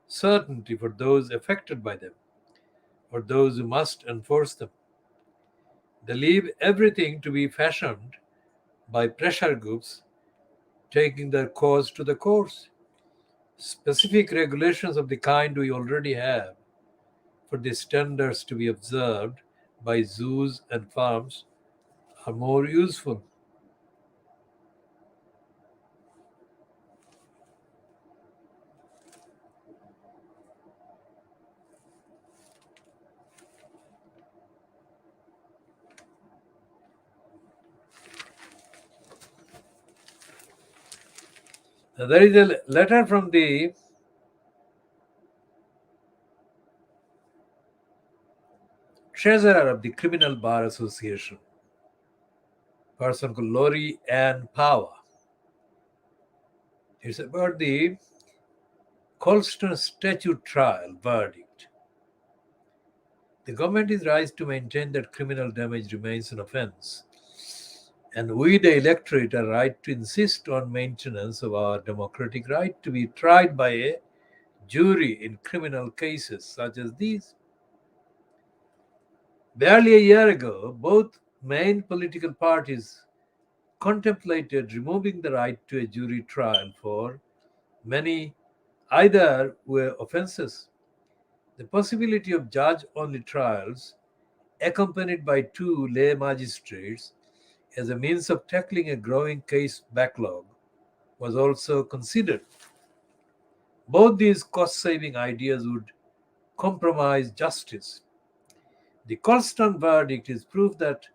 certainty for those affected by them or those who must enforce them. They leave everything to be fashioned by pressure groups taking their cause to the courts. Specific regulations of the kind we already have for the standards to be observed by zoos and farms are more useful. Now, there is a letter from the treasurer of the Criminal Bar Association, person called Lori Ann Power. It's about the Colston statute trial verdict. The government is right to maintain that criminal damage remains an offense, and we, the electorate, are right to insist on maintenance of our democratic right to be tried by a jury in criminal cases such as these. Barely a year ago, both main political parties contemplated removing the right to a jury trial for many either were offenses. The possibility of judge only trials, accompanied by two lay magistrates, as a means of tackling a growing case backlog, was also considered. Both these cost saving ideas would compromise justice. The Colston verdict is proof that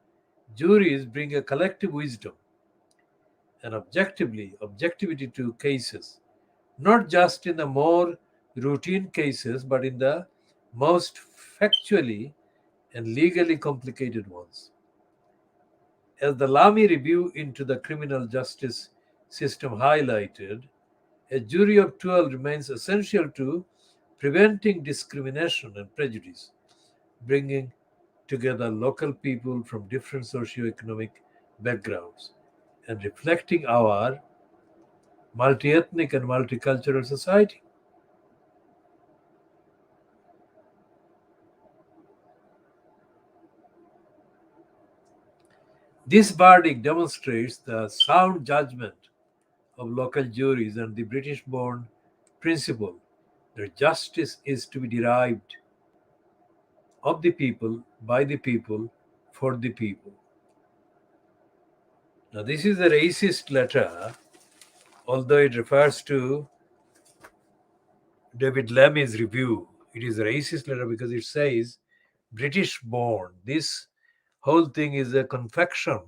juries bring a collective wisdom and objectivity to cases, not just in the more routine cases, but in the most factually and legally complicated ones. As the Lamy review into the criminal justice system highlighted, a jury of 12 remains essential to preventing discrimination and prejudice, bringing together local people from different socioeconomic backgrounds and reflecting our multi-ethnic and multicultural society. This verdict demonstrates the sound judgment of local juries and the British born principle that justice is to be derived of the people, by the people, for the people. Now, this is a racist letter, although it refers to David Lamy's review. It is a racist letter because it says British born. This whole thing is a confection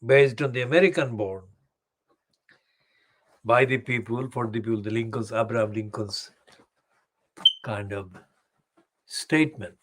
based on the American born, by the people, for the people, the Lincoln's, Abraham Lincoln's kind of statement.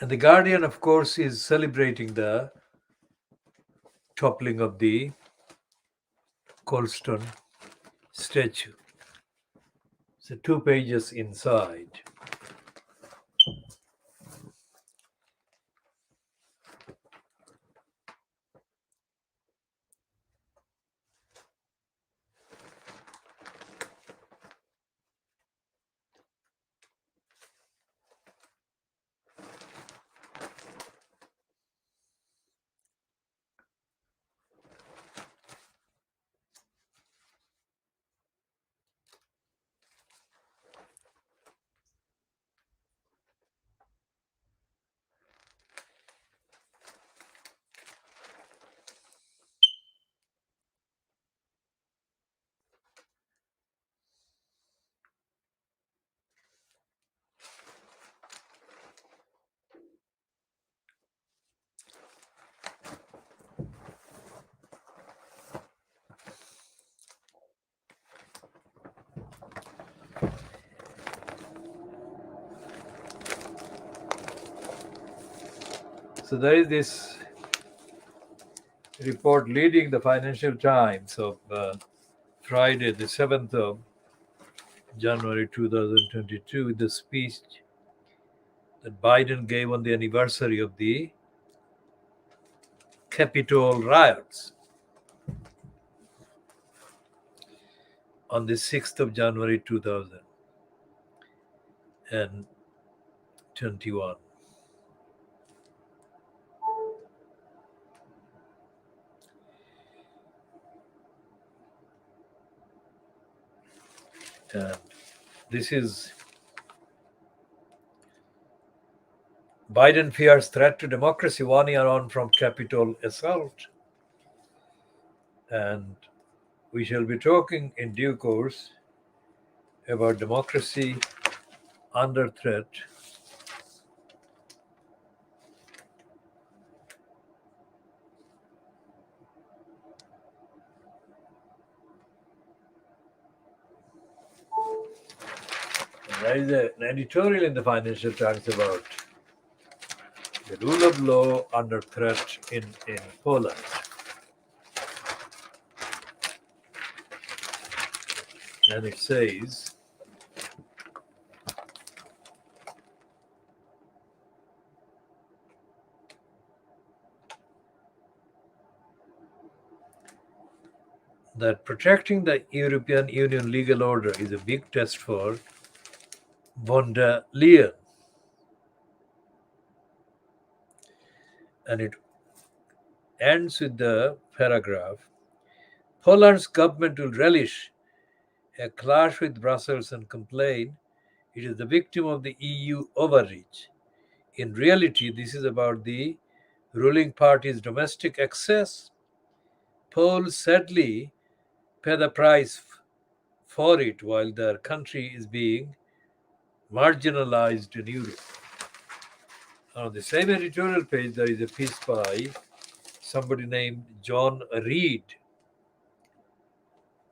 And the Guardian, of course, is celebrating the toppling of the Colston statue. So 2 pages inside. So there is this report leading the Financial Times of Friday, the 7th of January 2022, with the speech that Biden gave on the anniversary of the Capitol riots on the 6th of January 2021. And this is Biden fears threat to democracy 1 year on from Capitol assault. And we shall be talking in due course about democracy under threat. There is an editorial in the Financial Times about the rule of law under threat in Poland. And it says, that protecting the European Union legal order is a big test for von der Leyen. And it ends with the paragraph, Poland's government will relish a clash with Brussels and complain it is the victim of the EU overreach. In reality, this is about the ruling party's domestic excess. Poles sadly pay the price for it while their country is being marginalized in Europe. On the same editorial page, there is a piece by somebody named John Reed.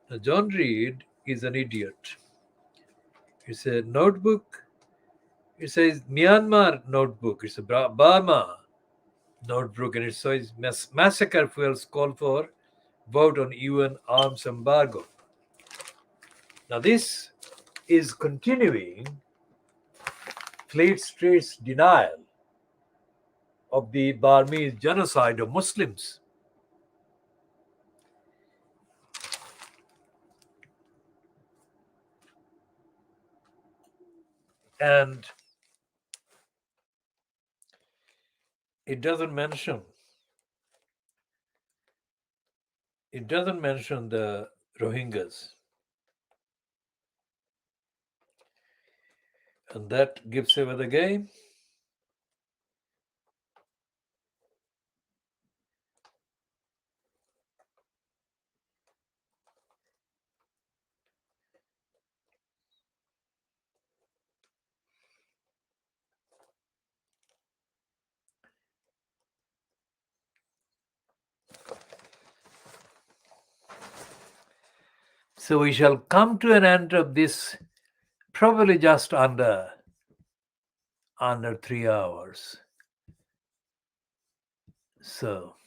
Now, John Reed is an idiot. It's a notebook. It says Myanmar notebook. It's a Burma notebook, and it says massacre fuels call for vote on UN arms embargo. Now, this is continuing Fleet Street's denial of the Burmese genocide of Muslims. And it doesn't mention the Rohingyas. And that gives away the game. So we shall come to an end of this probably just under 3 hours. So